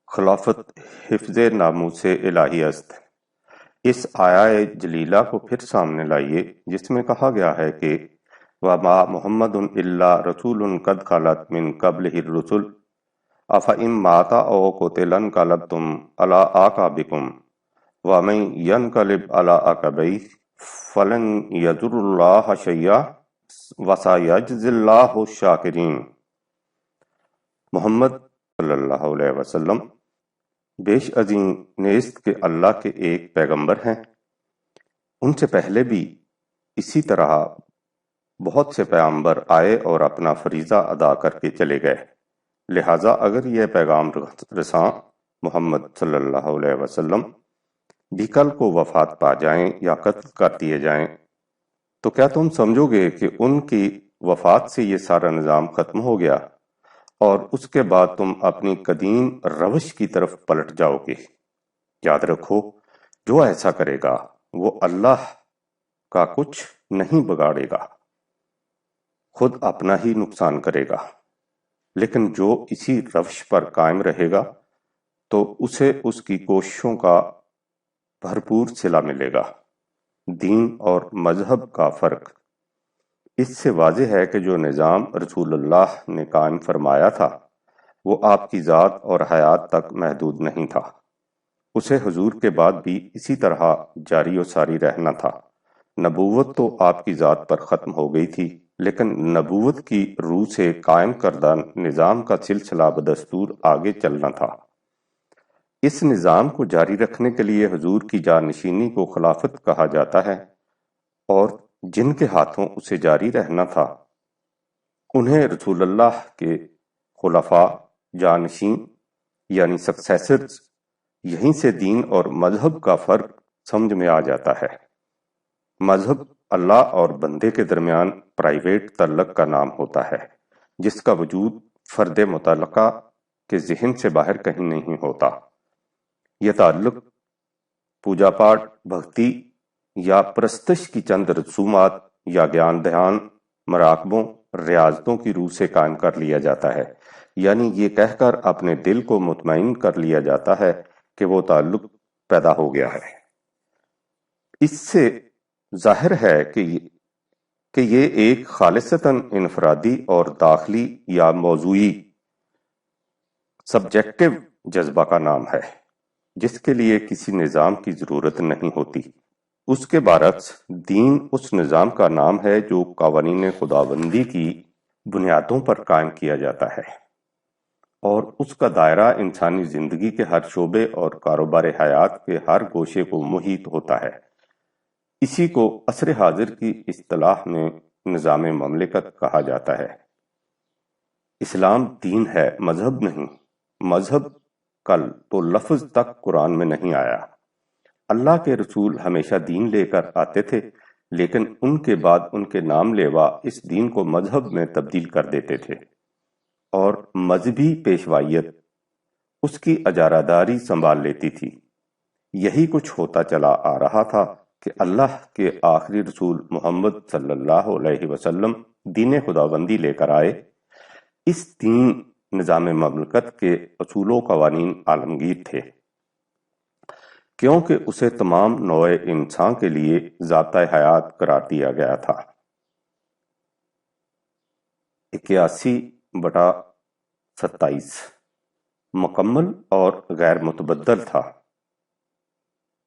خلافت حفظ ناموس الہی است۔ اس آیہ جلیلہ کو پھر سامنے لائیے جس میں کہا گیا ہے کہ وَمَا مُحَمَّدٌ إِلَّا رَسُولٌ قَدْ خَلَتْ مِن قَبْلِهِ الرُّسُلُ أَفَإِن مَاتَ أَوْ قُتِلَ انقلبتم عَلَىٰ أَعْقَابِكُمْ وَمَن ينقلب عَلَىٰ عَقِبَيْهِ فَلَن يَضُرَّ اللَّهَ شَيْئًا وَسَيَجْزِي اللَّهُ الشَّاكِرِينَ۔ محمد صلی اللہ علیہ وسلم بیش عظیم نیست کے اللہ کے ایک پیغمبر ہیں۔ ان سے پہلے بھی اسی طرح بہت سے پیغمبر آئے اور اپنا فریضہ ادا کر کے چلے گئے، لہٰذا اگر یہ پیغام رساں محمد صلی اللہ علیہ وسلم بھی کل کو وفات پا جائیں یا قتل کر دیے جائیں تو کیا تم سمجھو گے کہ ان کی وفات سے یہ سارا نظام ختم ہو گیا اور اس کے بعد تم اپنی قدیم روش کی طرف پلٹ جاؤ گے؟ یاد رکھو، جو ایسا کرے گا وہ اللہ کا کچھ نہیں بگاڑے گا، خود اپنا ہی نقصان کرے گا، لیکن جو اسی روش پر قائم رہے گا تو اسے اس کی کوششوں کا بھرپور صلہ ملے گا۔ دین اور مذہب کا فرق اس سے واضح ہے کہ جو نظام رسول اللہ نے قائم فرمایا تھا وہ آپ کی ذات اور حیات تک محدود نہیں تھا، اسے حضور کے بعد بھی اسی طرح جاری و ساری رہنا تھا۔ نبوت تو آپ کی ذات پر ختم ہو گئی تھی، لیکن نبوت کی روح سے قائم کردہ نظام کا سلسلہ بدستور آگے چلنا تھا۔ اس نظام کو جاری رکھنے کے لیے حضور کی جانشینی کو خلافت کہا جاتا ہے، اور جن کے ہاتھوں اسے جاری رہنا تھا انہیں رسول اللہ کے خلفاء، جانشین یعنی سکسیسرز۔ یہیں سے دین اور مذہب کا فرق سمجھ میں آ جاتا ہے۔ مذہب اللہ اور بندے کے درمیان پرائیویٹ تعلق کا نام ہوتا ہے، جس کا وجود فرد متعلقہ کے ذہن سے باہر کہیں نہیں ہوتا۔ یہ تعلق پوجا پاٹ، بھکتی یا پرستش کی چند رسومات یا گیان دھیان، مراقبوں، ریاضتوں کی روح سے قائم کر لیا جاتا ہے، یعنی یہ کہہ کر اپنے دل کو مطمئن کر لیا جاتا ہے کہ وہ تعلق پیدا ہو گیا ہے۔ اس سے ظاہر ہے کہ یہ ایک خالصتاً انفرادی اور داخلی یا موضوعی سبجیکٹو جذبہ کا نام ہے، جس کے لیے کسی نظام کی ضرورت نہیں ہوتی۔ اس کے برعکس دین اس نظام کا نام ہے جو قوانین خداوندی کی بنیادوں پر قائم کیا جاتا ہے، اور اس کا دائرہ انسانی زندگی کے ہر شعبے اور کاروبار حیات کے ہر گوشے کو محیط ہوتا ہے۔ اسی کو عصر حاضر کی اصطلاح میں نظام مملکت کہا جاتا ہے۔ اسلام دین ہے، مذہب نہیں۔ مذہب کل تو لفظ تک قرآن میں نہیں آیا۔ اللہ کے رسول ہمیشہ دین لے کر آتے تھے، لیکن ان کے بعد ان کے نام لیوا اس دین کو مذہب میں تبدیل کر دیتے تھے، اور مذہبی پیشوائیت اس کی اجارہ داری سنبھال لیتی تھی۔ یہی کچھ ہوتا چلا آ رہا تھا کہ اللہ کے آخری رسول محمد صلی اللہ علیہ وسلم دین خداوندی لے کر آئے۔ اس دین نظام مملکت کے اصول و قوانین عالمگیر تھے، کیونکہ اسے تمام نوع انسان کے لیے ضابطۂ حیات قرار دیا گیا تھا۔ 81/27 مکمل اور غیر متبدل تھا۔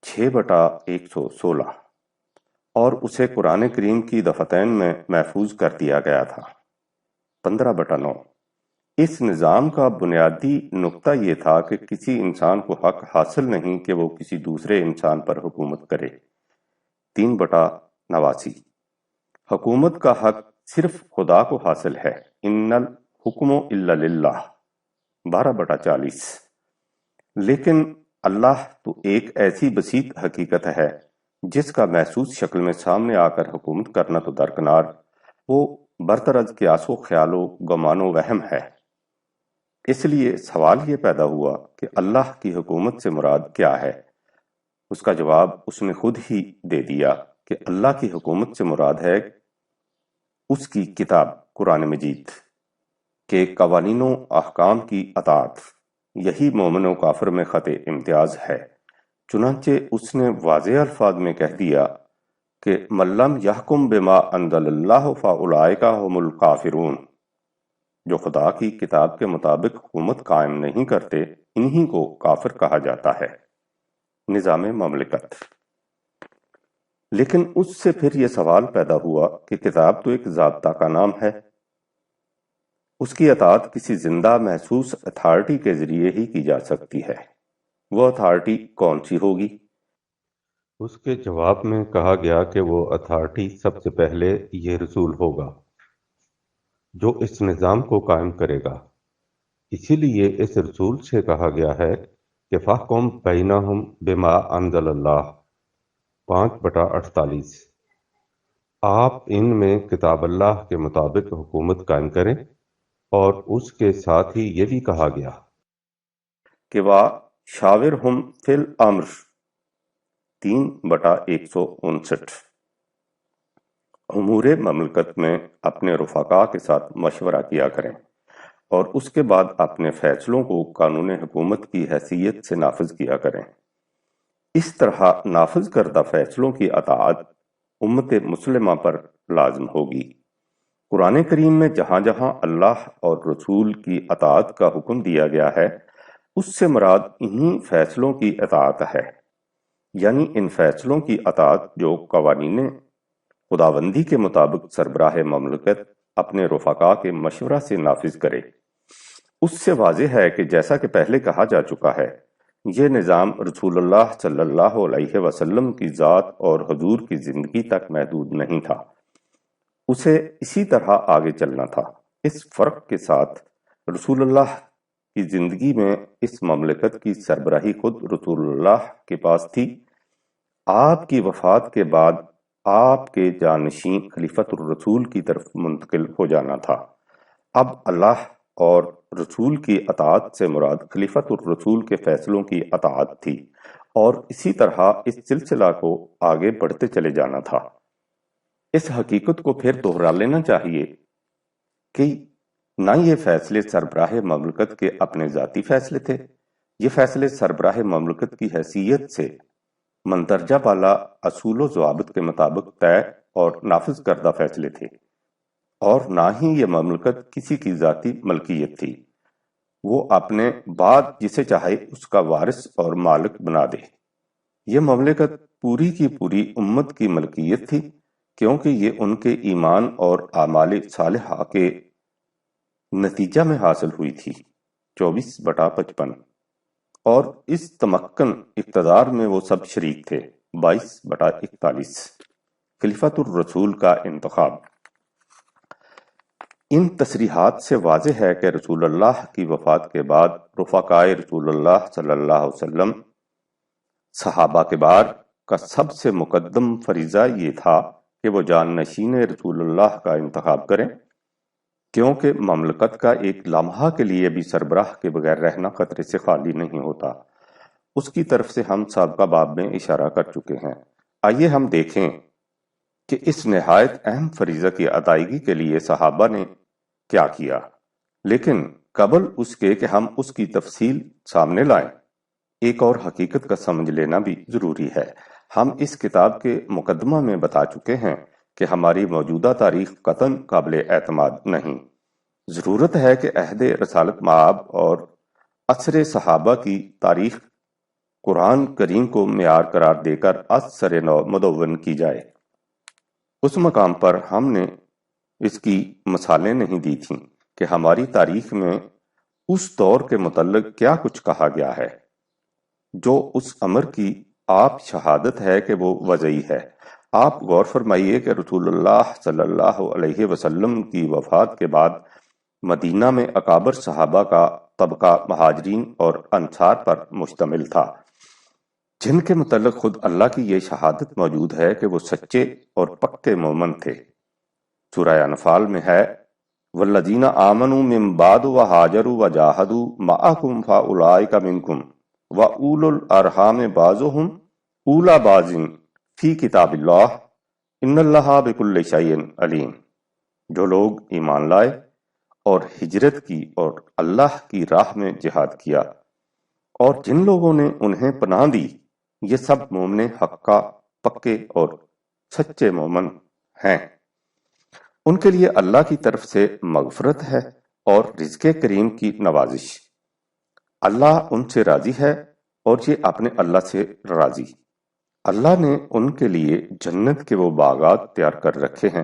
6/116 اور اسے قرآن کریم کی دفتین میں محفوظ کر دیا گیا تھا۔ 15/9 اس نظام کا بنیادی نقطہ یہ تھا کہ کسی انسان کو حق حاصل نہیں کہ وہ کسی دوسرے انسان پر حکومت کرے۔ 3/89 حکومت کا حق صرف خدا کو حاصل ہے۔ ان الحکم الا للہ۔ 12/40 لیکن اللہ تو ایک ایسی بسیط حقیقت ہے جس کا محسوس شکل میں سامنے آ کر حکومت کرنا تو درکنار، وہ برتر از قیاس و خیال و گمان و وہم ہے۔ اس لیے سوال یہ پیدا ہوا کہ اللہ کی حکومت سے مراد کیا ہے؟ اس کا جواب اس نے خود ہی دے دیا کہ اللہ کی حکومت سے مراد ہے اس کی کتاب قرآن مجید کے قوانین و احکام کی اطاعت، یہی مومن و کافر میں خط امتیاز ہے۔ چنانچہ اس نے واضح الفاظ میں کہہ دیا کہ من لم یحکم بما انزل اللہ فاولئک هم الکافرون، جو خدا کی کتاب کے مطابق حکومت قائم نہیں کرتے انہی کو کافر کہا جاتا ہے۔ نظام مملکت۔ لیکن اس سے پھر یہ سوال پیدا ہوا کہ کتاب تو ایک ضابطہ کا نام ہے، اس کی اطاعت کسی زندہ محسوس اتھارٹی کے ذریعے ہی کی جا سکتی ہے۔ وہ اتھارٹی کون سی ہوگی؟ اس کے جواب میں کہا گیا کہ وہ اتھارٹی سب سے پہلے یہ رسول ہوگا جو اس نظام کو قائم کرے گا۔ اسی لیے اس رسول سے کہا گیا ہے کہ فاحکم بینہم بما انزل اللہ 5/48۔ آپ ان میں کتاب اللہ کے مطابق حکومت قائم کریں، اور اس کے ساتھ ہی یہ بھی کہا گیا کہ وَشَاوِرْهُمْ فِي الْأَمْرِ 3/159۔ امور مملکت میں اپنے رفقا کے ساتھ مشورہ کیا کریں اور اس کے بعد اپنے فیصلوں کو قانون حکومت کی حیثیت سے نافذ کیا کریں۔ اس طرح نافذ کردہ فیصلوں کی اطاعت امت مسلمہ پر لازم ہوگی۔ قرآن کریم میں جہاں جہاں اللہ اور رسول کی اطاعت کا حکم دیا گیا ہے، اس سے مراد انہی فیصلوں کی اطاعت ہے، یعنی ان فیصلوں کی اطاعت جو قوانین خداوندی کے مطابق سربراہ مملکت اپنے رفقا کے مشورہ سے نافذ کرے۔ اس سے واضح ہے کہ جیسا کہ پہلے کہا جا چکا ہے، یہ نظام رسول اللہ صلی اللہ علیہ وسلم کی ذات اور حضور کی زندگی تک محدود نہیں تھا، اسے اسی طرح آگے چلنا تھا۔ اس فرق کے ساتھ رسول اللہ کی زندگی میں اس مملکت کی سربراہی خود رسول اللہ کے پاس تھی۔ آپ کی وفات کے بعد آپ کے جانشین خلیفۃ الرسول کی طرف منتقل ہو جانا تھا۔ اب اللہ اور رسول کی اطاعت سے مراد خلیفۃ الرسول کے فیصلوں کی اطاعت تھی، اور اسی طرح اس سلسلہ کو آگے بڑھتے چلے جانا تھا۔ اس حقیقت کو پھر دوہرا لینا چاہیے کہ نہ یہ فیصلے سربراہ مملکت کے اپنے ذاتی فیصلے تھے، یہ فیصلے سربراہ مملکت کی حیثیت سے مندرجہ بالا اصول و ضوابط کے مطابق طے اور نافذ کردہ فیصلے تھے، اور نہ ہی یہ مملکت کسی کی ذاتی ملکیت تھی، وہ اپنے بعد جسے چاہے اس کا وارث اور مالک بنا دے۔ یہ مملکت پوری کی پوری امت کی ملکیت تھی، کیونکہ یہ ان کے ایمان اور اعمال صالحہ کے نتیجہ میں حاصل ہوئی تھی۔ 24/55۔ اور اس تمکن اقتدار میں وہ سب شریک تھے۔ 22/41۔ خلیفۃ الرسول کا انتخاب۔ ان تصریحات سے واضح ہے کہ رسول اللہ کی وفات کے بعد رفقائے رسول اللہ صلی اللہ علیہ وسلم صحابہ کے بار کا سب سے مقدم فریضہ یہ تھا کہ وہ جانشین رسول اللہ کا انتخاب کریں، کیونکہ مملکت کا ایک لمحہ کے لیے بھی سربراہ کے بغیر رہنا خطرے سے خالی نہیں ہوتا۔ اس کی طرف سے ہم سابقہ باب میں اشارہ کر چکے ہیں۔ آئیے ہم دیکھیں کہ اس نہایت اہم فریضہ کی ادائیگی کے لیے صحابہ نے کیا کیا، لیکن قبل اس کے کہ ہم اس کی تفصیل سامنے لائیں، ایک اور حقیقت کا سمجھ لینا بھی ضروری ہے۔ ہم اس کتاب کے مقدمہ میں بتا چکے ہیں کہ ہماری موجودہ تاریخ قطعاً قابل اعتماد نہیں۔ ضرورت ہے کہ عہد رسالت مآب اور عصر صحابہ کی تاریخ قرآن کریم کو معیار قرار دے کر از سر نو مدون کی جائے۔ اس مقام پر ہم نے اس کی مثالیں نہیں دی تھیں کہ ہماری تاریخ میں اس دور کے متعلق کیا کچھ کہا گیا ہے، جو اس امر کی آپ شہادت ہے کہ وہ وضعی ہے۔ آپ غور فرمائیے کہ رسول اللہ صلی اللہ علیہ وسلم کی وفات کے بعد مدینہ میں اکابر صحابہ کا طبقہ مہاجرین اور انصار پر مشتمل تھا، جن کے متعلق خود اللہ کی یہ شہادت موجود ہے کہ وہ سچے اور پکے مومن تھے۔ سورہ انفال میں ہے والذین آمنوا من بعد وہاجروا وجاہدوا معکم فاولئک منکم واولی الارحام بعضهم اولی بعض فی کتاب اللہ ان اللہ بکل شیء علیم۔ جو لوگ ایمان لائے اور ہجرت کی اور اللہ کی راہ میں جہاد کیا، اور جن لوگوں نے انہیں پناہ دی یہ سب مومن حقہ پکے اور سچے مومن ہیں، ان کے لیے اللہ کی طرف سے مغفرت ہے اور رزق کریم کی نوازش۔ اللہ ان سے راضی ہے اور یہ اپنے اللہ سے راضی۔ اللہ نے ان کے لیے جنت کے وہ باغات تیار کر رکھے ہیں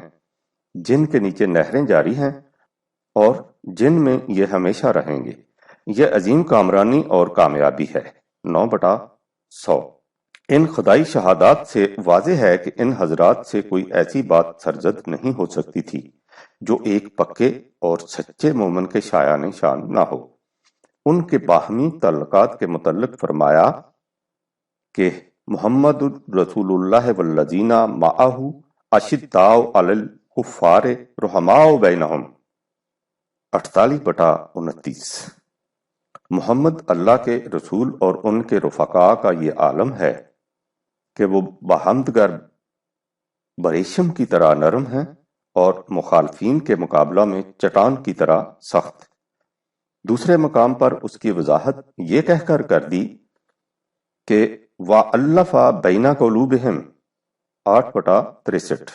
جن کے نیچے نہریں جاری ہیں اور جن میں یہ ہمیشہ رہیں گے۔ یہ عظیم کامرانی اور کامیابی ہے۔ 9/100۔ ان خدائی شہادات سے واضح ہے کہ ان حضرات سے کوئی ایسی بات سرزد نہیں ہو سکتی تھی جو ایک پکے اور سچے مومن کے شایان شان نہ ہو۔ ان کے باہمی تعلقات کے متعلق فرمایا کہ محمد رسول اللہ والذین معہ اشداء علی الکفار رحماء بینہم۔ 48/29۔ محمد اللہ کے رسول اور ان کے رفقاء کا یہ عالم ہے کہ وہ باہمدگر بریشم کی طرح نرم ہیں اور مخالفین کے مقابلہ میں چٹان کی طرح سخت۔ دوسرے مقام پر اس کی وضاحت یہ کہہ کر دی کہ وَأَلَّفَ بَيْنَ قُلُوبِهِمْ۔ 8/63۔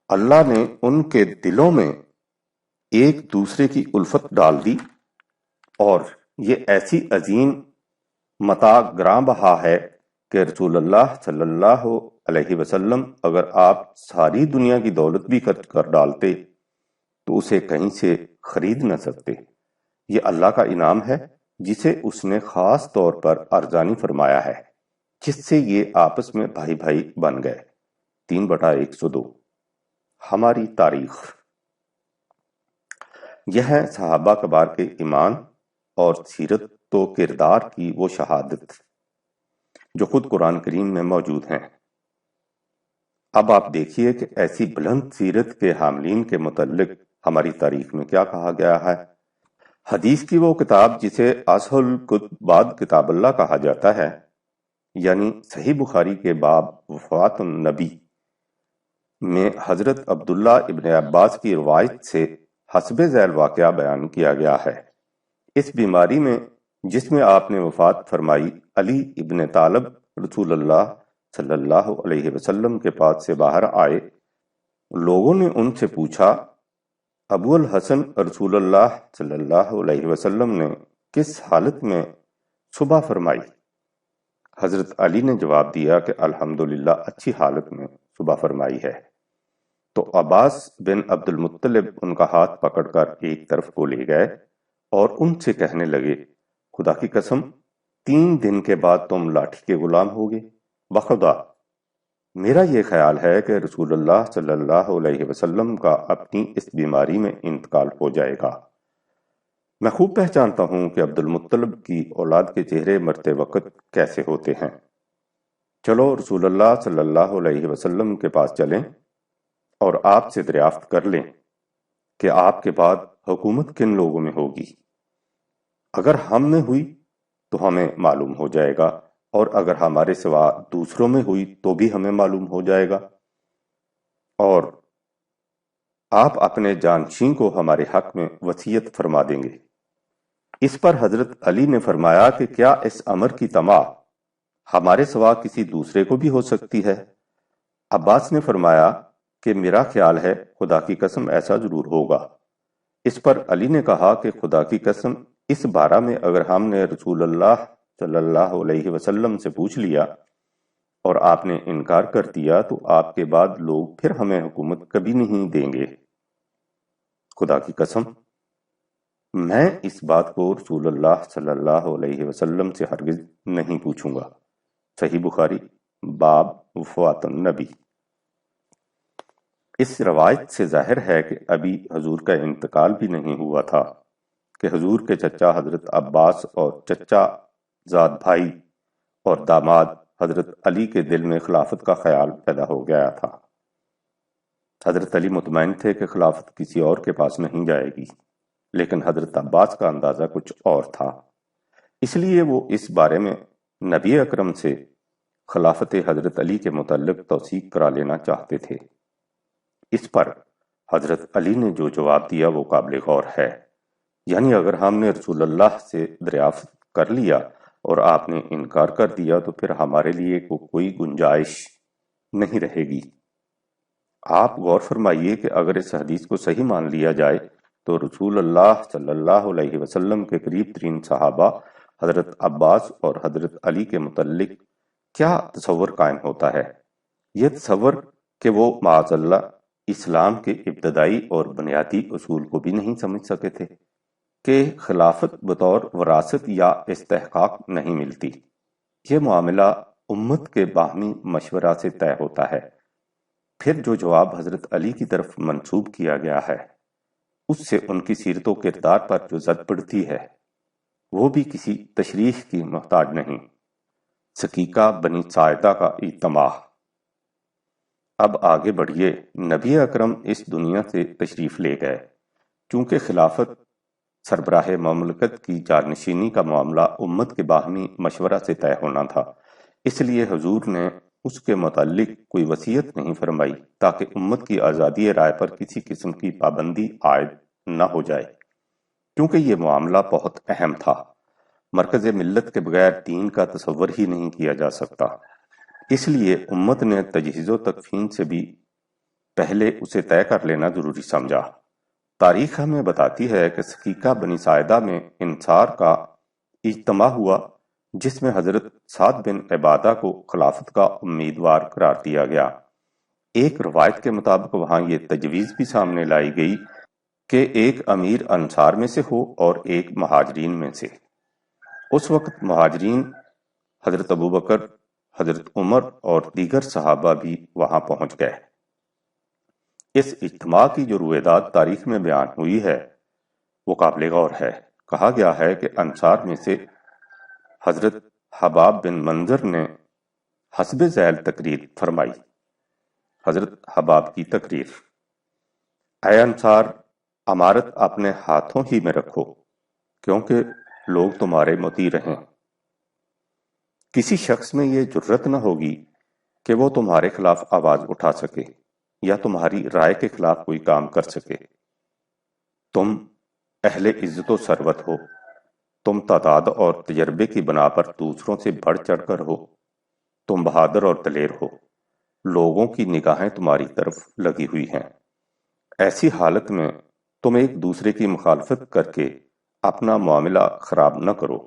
اللہ نے ان کے دلوں میں ایک دوسرے کی الفت ڈال دی، اور یہ ایسی عظیم متاع گراں بہا ہے کہ رسول اللہ صلی اللہ علیہ وسلم اگر آپ ساری دنیا کی دولت بھی خرچ کر ڈالتے تو اسے کہیں سے خرید نہ سکتے۔ یہ اللہ کا انعام ہے جسے اس نے خاص طور پر ارزانی فرمایا ہے، جس سے یہ آپس میں بھائی بھائی بن گئے۔ 3/102۔ ہماری تاریخ۔ یہ ہے صحابہ کبار کے ایمان اور سیرت و کردار کی وہ شہادت جو خود قرآن کریم میں موجود ہیں۔ اب آپ دیکھیے کہ ایسی بلند سیرت کے حاملین کے متعلق ہماری تاریخ میں کیا کہا گیا ہے۔ حدیث کی وہ کتاب جسے اصل الکتب بعد کتاب اللہ کہا جاتا ہے، یعنی صحیح بخاری کے باب وفات النبی میں حضرت عبداللہ ابن عباس کی روایت سے حسب ذیل واقعہ بیان کیا گیا ہے۔ اس بیماری میں جس میں آپ نے وفات فرمائی، علی ابن طالب رسول اللہ صلی اللہ علیہ وسلم کے پاس سے باہر آئے۔ لوگوں نے ان سے پوچھا، ابو الحسن رسول اللہ صلی اللہ علیہ وسلم نے کس حالت میں صبح فرمائی؟ حضرت علی نے جواب دیا کہ الحمدللہ اچھی حالت میں صبح فرمائی ہے۔ تو عباس بن عبد المطلب ان کا ہاتھ پکڑ کر ایک طرف کو لے گئے اور ان سے کہنے لگے، خدا کی قسم 3 دن کے بعد تم لاٹھی کے غلام ہوگے۔ بخدا میرا یہ خیال ہے کہ رسول اللہ صلی اللہ علیہ وسلم کا اپنی اس بیماری میں انتقال ہو جائے گا۔ میں خوب پہچانتا ہوں کہ عبد المطلب کی اولاد کے چہرے مرتے وقت کیسے ہوتے ہیں۔ چلو رسول اللہ صلی اللہ علیہ وسلم کے پاس چلیں اور آپ سے دریافت کر لیں کہ آپ کے بعد حکومت کن لوگوں میں ہوگی۔ اگر ہم میں ہوئی تو ہمیں معلوم ہو جائے گا، اور اگر ہمارے سوا دوسروں میں ہوئی تو بھی ہمیں معلوم ہو جائے گا، اور آپ اپنے جانشین کو ہمارے حق میں وصیت فرما دیں گے۔ اس پر حضرت علی نے فرمایا کہ کیا اس امر کی طمع ہمارے سوا کسی دوسرے کو بھی ہو سکتی ہے؟ عباس نے فرمایا کہ میرا خیال ہے خدا کی قسم ایسا ضرور ہوگا۔ اس پر علی نے کہا کہ خدا کی قسم اس بارہ میں اگر ہم نے رسول اللہ صلی اللہ علیہ وسلم سے پوچھ لیا اور آپ نے انکار کر دیا تو آپ کے بعد لوگ پھر ہمیں حکومت کبھی نہیں دیں گے۔ خدا کی قسم میں اس بات کو رسول اللہ صلی اللہ علیہ وسلم سے ہرگز نہیں پوچھوں گا۔ صحیح بخاری باب وفات النبی۔ اس روایت سے ظاہر ہے کہ ابھی حضور کا انتقال بھی نہیں ہوا تھا کہ حضور کے چچا حضرت عباس اور چچا زاد بھائی اور داماد حضرت علی کے دل میں خلافت کا خیال پیدا ہو گیا تھا۔ حضرت علی مطمئن تھے کہ خلافت کسی اور کے پاس نہیں جائے گی، لیکن حضرت عباس کا اندازہ کچھ اور تھا، اس لیے وہ اس بارے میں نبی اکرم سے خلافت حضرت علی کے متعلق توثیق کرا لینا چاہتے تھے۔ اس پر حضرت علی نے جو جواب دیا وہ قابل غور ہے، یعنی اگر ہم نے رسول اللہ سے دریافت کر لیا اور آپ نے انکار کر دیا تو پھر ہمارے لیے کوئی گنجائش نہیں رہے گی۔ آپ غور فرمائیے کہ اگر اس حدیث کو صحیح مان لیا جائے تو رسول اللہ صلی اللہ علیہ وسلم کے قریب ترین صحابہ حضرت عباس اور حضرت علی کے متعلق کیا تصور قائم ہوتا ہے؟ یہ تصور کہ وہ معاذ اللہ اسلام کے ابتدائی اور بنیادی اصول کو بھی نہیں سمجھ سکے تھے کہ خلافت بطور وراثت یا استحقاق نہیں ملتی۔ یہ معاملہ امت کے باہمی مشورہ سے طے ہوتا ہے۔ پھر جو جواب حضرت علی کی طرف منسوب کیا گیا ہے اس سے ان کی سیرت و کردار پر جو زد پڑتی ہے وہ بھی کسی تشریح کی محتاج نہیں۔ سقیقہ بنی ساعدہ کا اجتماع۔ اب آگے بڑھیے۔ نبی اکرم اس دنیا سے تشریف لے گئے۔ چونکہ خلافت سربراہ مملکت کی جانشینی کا معاملہ امت کے باہمی مشورہ سے طے ہونا تھا، اس لیے حضور نے اس کے متعلق کوئی وصیت نہیں فرمائی تاکہ امت کی آزادی رائے پر کسی قسم کی پابندی عائد نہ ہو جائے، کیونکہ یہ معاملہ بہت اہم تھا۔ مرکز ملت کے بغیر دین کا تصور ہی نہیں کیا جا سکتا، اس لیے امت نے تجہیز و تکفین سے بھی پہلے اسے طے کر لینا ضروری سمجھا۔ تاریخ ہمیں بتاتی ہے کہ سقیقہ بنی ساعدہ میں انصار کا اجتماع ہوا جس میں حضرت سعد بن عبادہ کو خلافت کا امیدوار قرار دیا گیا۔ ایک روایت کے مطابق وہاں یہ تجویز بھی سامنے لائی گئی کہ ایک امیر انصار میں سے ہو اور ایک مہاجرین میں سے۔ اس وقت مہاجرین حضرت ابوبکر، حضرت عمر اور دیگر صحابہ بھی وہاں پہنچ گئے۔ اس اجتماع کی جو رویداد تاریخ میں بیان ہوئی ہے وہ قابل غور ہے۔ کہا گیا ہے کہ انصار میں سے حضرت حباب بن منظر نے حسب ذیل تقریر فرمائی۔ حضرت حباب کی تقریر: اے انصار، امارت اپنے ہاتھوں ہی میں رکھو کیونکہ لوگ تمہارے مطیع رہیں۔ کسی شخص میں یہ جرت نہ ہوگی کہ وہ تمہارے خلاف آواز اٹھا سکے یا تمہاری رائے کے خلاف کوئی کام کر سکے۔ تم اہل عزت و ثروت ہو، تم تعداد اور تجربے کی بنا پر دوسروں سے بڑھ چڑھ کر ہو، تم بہادر اور دلیر ہو، لوگوں کی نگاہیں تمہاری طرف لگی ہوئی ہیں۔ ایسی حالت میں تم ایک دوسرے کی مخالفت کر کے اپنا معاملہ خراب نہ کرو۔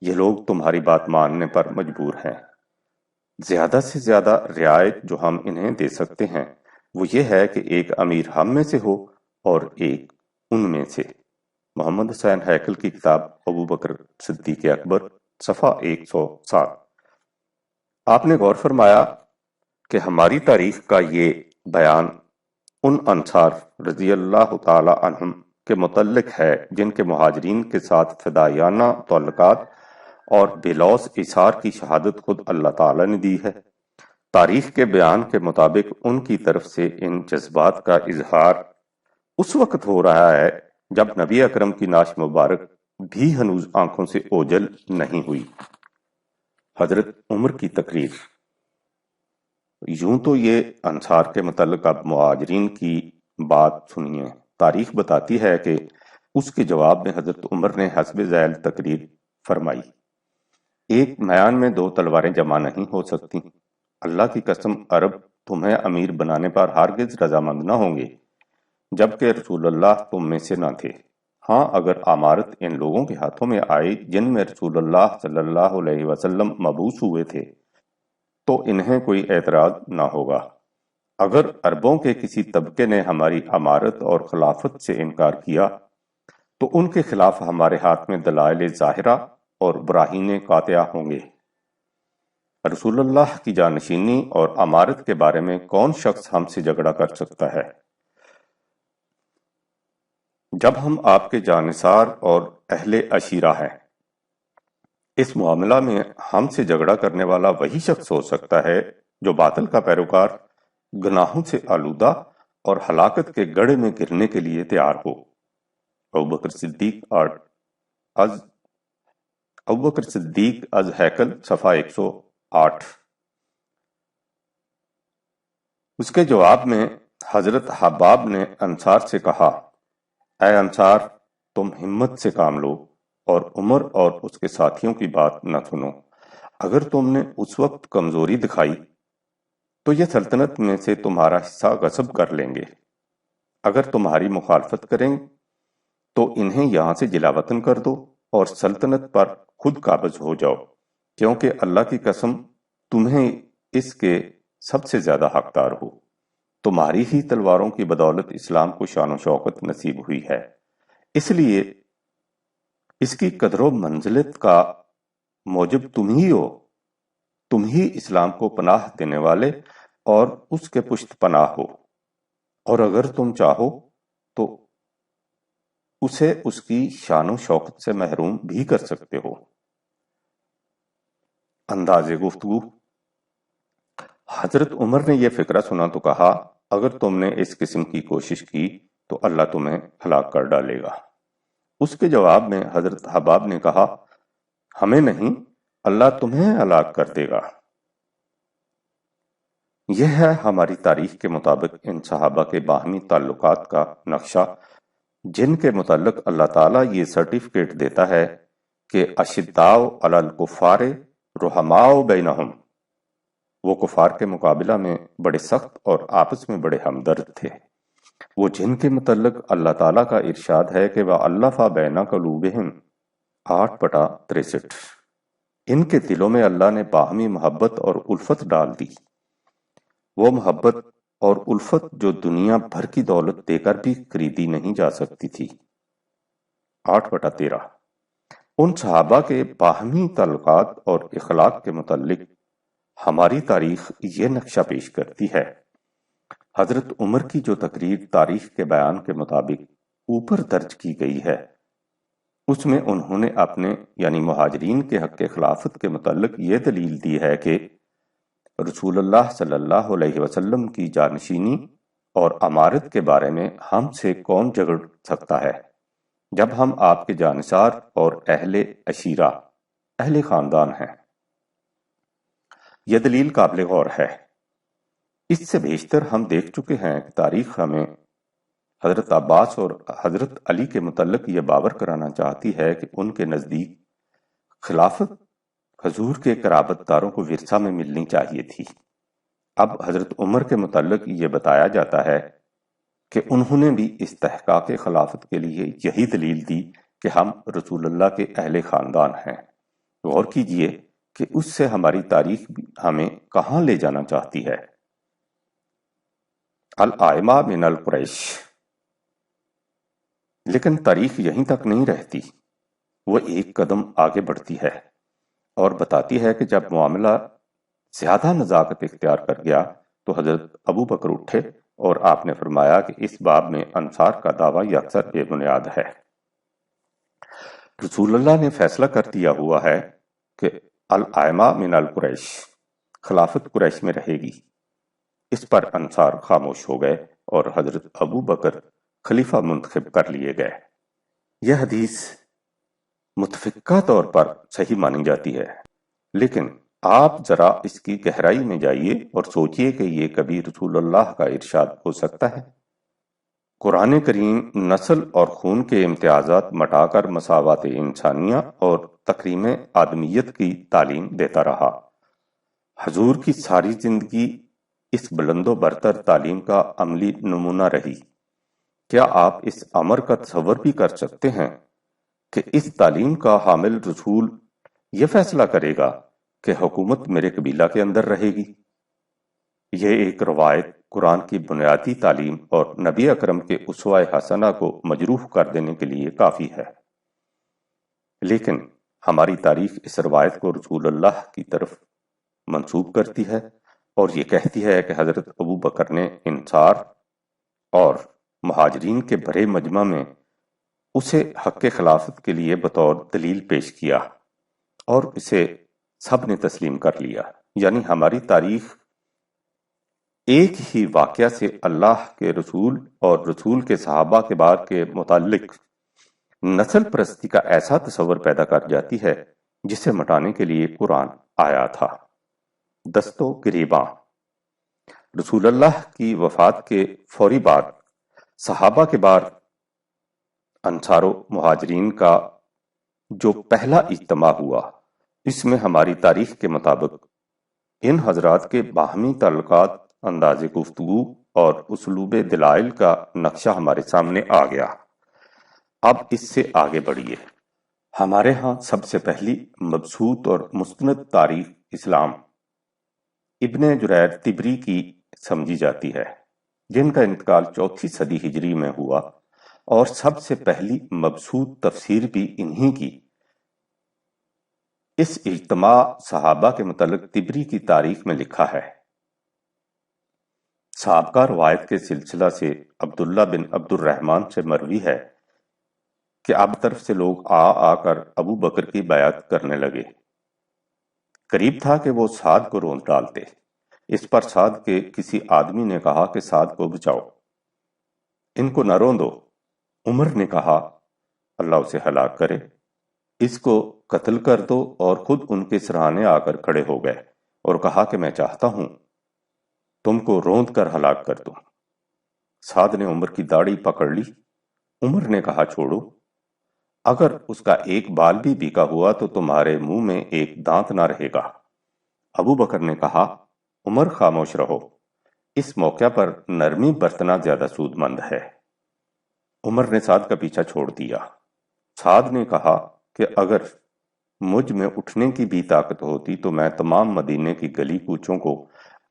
یہ لوگ تمہاری بات ماننے پر مجبور ہیں۔ زیادہ سے زیادہ رعایت جو ہم انہیں دے سکتے ہیں وہ یہ ہے کہ ایک امیر ہم میں سے ہو اور ایک ان میں سے۔ محمد حسین ہیکل کی کتاب ابو بکر صدیق اکبر، صفحہ 107۔ آپ نے غور فرمایا کہ ہماری تاریخ کا یہ بیان ان انصار رضی اللہ تعالی عنہم کے متعلق ہے جن کے مہاجرین کے ساتھ فدائیانہ تعلقات اور بلوث ایثار کی شہادت خود اللہ تعالی نے دی ہے۔ تاریخ کے بیان کے مطابق ان کی طرف سے ان جذبات کا اظہار اس وقت ہو رہا ہے جب نبی اکرم کی ناش مبارک بھی ہنوز آنکھوں سے اوجل نہیں ہوئی۔ حضرت عمر کی تقریر: یوں تو یہ انصار کے متعلق اب مہاجرین کی بات سنیے۔ تاریخ بتاتی ہے کہ اس کے جواب میں حضرت عمر نے حسب ذیل تقریر فرمائی: ایک میان میں دو تلواریں جمع نہیں ہو سکتی۔ اللہ کی قسم عرب تمہیں امیر بنانے پر ہرگز رضامند نہ ہوں گے جبکہ رسول اللہ تم میں سے نہ تھے۔ ہاں، اگر امارت ان لوگوں کے ہاتھوں میں آئی جن میں رسول اللہ صلی اللہ علیہ وسلم مبعوث ہوئے تھے تو انہیں کوئی اعتراض نہ ہوگا۔ اگر عربوں کے کسی طبقے نے ہماری امارت اور خلافت سے انکار کیا تو ان کے خلاف ہمارے ہاتھ میں دلائل ظاہرہ اور براہین قاطعہ ہوں گے۔ رسول اللہ کی جانشینی اور امارت کے بارے میں کون شخص ہم سے جھگڑا کر سکتا ہے؟ جب ہم آپ کے جانثار اور اہل عشیرہ ہیں، اس معاملہ میں ہم سے جھگڑا کرنے والا وہی شخص ہو سکتا ہے جو باطل کا پیروکار، گناہوں سے آلودہ اور ہلاکت کے گڑھے میں گرنے کے لیے تیار ہو۔ ابوبکر صدیق از ہیکل، صفحہ 108۔ اس کے جواب میں حضرت حباب نے انصار سے کہا: اے انصار، تم ہمت سے کام لو اور عمر اور اس کے ساتھیوں کی بات نہ سنو۔ اگر تم نے اس وقت کمزوری دکھائی تو یہ سلطنت میں سے تمہارا حصہ غصب کر لیں گے۔ اگر تمہاری مخالفت کریں تو انہیں یہاں سے جلا وطن کر دو اور سلطنت پر خود قابض ہو جاؤ، کیونکہ اللہ کی قسم تمہیں اس کے سب سے زیادہ حقدار ہو۔ تمہاری ہی تلواروں کی بدولت اسلام کو شان و شوکت نصیب ہوئی ہے، اس لیے اس کی قدر و منزلت کا موجب تم ہی ہو۔ تم ہی اسلام کو پناہ دینے والے اور اس کے پشت پناہ ہو، اور اگر تم چاہو تو اسے اس کی شان و شوکت سے محروم بھی کر سکتے ہو۔ انداز گفتگو۔ حضرت عمر نے یہ فقرہ سنا تو کہا، اگر تم نے اس قسم کی کوشش کی تو اللہ تمہیں ہلاک کر ڈالے گا۔ اس کے جواب میں حضرت حباب نے کہا، ہمیں نہیں، اللہ تمہیں ہلاک کر دے گا۔ یہ ہے ہماری تاریخ کے مطابق ان صحابہ کے باہمی تعلقات کا نقشہ، جن کے متعلق اللہ تعالیٰ یہ سرٹیفکیٹ دیتا ہے کہ اشداء علی الکفار رحماء بینہم، وہ کفار کے مقابلہ میں بڑے سخت اور آپس میں بڑے ہمدرد تھے۔ وہ جن کے متعلق اللہ تعالیٰ کا ارشاد ہے کہ وَأَلَّفَ بَيْنَ قُلُوبِهِمْ 8/63، ان کے دلوں میں اللہ نے باہمی محبت اور الفت ڈال دی، وہ محبت اور الفت جو دنیا بھر کی دولت دے کر بھی خریدی نہیں جا سکتی تھی۔ 8/13۔ ان صحابہ کے باہمی تعلقات اور اخلاق کے متعلق ہماری تاریخ یہ نقشہ پیش کرتی ہے۔ حضرت عمر کی جو تقریر تاریخ کے بیان کے مطابق اوپر درج کی گئی ہے، اس میں انہوں نے اپنے یعنی مہاجرین کے حق خلافت کے متعلق یہ دلیل دی ہے کہ رسول اللہ صلی اللہ علیہ وسلم کی جانشینی اور امارت کے بارے میں ہم سے کون جھگڑ سکتا ہے، جب ہم آپ کے جانثار اور اہل عشیرہ اہل خاندان ہیں۔ یہ دلیل قابل غور ہے۔ اس سے بیشتر ہم دیکھ چکے ہیں کہ تاریخ ہمیں حضرت عباس اور حضرت علی کے متعلق یہ باور کرانا چاہتی ہے کہ ان کے نزدیک خلافت حضور کے قرابت داروں کو ورثہ میں ملنی چاہیے تھی۔ اب حضرت عمر کے متعلق یہ بتایا جاتا ہے کہ انہوں نے بھی استحقاق خلافت کے لیے یہی دلیل دی کہ ہم رسول اللہ کے اہل خاندان ہیں۔ غور کیجئے کہ اس سے ہماری تاریخ ہمیں کہاں لے جانا چاہتی ہے۔ الائمہ من القریش۔ لیکن تاریخ یہیں تک نہیں رہتی، وہ ایک قدم آگے بڑھتی ہے اور بتاتی ہے کہ جب معاملہ زیادہ نزاکت اختیار کر گیا تو حضرت ابو بکر اٹھے اور آپ نے فرمایا کہ اس باب میں انصار کا دعویٰ یکسر بے بنیاد ہے۔ رسول اللہ نے فیصلہ کر دیا ہوا ہے کہ الائمہ من القریش، خلافت قریش میں رہے گی۔ اس پر انصار خاموش ہو گئے اور حضرت ابو بکر خلیفہ منتخب کر لیے گئے۔ یہ حدیث متفقہ طور پر صحیح مانی جاتی ہے، لیکن آپ ذرا اس کی گہرائی میں جائیے اور سوچئے کہ یہ کبھی رسول اللہ کا ارشاد ہو سکتا ہے؟ قرآن کریم نسل اور خون کے امتیازات مٹا کر مساوات انسانیہ اور تکریم آدمیت کی تعلیم دیتا رہا۔ حضور کی ساری زندگی اس بلند و برتر تعلیم کا عملی نمونہ رہی۔ کیا آپ اس امر کا تصور بھی کر سکتے ہیں کہ اس تعلیم کا حامل رسول یہ فیصلہ کرے گا کہ حکومت میرے قبیلہ کے اندر رہے گی؟ یہ ایک روایت قرآن کی بنیادی تعلیم اور نبی اکرم کے اسوہ حسنہ کو مجروح کر دینے کے لیے کافی ہے۔ لیکن ہماری تاریخ اس روایت کو رسول اللہ کی طرف منسوب کرتی ہے اور یہ کہتی ہے کہ حضرت ابو بکر نے انصار اور مہاجرین کے بڑے مجمع میں اسے حق خلافت کے لیے بطور دلیل پیش کیا اور اسے سب نے تسلیم کر لیا۔ یعنی ہماری تاریخ ایک ہی واقعہ سے اللہ کے رسول اور رسول کے صحابہ کے بعد کے متعلق نسل پرستی کا ایسا تصور پیدا کر جاتی ہے جسے مٹانے کے لیے قرآن آیا تھا۔ دست و گریباں۔ رسول اللہ کی وفات کے فوری بعد صحابہ کے بعد انصار و مہاجرین کا جو پہلا اجتماع ہوا اس میں ہماری تاریخ کے مطابق ان حضرات کے باہمی تعلقات، انداز گفتگو اور اسلوب دلائل کا نقشہ ہمارے سامنے آ گیا۔ اب اس سے آگے بڑھیے۔ ہمارے ہاں سب سے پہلی مبسوط اور مستند تاریخ اسلام ابن جریر طبری کی سمجھی جاتی ہے، جن کا انتقال 4 صدی ہجری میں ہوا، اور سب سے پہلی مبسوط تفسیر بھی انہی کی۔ اس اجتماع صحابہ کے متعلق طبری کی تاریخ میں لکھا ہے۔ سابقہ روایت کے سلسلہ سے عبداللہ بن عبد الرحمن سے مروی ہے کہ اب طرف سے لوگ آ کر ابو بکر کی بیعت کرنے لگے۔ قریب تھا کہ وہ سعد کو رونت ڈالتے۔ اس پر سعد کے کسی آدمی نے کہا کہ سعد کو بچاؤ، ان کو نہ روندو۔ عمر نے کہا اللہ اسے ہلاک کرے، اس کو قتل کر دو، اور خود ان کے سرہانے آ کر کھڑے ہو گئے اور کہا کہ میں چاہتا ہوں تم کو روند کر ہلاک کر دوں۔ سعد نے عمر کی داڑھی پکڑ لی۔ عمر نے کہا چھوڑو، اگر اس کا ایک بال بھی بیکا ہوا تو تمہارے منہ میں ایک دانت نہ رہے گا۔ ابو بکر نے کہا عمر خاموش رہو، اس موقع پر نرمی برتنا زیادہ سود مند ہے۔ عمر نے سعد کا پیچھا چھوڑ دیا۔ سعد نے کہا کہ اگر مجھ میں اٹھنے کی بھی طاقت ہوتی تو میں تمام مدینے کی گلی کوچوں کو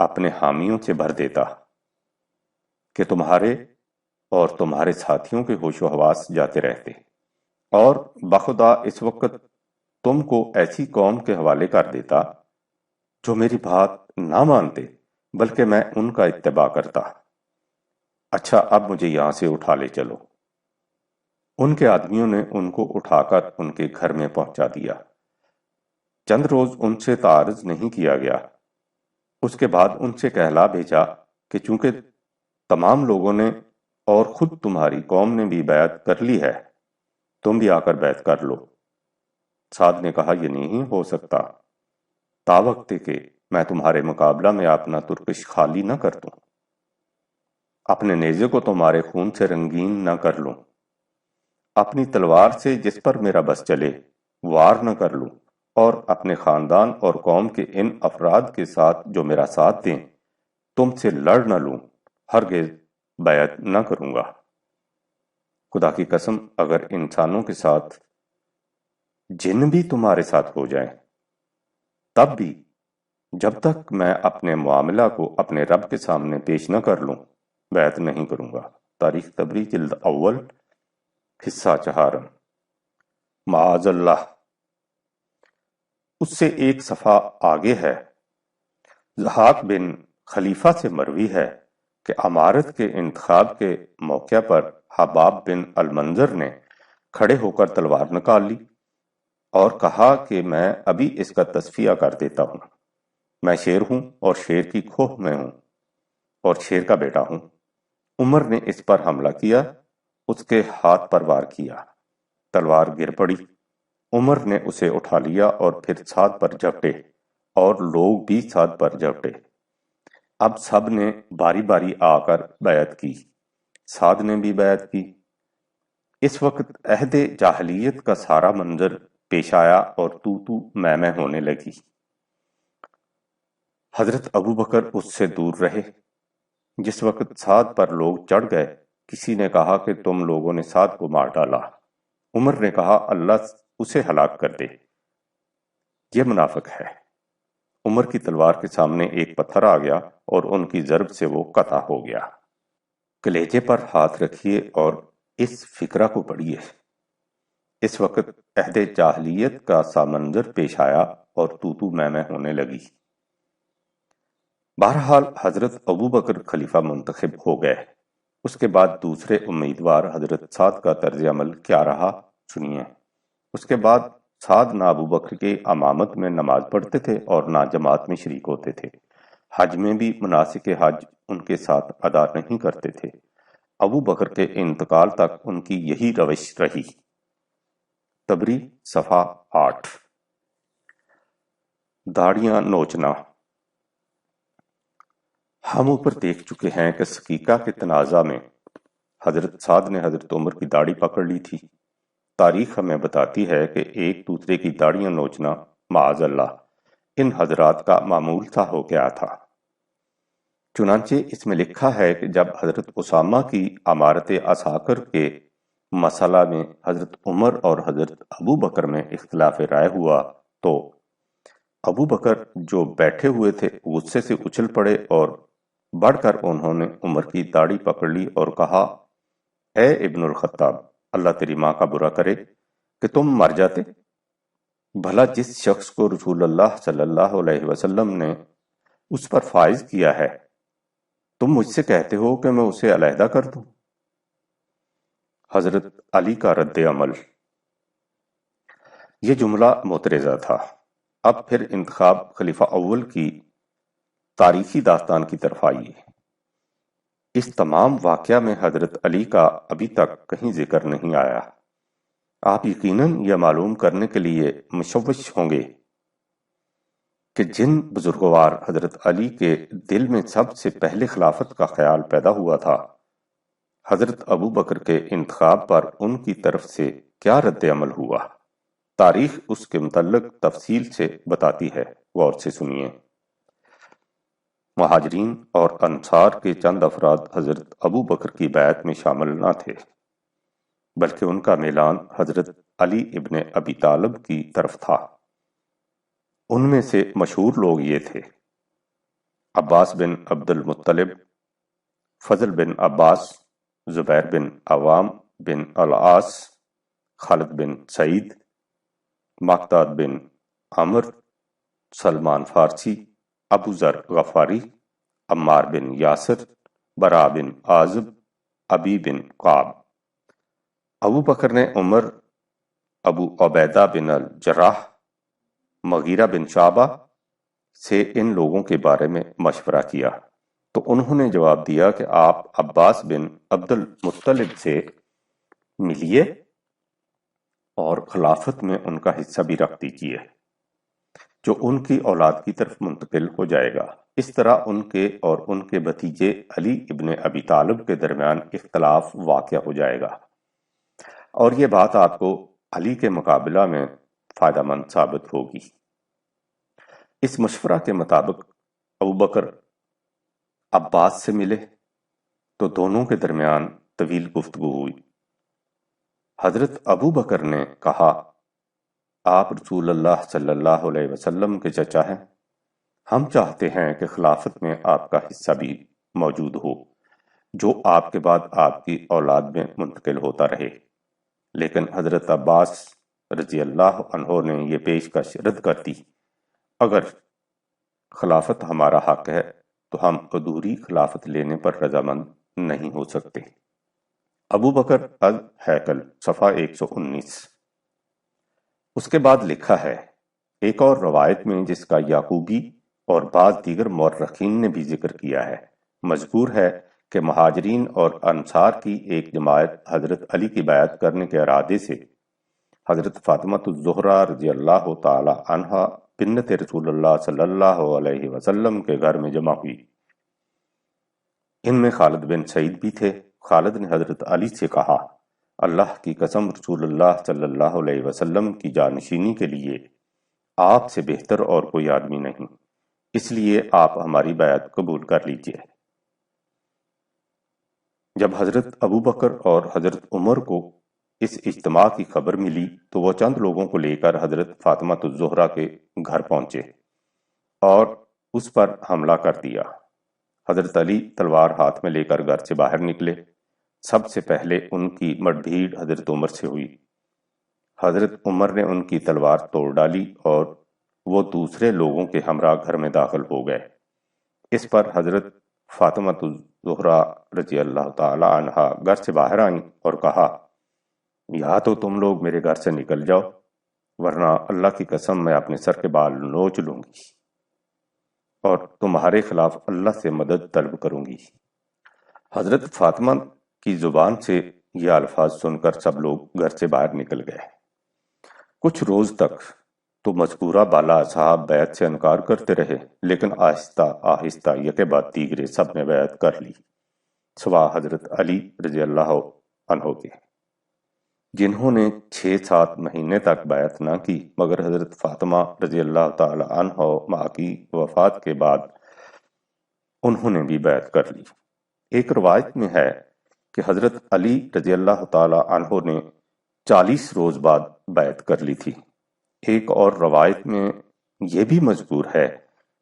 اپنے حامیوں سے بھر دیتا کہ تمہارے اور تمہارے ساتھیوں کے ہوش و حواس جاتے رہتے، اور بخدا اس وقت تم کو ایسی قوم کے حوالے کر دیتا جو میری بات نہ مانتے، بلکہ میں ان کا اتباع کرتا۔ اچھا اب مجھے یہاں سے اٹھا لے چلو۔ ان کے آدمیوں نے ان کو اٹھا کر ان کے گھر میں پہنچا دیا۔ چند روز ان سے تعارض نہیں کیا گیا۔ اس کے بعد ان سے کہلا بھیجا کہ چونکہ تمام لوگوں نے اور خود تمہاری قوم نے بھی بیعت کر لی ہے، تم بھی آ کر بیعت کر لو۔ سعد نے کہا یہ نہیں ہو سکتا، تا وقت کہ میں تمہارے مقابلہ میں اپنا ترکش خالی نہ کر دوں، اپنے نیزے کو تمہارے خون سے رنگین نہ کر لوں، اپنی تلوار سے جس پر میرا بس چلے وار نہ کر لوں، اور اپنے خاندان اور قوم کے ان افراد کے ساتھ جو میرا ساتھ دیں تم سے لڑ نہ لوں، ہرگز بیعت نہ کروں گا۔ خدا کی قسم اگر انسانوں کے ساتھ جن بھی تمہارے ساتھ ہو جائیں، تب بھی جب تک میں اپنے معاملہ کو اپنے رب کے سامنے پیش نہ کر لوں بیعت نہیں کروں گا۔ تاریخ طبری جلد اول حصہ 4۔ معاذ اللہ۔ اس سے ایک صفحہ آگے ہے۔ ضحاک بن خلیفہ سے مروی ہے کہ امارت کے انتخاب کے موقع پر حباب بن المنذر نے کھڑے ہو کر تلوار نکال لی اور کہا کہ میں ابھی اس کا تصفیہ کر دیتا ہوں، میں شیر ہوں اور شیر کی کھوہ میں ہوں اور شیر کا بیٹا ہوں۔ عمر نے اس پر حملہ کیا، اس کے ہاتھ پر وار کیا، تلوار گر پڑی۔ عمر نے اسے اٹھا لیا اور پھر سعد پر جھپٹے، اور لوگ بھی سعد پر جھپٹے۔ اب سب نے باری باری آ کر بیعت کی۔ سعد نے بھی بیعت کی۔ اس وقت عہد جاہلیت کا سارا منظر پیش آیا اور تو میں ہونے لگی۔ حضرت ابو بکر اس سے دور رہے۔ جس وقت سعد پر لوگ چڑھ گئے، کسی نے کہا کہ تم لوگوں نے سعد کو مار ڈالا۔ عمر نے کہا اللہ اسے ہلاک کر دے، یہ منافق ہے۔ عمر کی تلوار کے سامنے ایک پتھر آ گیا اور ان کی ضرب سے وہ قطع ہو گیا۔ کلیجے پر ہاتھ رکھیے اور اس فقرہ کو پڑھیے۔ اس وقت عہد جاہلیت کا سا منظر پیش آیا اور تو میں ہونے لگی۔ بہرحال حضرت ابو بکر خلیفہ منتخب ہو گئے۔ اس کے بعد دوسرے امیدوار حضرت سعد کا طرز عمل کیا رہا سنیے۔ اس کے بعد سعد نہ ابو بکر کے امامت میں نماز پڑھتے تھے اور نہ جماعت میں شریک ہوتے تھے۔ حج میں بھی مناسک حج ان کے ساتھ ادا نہیں کرتے تھے۔ ابو بکر کے انتقال تک ان کی یہی روش رہی۔ طبری صفحہ 8۔ داڑیاں نوچنا۔ ہم اوپر دیکھ چکے ہیں کہ سقیقہ کے تنازع میں حضرت سعد نے حضرت عمر کی داڑھی پکڑ لی تھی تاریخ ہمیں بتاتی ہے کہ ایک دوسرے کی داڑیاں نوچنا معاذ اللہ ان حضرات کا معمول سا ہو گیا تھا۔ چنانچہ اس میں لکھا ہے کہ جب حضرت اسامہ کی امارت عساکر کے مسئلہ میں حضرت عمر اور حضرت ابو بکر میں اختلاف رائے ہوا تو ابو بکر جو بیٹھے ہوئے تھے غصے سے اچھل پڑے اور بڑھ کر انہوں نے عمر کی داڑھی پکڑ لی اور کہا، اے ابن الخطاب، اللہ تیری ماں کا برا کرے کہ تم مر جاتے، بھلا جس شخص کو رسول اللہ صلی اللہ علیہ وسلم نے اس پر فائز کیا ہے تم مجھ سے کہتے ہو کہ میں اسے علیحدہ کر دوں۔ حضرت علی کا رد عمل۔ یہ جملہ معترضہ تھا۔ اب پھر انتخاب خلیفہ اول کی تاریخی داستان کی طرف آئیے۔ اس تمام واقعہ میں حضرت علی کا ابھی تک کہیں ذکر نہیں آیا۔ آپ یقیناً یہ معلوم کرنے کے لیے مشوش ہوں گے کہ جن بزرگوار حضرت علی کے دل میں سب سے پہلے خلافت کا خیال پیدا ہوا تھا، حضرت ابو بکر کے انتخاب پر ان کی طرف سے کیا رد عمل ہوا، تاریخ اس کے متعلق تفصیل سے بتاتی ہے۔ غور سے سنیے۔ مہاجرین اور انصار کے چند افراد حضرت ابو بکر کی بیعت میں شامل نہ تھے، بلکہ ان کا میلان حضرت علی ابن ابی طالب کی طرف تھا۔ ان میں سے مشہور لوگ یہ تھے: عباس بن عبد المطلب، فضل بن عباس، زبیر بن عوام بن العاص، خالد بن سعید، مقداد بن عمر، سلمان فارسی، ابو ذر غفاری، عمار بن یاسر، برا بن عازب، ابی بن قعب۔ ابو بکر نے عمر، ابو عبیدہ بن الجراح، مغیرہ بن شعبہ سے ان لوگوں کے بارے میں مشورہ کیا تو انہوں نے جواب دیا کہ آپ عباس بن عبد المطلب سے ملیے اور خلافت میں ان کا حصہ بھی رکھ دیجیے جو ان کی اولاد کی طرف منتقل ہو جائے گا۔ اس طرح ان کے اور ان کے بھتیجے علی ابن ابی طالب کے درمیان اختلاف واقع ہو جائے گا، اور یہ بات آپ کو علی کے مقابلہ میں فائدہ مند ثابت ہوگی۔ اس مشورہ کے مطابق ابو بکر عباس سے ملے تو دونوں کے درمیان طویل گفتگو ہوئی۔ حضرت ابو بکر نے کہا، آپ رسول اللہ صلی اللہ علیہ وسلم کے چچا ہیں، ہم چاہتے ہیں کہ خلافت میں آپ کا حصہ بھی موجود ہو جو آپ کے بعد آپ کی اولاد میں منتقل ہوتا رہے۔ لیکن حضرت عباس رضی اللہ عنہ نے یہ پیشکش رد کر دی، اگر خلافت ہمارا حق ہے تو ہم ادھوری خلافت لینے پر رضامند نہیں ہو سکتے۔ ابو بکر الہیکل، صفحہ 119۔ اس کے بعد لکھا ہے، ایک اور روایت میں جس کا یعقوبی اور بعض دیگر مورخین نے بھی ذکر کیا ہے، مذکور ہے کہ مہاجرین اور انصار کی ایک جماعت حضرت علی کی بیعت کرنے کے ارادے سے حضرت فاطمہ الزہرا رضی اللہ تعالی عنہا بنت رسول اللہ صلی اللہ علیہ وسلم کے گھر میں جمع ہوئی۔ ان میں خالد بن سعید بھی تھے۔ خالد نے حضرت علی سے کہا، اللہ کی قسم، رسول اللہ صلی اللہ علیہ وسلم کی جانشینی کے لیے آپ سے بہتر اور کوئی آدمی نہیں، اس لیے آپ ہماری بیعت قبول کر لیجئے۔ جب حضرت ابو بکر اور حضرت عمر کو اس اجتماع کی خبر ملی تو وہ چند لوگوں کو لے کر حضرت فاطمہ الزہرا کے گھر پہنچے اور اس پر حملہ کر دیا۔ حضرت علی تلوار ہاتھ میں لے کر گھر سے باہر نکلے۔ سب سے پہلے ان کی مٹ بھیڑ حضرت عمر سے ہوئی۔ حضرت عمر نے ان کی تلوار توڑ ڈالی اور وہ دوسرے لوگوں کے ہمراہ گھر میں داخل ہو گئے۔ اس پر حضرت فاطمہ الزہرا رضی اللہ تعالی عنہا گھر سے باہر آئیں اور کہا، یا تو تم لوگ میرے گھر سے نکل جاؤ ورنہ اللہ کی قسم میں اپنے سر کے بال نوچ لوں گی اور تمہارے خلاف اللہ سے مدد طلب کروں گی۔ حضرت فاطمہ کی زبان سے یہ الفاظ سن کر سب لوگ گھر سے باہر نکل گئے۔ کچھ روز تک تو مذکورہ بالا اصحاب بیعت سے انکار کرتے رہے، لیکن آہستہ آہستہ یکے بعد دیگرے سب نے بیعت کر لی، سوا حضرت علی رضی اللہ عنہ کے۔ جنہوں نے 6-7 مہینے تک بیعت نہ کی، مگر حضرت فاطمہ رضی اللہ تعالی عنہ ماں کی وفات کے بعد انہوں نے بھی بیعت کر لی۔ ایک روایت میں ہے کہ حضرت علی رضی اللہ تعالی عنہ نے 40 روز بعد بیعت کر لی تھی۔ ایک اور روایت میں یہ بھی مذکور ہے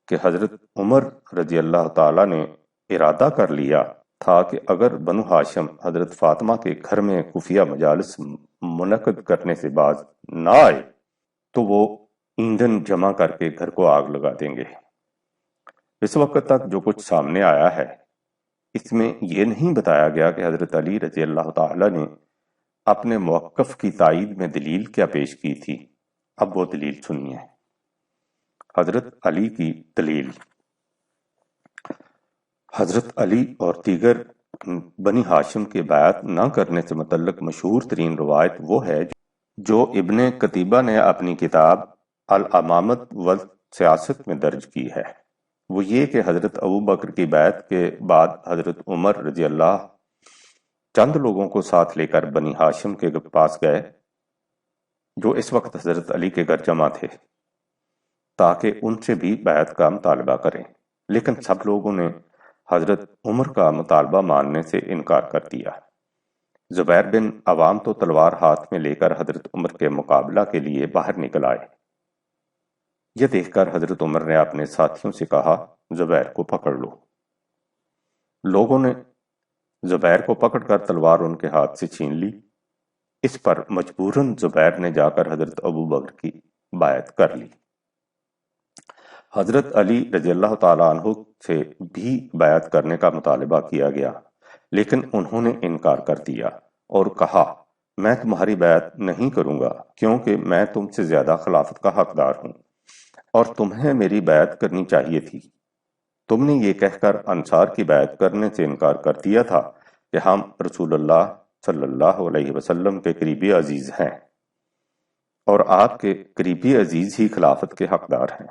کہ حضرت عمر رضی اللہ تعالی نے ارادہ کر لیا تھا کہ اگر بنو ہاشم حضرت فاطمہ کے گھر میں خفیہ مجالس منعقد کرنے سے باز نہ آئے تو وہ ایندھن جمع کر کے گھر کو آگ لگا دیں گے۔ اس وقت تک جو کچھ سامنے آیا ہے اس میں یہ نہیں بتایا گیا کہ حضرت علی رضی اللہ تعالی نے اپنے موقف کی تائید میں دلیل کیا پیش کی تھی۔ اب وہ دلیل سنیے۔ حضرت علی کی دلیل۔ حضرت علی اور دیگر بنی ہاشم کے بیعت نہ کرنے سے متعلق مشہور ترین روایت وہ ہے جو ابن قتیبہ نے اپنی کتاب الامامت والسیاست میں درج کی ہے۔ وہ یہ کہ حضرت ابو بکر کی بیعت کے بعد حضرت عمر رضی اللہ چند لوگوں کو ساتھ لے کر بنی ہاشم کے پاس گئے جو اس وقت حضرت علی کے گھر جمع تھے تاکہ ان سے بھی بیعت کا مطالبہ کریں، لیکن سب لوگوں نے حضرت عمر کا مطالبہ ماننے سے انکار کر دیا۔ زبیر بن عوام تو تلوار ہاتھ میں لے کر حضرت عمر کے مقابلہ کے لیے باہر نکل آئے۔ یہ دیکھ کر حضرت عمر نے اپنے ساتھیوں سے کہا، زبیر کو پکڑ لو۔ لوگوں نے زبیر کو پکڑ کر تلوار ان کے ہاتھ سے چھین لی۔ اس پر مجبوراً زبیر نے جا کر حضرت ابو بکر کی بیعت کر لی۔ حضرت علی رضی اللہ تعالیٰ عنہ سے بھی بیعت کرنے کا مطالبہ کیا گیا، لیکن انہوں نے انکار کر دیا اور کہا، میں تمہاری بیعت نہیں کروں گا کیونکہ میں تم سے زیادہ خلافت کا حقدار ہوں اور تمہیں میری بیعت کرنی چاہیے تھی۔ تم نے یہ کہہ کر انصار کی بیعت کرنے سے انکار کر دیا تھا کہ ہم رسول اللہ صلی اللہ علیہ وسلم کے قریبی عزیز ہیں اور آپ کے قریبی عزیز ہی خلافت کے حقدار ہیں۔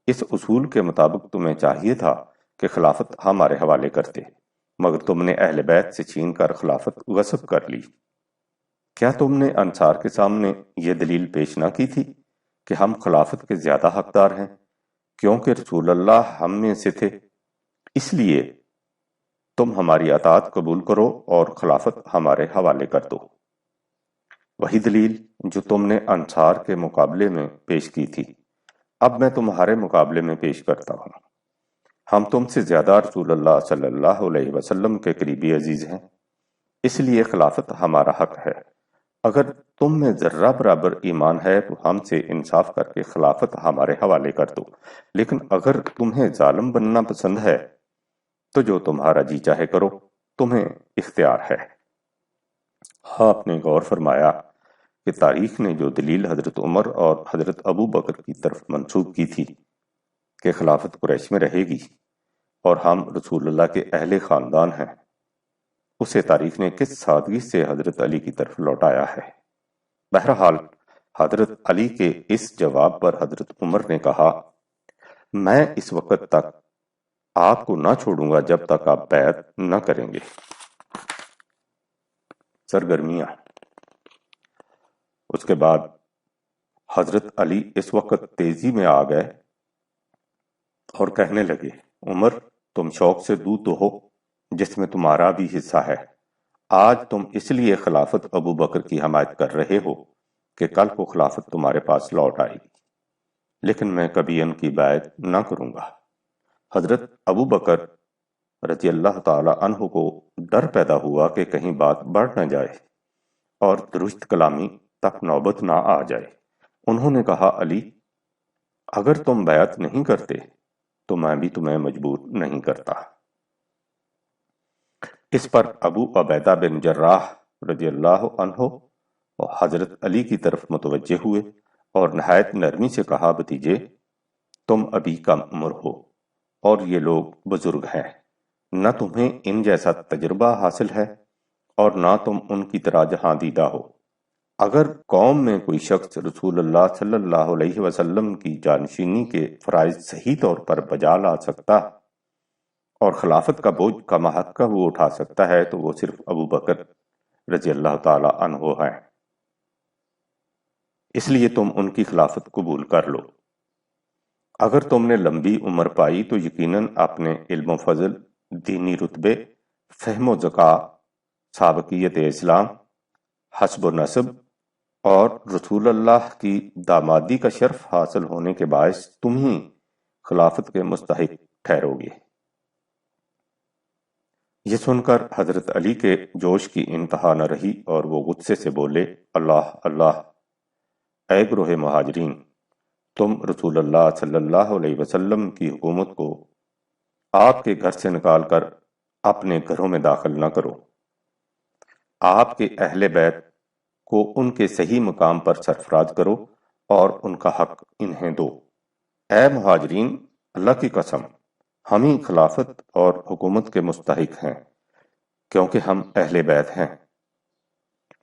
اس اصول کے مطابق تمہیں چاہیے تھا کہ خلافت ہمارے حوالے کرتے، مگر تم نے اہل بیت سے چھین کر خلافت غصب کر لی۔ کیا تم نے انصار کے سامنے یہ دلیل پیش نہ کی تھی کہ ہم خلافت کے زیادہ حقدار ہیں کیونکہ رسول اللہ ہم میں سے تھے، اس لیے تم ہماری اطاعت قبول کرو اور خلافت ہمارے حوالے کر دو؟ وہی دلیل جو تم نے انصار کے مقابلے میں پیش کی تھی اب میں تمہارے مقابلے میں پیش کرتا ہوں۔ ہم تم سے زیادہ رسول اللہ صلی اللہ علیہ وسلم کے قریبی عزیز ہیں، اس لیے خلافت ہمارا حق ہے۔ اگر تم میں ذرہ برابر ایمان ہے تو ہم سے انصاف کر کے خلافت ہمارے حوالے کر دو، لیکن اگر تمہیں ظالم بننا پسند ہے تو جو تمہارا جی چاہے کرو، تمہیں اختیار ہے۔ آپ نے غور فرمایا کہ تاریخ نے جو دلیل حضرت عمر اور حضرت ابو بکر کی طرف منسوب کی تھی کہ خلافت قریش میں رہے گی اور ہم رسول اللہ کے اہل خاندان ہیں، اسے تاریخ نے کس سادگی سے حضرت علی کی طرف لوٹایا ہے۔ بہرحال حضرت علی کے اس جواب پر حضرت عمر نے کہا، میں اس وقت تک آپ کو نہ چھوڑوں گا جب تک آپ بیعت نہ کریں گے۔ سرگرمیاں۔ اس کے بعد حضرت علی اس وقت تیزی میں آ گئے اور کہنے لگے، عمر تم شوق سے دودھ دو جس میں تمہارا بھی حصہ ہے۔ آج تم اس لیے خلافت ابو بکر کی حمایت کر رہے ہو کہ کل کو خلافت تمہارے پاس لوٹ آئے گی، لیکن میں کبھی ان کی بیعت نہ کروں گا۔ حضرت ابو بکر رضی اللہ تعالی عنہ کو ڈر پیدا ہوا کہ کہیں بات بڑھ نہ جائے اور درست کلامی تک نوبت نہ آ جائے۔ انہوں نے کہا، علی اگر تم بیعت نہیں کرتے تو میں بھی تمہیں مجبور نہیں کرتا۔ اس پر ابو عبیدہ بن جراح رضی اللہ عنہ حضرت علی کی طرف متوجہ ہوئے اور نہایت نرمی سے کہا، بھتیجے تم ابھی کم عمر ہو اور یہ لوگ بزرگ ہیں، نہ تمہیں ان جیسا تجربہ حاصل ہے اور نہ تم ان کی طرح جہاں دیدہ ہو۔ اگر قوم میں کوئی شخص رسول اللہ صلی اللہ علیہ وسلم کی جانشینی کے فرائض صحیح طور پر بجا لا سکتا اور خلافت کا بوجھ کا محقہ وہ اٹھا سکتا ہے تو وہ صرف ابو بکر رضی اللہ تعالی عنہ ہیں۔ اس لیے تم ان کی خلافت قبول کر لو۔ اگر تم نے لمبی عمر پائی تو یقیناً اپنے علم و فضل، دینی رتبے، فہم و ذکا، سابقیت اسلام، حسب و نسب اور رسول اللہ کی دامادی کا شرف حاصل ہونے کے باعث تم ہی خلافت کے مستحق ٹھہرو گے۔ یہ سن کر حضرت علی کے جوش کی انتہا نہ رہی اور وہ غصے سے بولے، اللہ اللہ، اے گروہ مہاجرین، تم رسول اللہ صلی اللہ علیہ وسلم کی حکومت کو آپ کے گھر سے نکال کر اپنے گھروں میں داخل نہ کرو۔ آپ کے اہل بیت کو ان کے صحیح مقام پر سرفراز کرو اور ان کا حق انہیں دو۔ اے مہاجرین، اللہ کی قسم، ہم ہی خلافت اور حکومت کے مستحق ہیں، کیونکہ ہم اہل بیت ہیں۔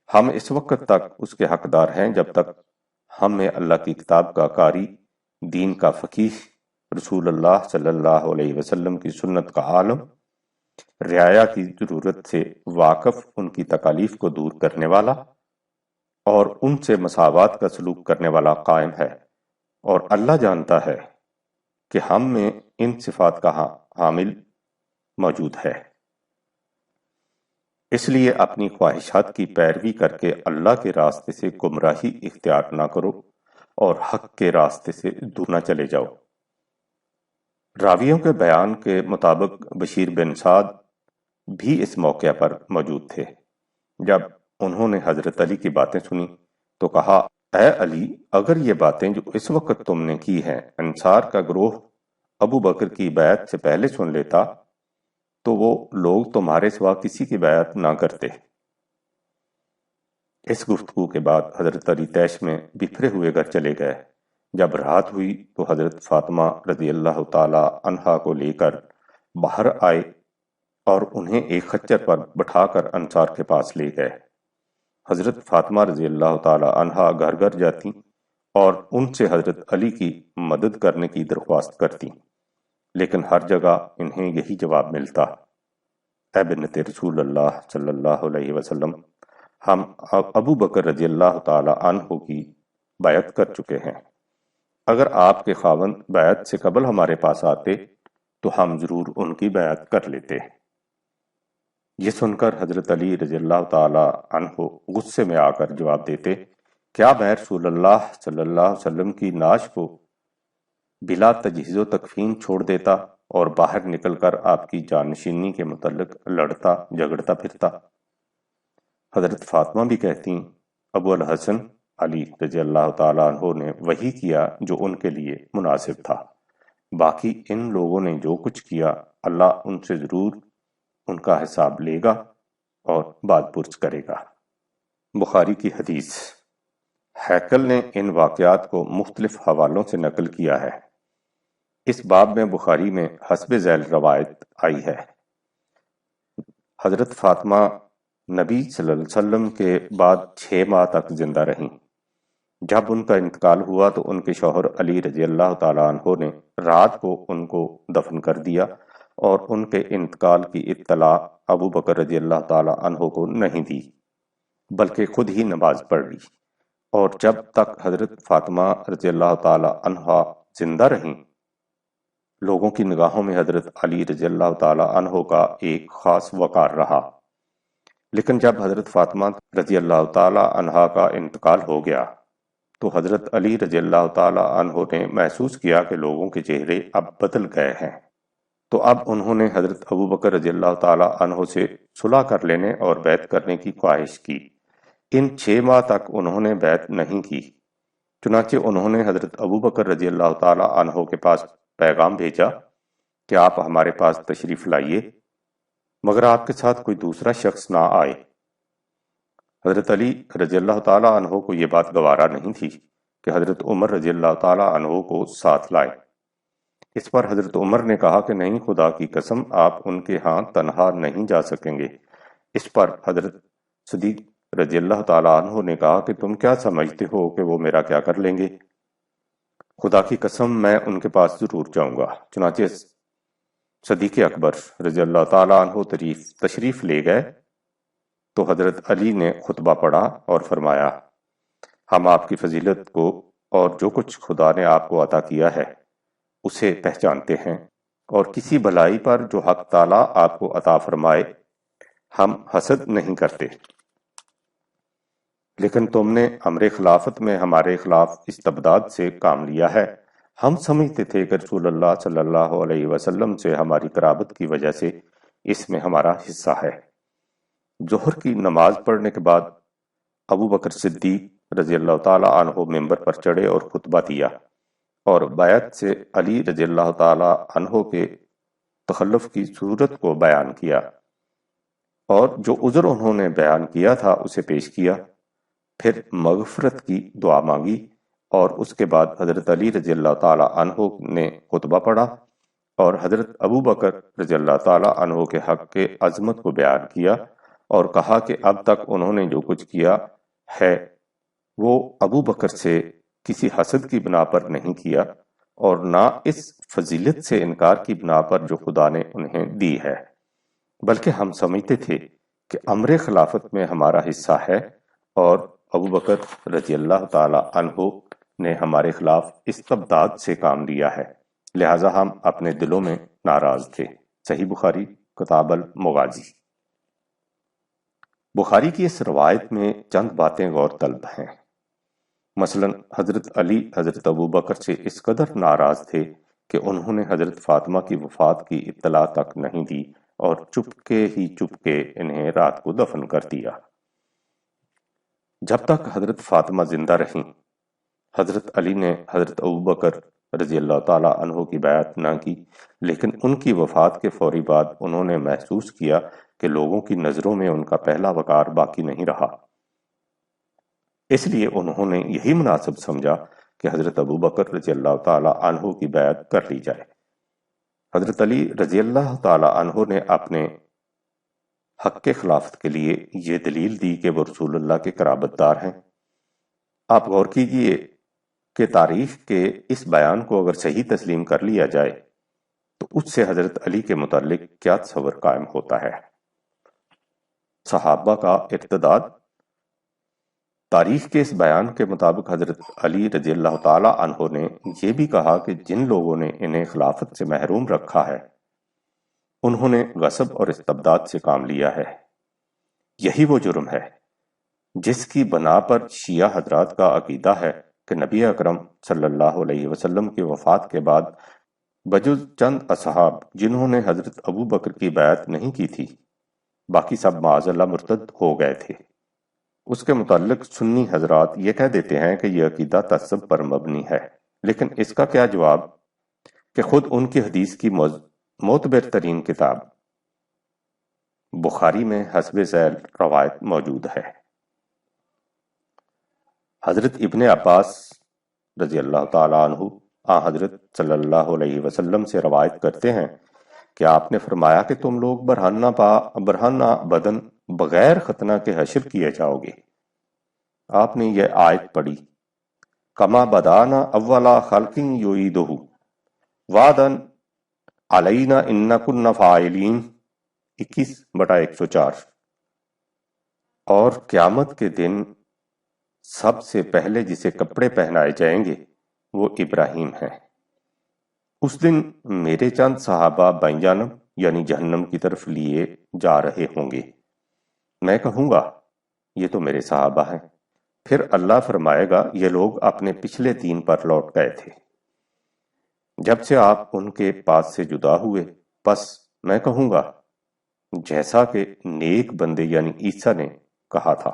ہم اس وقت تک اس کے حقدار ہیں جب تک ہم میں اللہ کی کتاب کا قاری، دین کا فقیہ، رسول اللہ صلی اللہ علیہ وسلم کی سنت کا عالم، رعایا کی ضرورت سے واقف، ان کی تکالیف کو دور کرنے والا اور ان سے مساوات کا سلوک کرنے والا قائم ہے، اور اللہ جانتا ہے کہ ہم میں ان صفات کا حامل موجود ہے۔ اس لیے اپنی خواہشات کی پیروی کر کے اللہ کے راستے سے گمراہی اختیار نہ کرو اور حق کے راستے سے دور نہ چلے جاؤ۔ راویوں کے بیان کے مطابق بشیر بن سعد بھی اس موقع پر موجود تھے۔ جب انہوں نے حضرت علی کی باتیں سنی تو کہا، اے علی، اگر یہ باتیں جو اس وقت تم نے کی ہیں انصار کا گروہ ابو بکر کی بیعت سے پہلے سن لیتا تو وہ لوگ تمہارے سوا کسی کی بیعت نہ کرتے۔ اس گفتگو کے بعد حضرت علی طیش میں بکھرے ہوئے گھر چلے گئے۔ جب رات ہوئی تو حضرت فاطمہ رضی اللہ تعالی عنہا کو لے کر باہر آئے اور انہیں ایک خچر پر بٹھا کر انصار کے پاس لے گئے۔ حضرت فاطمہ رضی اللہ تعالی عنہا گھر گھر جاتی اور ان سے حضرت علی کی مدد کرنے کی درخواست کرتی، لیکن ہر جگہ انہیں یہی جواب ملتا، اے بنت رسول اللہ صلی اللہ علیہ وسلم، ہم ابو بکر رضی اللہ تعالی عنہ کی بیعت کر چکے ہیں۔ اگر آپ کے خاوند بیعت سے قبل ہمارے پاس آتے تو ہم ضرور ان کی بیعت کر لیتے۔ یہ سن کر حضرت علی رضی اللہ تعالی عنہ غصے میں آ کر جواب دیتے، کیا میں رسول اللہ صلی اللہ علیہ وسلم کی نعش کو بلا تجہیز و تکفین چھوڑ دیتا اور باہر نکل کر آپ کی جانشینی کے متعلق لڑتا جھگڑتا پھرتا؟ حضرت فاطمہ بھی کہتی، ابو الحسن علی رضی اللہ تعالیٰ عنہ نے وہی کیا جو ان کے لیے مناسب تھا، باقی ان لوگوں نے جو کچھ کیا اللہ ان سے ضرور ان کا حساب لے گا اور بات پرس کرے گا۔ بخاری کی حدیث۔ ہیکل نے ان واقعات کو مختلف حوالوں سے نقل کیا ہے۔ اس باب میں بخاری میں حسب ذیل روایت آئی ہے۔ حضرت فاطمہ نبی صلی اللہ علیہ وسلم کے بعد 6 ماہ تک زندہ رہیں۔ جب ان کا انتقال ہوا تو ان کے شوہر علی رضی اللہ تعالیٰ عنہ نے رات کو ان کو دفن کر دیا اور ان کے انتقال کی اطلاع ابو بکر رضی اللہ تعالیٰ عنہ کو نہیں دی، بلکہ خود ہی نماز پڑھ لی، اور جب تک حضرت فاطمہ رضی اللہ تعالیٰ عنہ زندہ رہیں لوگوں کی نگاہوں میں حضرت علی رضی اللہ تعالیٰ عنہ کا ایک خاص وقار رہا، لیکن جب حضرت فاطمہ رضی اللہ تعالیٰ عنہ کا انتقال ہو گیا تو حضرت علی رضی اللہ تعالیٰ عنہ نے محسوس کیا کہ لوگوں کے چہرے اب بدل گئے ہیں، تو اب انہوں نے حضرت ابو بکر رضی اللہ تعالیٰ عنہ سے صلح کر لینے اور بیعت کرنے کی خواہش کی۔ ان 6 ماہ تک انہوں نے بیعت نہیں کی، چنانچہ انہوں نے حضرت ابو بکر رضی اللہ تعالیٰ عنہ کے پاس پیغام بھیجا کہ آپ ہمارے پاس تشریف لائیے، مگر آپ کے ساتھ کوئی دوسرا شخص نہ آئے۔ حضرت علی رضی اللہ تعالیٰ عنہ کو یہ بات گوارا نہیں تھی کہ حضرت عمر رضی اللہ تعالیٰ عنہ کو ساتھ لائے۔ اس پر حضرت عمر نے کہا کہ نہیں، خدا کی قسم، آپ ان کے ہاں تنہا نہیں جا سکیں گے۔ اس پر حضرت صدیق رضی اللہ تعالیٰ عنہ نے کہا کہ تم کیا سمجھتے ہو کہ وہ میرا کیا کر لیں گے؟ خدا کی قسم، میں ان کے پاس ضرور جاؤں گا۔ چنانچہ صدیق اکبر رضی اللہ تعالیٰ عنہ تشریف لے گئے تو حضرت علی نے خطبہ پڑھا اور فرمایا، ہم آپ کی فضیلت کو اور جو کچھ خدا نے آپ کو عطا کیا ہے اسے پہچانتے ہیں، اور کسی بھلائی پر جو حق تعالیٰ آپ کو عطا فرمائے ہم حسد نہیں کرتے، لیکن تم نے امر خلافت میں ہمارے خلاف استبداد سے کام لیا ہے۔ ہم سمجھتے تھے کہ رسول اللہ صلی اللہ علیہ وسلم سے ہماری قرابت کی وجہ سے اس میں ہمارا حصہ ہے۔ ظہر کی نماز پڑھنے کے بعد ابو بکر صدیق رضی اللہ تعالی عنہ ممبر پر چڑھے اور خطبہ دیا اور بیعت سے علی رضی اللہ تعالی عنہ کے تخلف کی صورت کو بیان کیا، اور جو عذر انہوں نے بیان کیا تھا اسے پیش کیا، پھر مغفرت کی دعا مانگی، اور اس کے بعد حضرت علی رضی اللہ تعالی عنہ نے خطبہ پڑھا اور حضرت ابو بکر رضی اللہ تعالی عنہ کے حق کے عظمت کو بیان کیا اور کہا کہ اب تک انہوں نے جو کچھ کیا ہے وہ ابو بکر سے کسی حسد کی بنا پر نہیں کیا اور نہ اس فضیلت سے انکار کی بنا پر جو خدا نے انہیں دی ہے، بلکہ ہم سمجھتے تھے کہ امر خلافت میں ہمارا حصہ ہے، اور ابو بکر رضی اللہ تعالی عنہ نے ہمارے خلاف استبداد سے کام لیا ہے، لہٰذا ہم اپنے دلوں میں ناراض تھے۔ صحیح بخاری کتاب المغازی۔ بخاری کی اس روایت میں چند باتیں غور طلب ہیں۔ مثلا حضرت علی حضرت ابو بکر سے اس قدر ناراض تھے کہ انہوں نے حضرت فاطمہ کی وفات کی اطلاع تک نہیں دی اور چپکے انہیں رات کو دفن کر دیا۔ جب تک حضرت فاطمہ زندہ رہیں حضرت علی نے حضرت ابو بکر رضی اللہ تعالی عنہ کی بیعت نہ کی، لیکن ان کی وفات کے فوری بعد انہوں نے محسوس کیا کہ لوگوں کی نظروں میں ان کا پہلا وقار باقی نہیں رہا، اس لیے انہوں نے یہی مناسب سمجھا کہ حضرت ابو بکر رضی اللہ تعالی عنہ کی بیعت کر لی جائے۔ حضرت علی رضی اللہ تعالی عنہ نے اپنے حق کے خلافت کے لیے یہ دلیل دی کہ وہ رسول اللہ کے قرابت دار ہیں۔ آپ غور کیجئے کہ تاریخ کے اس بیان کو اگر صحیح تسلیم کر لیا جائے تو اس سے حضرت علی کے متعلق کیا تصور قائم ہوتا ہے؟ صحابہ کا ارتداد۔ تاریخ کے اس بیان کے مطابق حضرت علی رضی اللہ تعالی عنہ نے یہ بھی کہا کہ جن لوگوں نے انہیں خلافت سے محروم رکھا ہے انہوں نے غصب اور استبداد سے کام لیا ہے۔ یہی وہ جرم ہے جس کی بنا پر شیعہ حضرات کا عقیدہ ہے کہ نبی اکرم صلی اللہ علیہ وسلم کی وفات کے بعد بجز چند اصحاب جنہوں نے حضرت ابو بکر کی بیعت نہیں کی تھی باقی سب معاذ اللہ مرتد ہو گئے تھے۔ اس کے متعلق سنی حضرات یہ کہہ دیتے ہیں کہ یہ عقیدہ تعصب پر مبنی ہے، لیکن اس کا کیا جواب کہ خود ان کی حدیث کی معتبر ترین کتاب بخاری میں حسب ذیل روایت موجود ہے۔ حضرت ابن عباس رضی اللہ تعالی عنہ حضرت صلی اللہ علیہ وسلم سے روایت کرتے ہیں کہ آپ نے فرمایا کہ تم لوگ برہنہ بدن بغیر ختنہ کے حشر کیے جاؤ گے۔ آپ نے یہ آیت پڑھی، کما بدانا اولا خلق یعیدہ وعدا علینا ان کنا فاعلین، 21/104۔ اور قیامت کے دن سب سے پہلے جسے کپڑے پہنائے جائیں گے وہ ابراہیم ہے۔ اس دن میرے چند صحابہ بائیں جانب یعنی جہنم کی طرف لیے جا رہے ہوں گے، میں کہوں گا یہ تو میرے صحابہ ہیں، پھر اللہ فرمائے گا یہ لوگ اپنے پچھلے دین پر لوٹ گئے تھے جب سے آپ ان کے پاس سے جدا ہوئے، پس میں کہوں گا جیسا کہ نیک بندے یعنی عیسیٰ نے کہا تھا،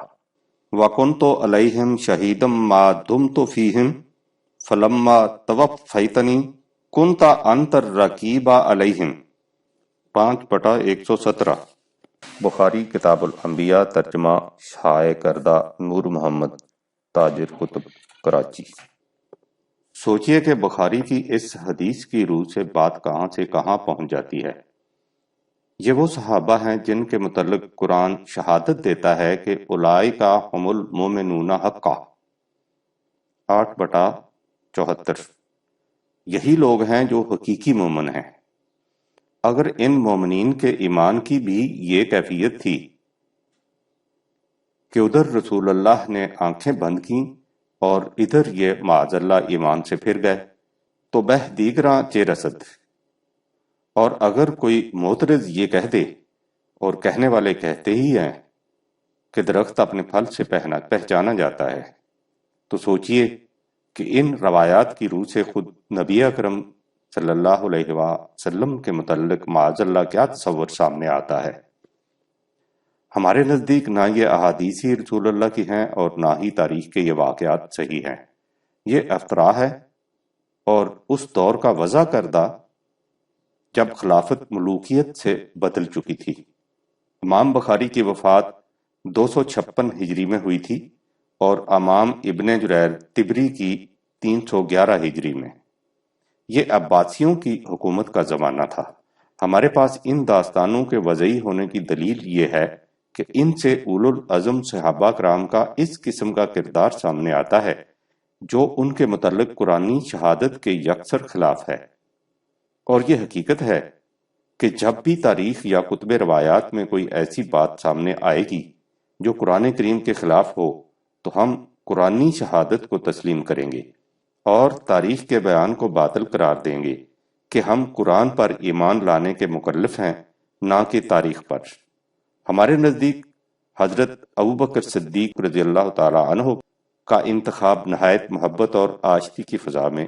وَكُنْتُ عَلَيْهِمْ شَهِيدًا مَا دُمْتُ فِيهِمْ فَلَمَّا تَوَفَّيْتَنِي كُنْتَ أَنْتَ الرَّقِيبَ عَلَيْهِمْ، 5/117۔ بخاری کتاب الانبیاء، ترجمہ شائع کردہ نور محمد تاجر کتب، کراچی۔ سوچئے کہ بخاری کی اس حدیث کی روح سے بات کہاں سے کہاں پہنچ جاتی ہے۔ یہ وہ صحابہ ہیں جن کے متعلق قرآن شہادت دیتا ہے کہ اولئک ھم المؤمنون حقا، 8/74۔ یہی لوگ ہیں جو حقیقی مومن ہیں۔ اگر ان مومنین کے ایمان کی بھی یہ کیفیت تھی کہ ادھر رسول اللہ نے آنکھیں بند کیں اور ادھر یہ معاذ اللہ ایمان سے پھر گئے تو بہ دیگراں چے رسد۔ اور اگر کوئی معترض یہ کہہ دے، اور کہنے والے کہتے ہی ہیں، کہ درخت اپنے پھل سے پہچانا جاتا ہے، تو سوچئے کہ ان روایات کی روح سے خود نبی اکرم صلی اللہ علیہ وسلم کے متعلق معاذ اللہ کیا تصور سامنے آتا ہے۔ ہمارے نزدیک نہ یہ احادیث ہی رسول اللہ کی ہیں اور نہ ہی تاریخ کے یہ واقعات صحیح ہیں، یہ افطرا ہے اور اس دور کا وضع کردہ جب خلافت ملوکیت سے بدل چکی تھی۔ امام بخاری کی وفات 256 ہجری میں ہوئی تھی اور امام ابن جریر طبری کی 311 ہجری میں۔ یہ عباسیوں کی حکومت کا زمانہ تھا۔ ہمارے پاس ان داستانوں کے وضعی ہونے کی دلیل یہ ہے کہ ان سے اولو العزم صحابہ کرام کا اس قسم کا کردار سامنے آتا ہے جو ان کے متعلق قرآنی شہادت کے یکسر خلاف ہے۔ اور یہ حقیقت ہے کہ جب بھی تاریخ یا کتب روایات میں کوئی ایسی بات سامنے آئے گی جو قرآن کریم کے خلاف ہو تو ہم قرآنی شہادت کو تسلیم کریں گے اور تاریخ کے بیان کو باطل قرار دیں گے کہ ہم قرآن پر ایمان لانے کے مکلف ہیں، نہ کہ تاریخ پر۔ ہمارے نزدیک حضرت ابوبکر صدیق رضی اللہ تعالی عنہ کا انتخاب نہایت محبت اور آشتی کی فضا میں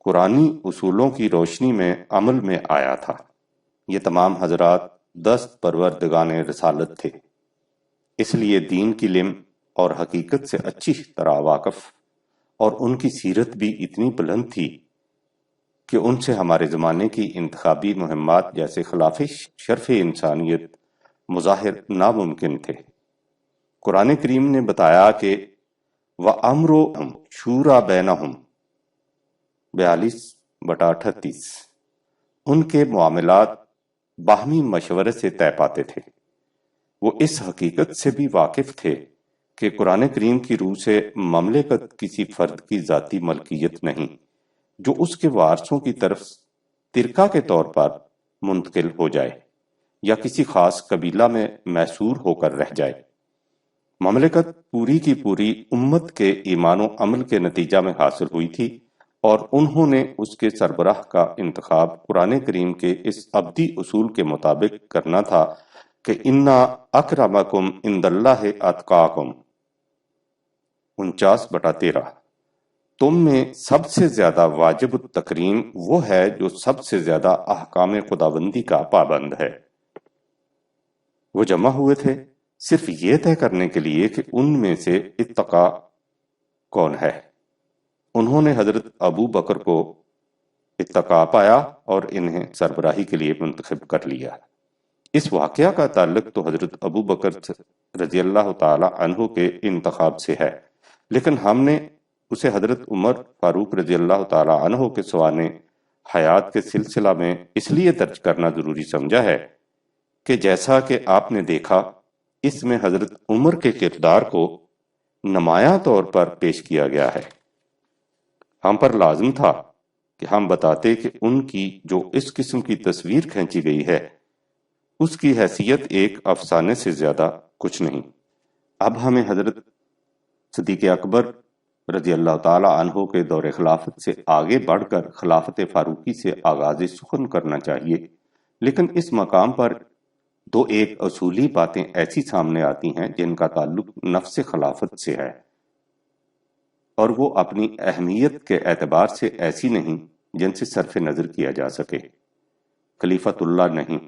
قرآنی اصولوں کی روشنی میں عمل میں آیا تھا۔ یہ تمام حضرات دست پروردگان رسالت تھے، اس لیے دین کی علم اور حقیقت سے اچھی طرح واقف، اور ان کی سیرت بھی اتنی بلند تھی کہ ان سے ہمارے زمانے کی انتخابی مہمات جیسے خلاف شرف انسانیت مظاہر ناممکن تھے۔ قرآن کریم نے بتایا کہ وَأَمْرُهُمْ شُورَى بَيْنَهُمْ 42/38 ان کے معاملات باہمی مشورے سے طے پاتے تھے۔ وہ اس حقیقت سے بھی واقف تھے کہ قرآن کریم کی روح سے مملکت کسی فرد کی ذاتی ملکیت نہیں جو اس کے وارثوں کی طرف ترکہ کے طور پر منتقل ہو جائے یا کسی خاص قبیلہ میں محصور ہو کر رہ جائے۔ مملکت پوری کی پوری امت کے ایمان و عمل کے نتیجہ میں حاصل ہوئی تھی اور انہوں نے اس کے سربراہ کا انتخاب قرآن کریم کے اس ابدی اصول کے مطابق کرنا تھا کہ اِنَّا أَكْرَمَكُمْ عِندَ اللَّهِ أَتْقَاكُمْ 49/13 تم میں سب سے زیادہ واجب التکریم وہ ہے جو سب سے زیادہ احکام خداوندی کا پابند ہے۔ وہ جمع ہوئے تھے صرف یہ طے کرنے کے لیے کہ ان میں سے اتقا کون ہے۔ انہوں نے حضرت ابو بکر کو اتقا پایا اور انہیں سربراہی کے لیے منتخب کر لیا۔ اس واقعہ کا تعلق تو حضرت ابو بکر رضی اللہ تعالی عنہ کے انتخاب سے ہے، لیکن ہم نے اسے حضرت عمر فاروق رضی اللہ تعالی عنہ کے سوانح حیات کے سلسلہ میں اس لیے درج کرنا ضروری سمجھا ہے کہ جیسا کہ آپ نے دیکھا اس میں حضرت عمر کے کردار کو نمایاں طور پر پیش کیا گیا ہے۔ ہم پر لازم تھا کہ ہم بتاتے کہ ان کی جو اس قسم کی تصویر کھینچی گئی ہے اس کی حیثیت ایک افسانے سے زیادہ کچھ نہیں۔ اب ہمیں حضرت صدیق اکبر رضی اللہ تعالی عنہ کے دور خلافت سے آگے بڑھ کر خلافت فاروقی سے آغاز سخن کرنا چاہیے، لیکن اس مقام پر دو ایک اصولی باتیں ایسی سامنے آتی ہیں جن کا تعلق نفس خلافت سے ہے، اور وہ اپنی اہمیت کے اعتبار سے ایسی نہیں جن سے صرف نظر کیا جا سکے۔ خلیفۃ اللہ نہیں۔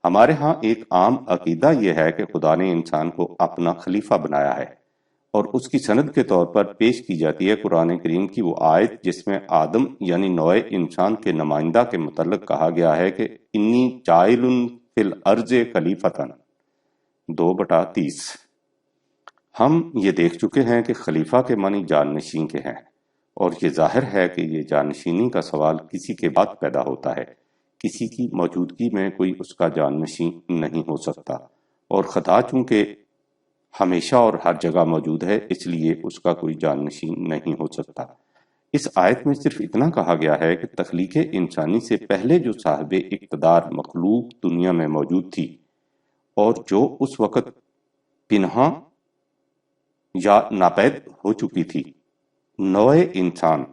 ہمارے ہاں ایک عام عقیدہ یہ ہے کہ خدا نے انسان کو اپنا خلیفہ بنایا ہے، اور اس کی سند کے طور پر پیش کی جاتی ہے قرآن کریم کی وہ آیت جس میں آدم یعنی نوع انسان کے نمائندہ کے متعلق کہا گیا ہے کہ انی جاعل فی الارض خلیفتن 2/30۔ ہم یہ دیکھ چکے ہیں کہ خلیفہ کے معنی جانشین کے ہیں، اور یہ ظاہر ہے کہ یہ جانشینی کا سوال کسی کے بعد پیدا ہوتا ہے۔ کسی کی موجودگی میں کوئی اس کا جانشین نہیں ہو سکتا، اور خدا چونکہ ہمیشہ اور ہر جگہ موجود ہے اس لیے اس کا کوئی جانشین نہیں ہو سکتا۔ اس آیت میں صرف اتنا کہا گیا ہے کہ تخلیق انسانی سے پہلے جو صاحب اقتدار مخلوق دنیا میں موجود تھی اور جو اس وقت پنہاں یا ناپید ہو چکی تھی، نوع انسان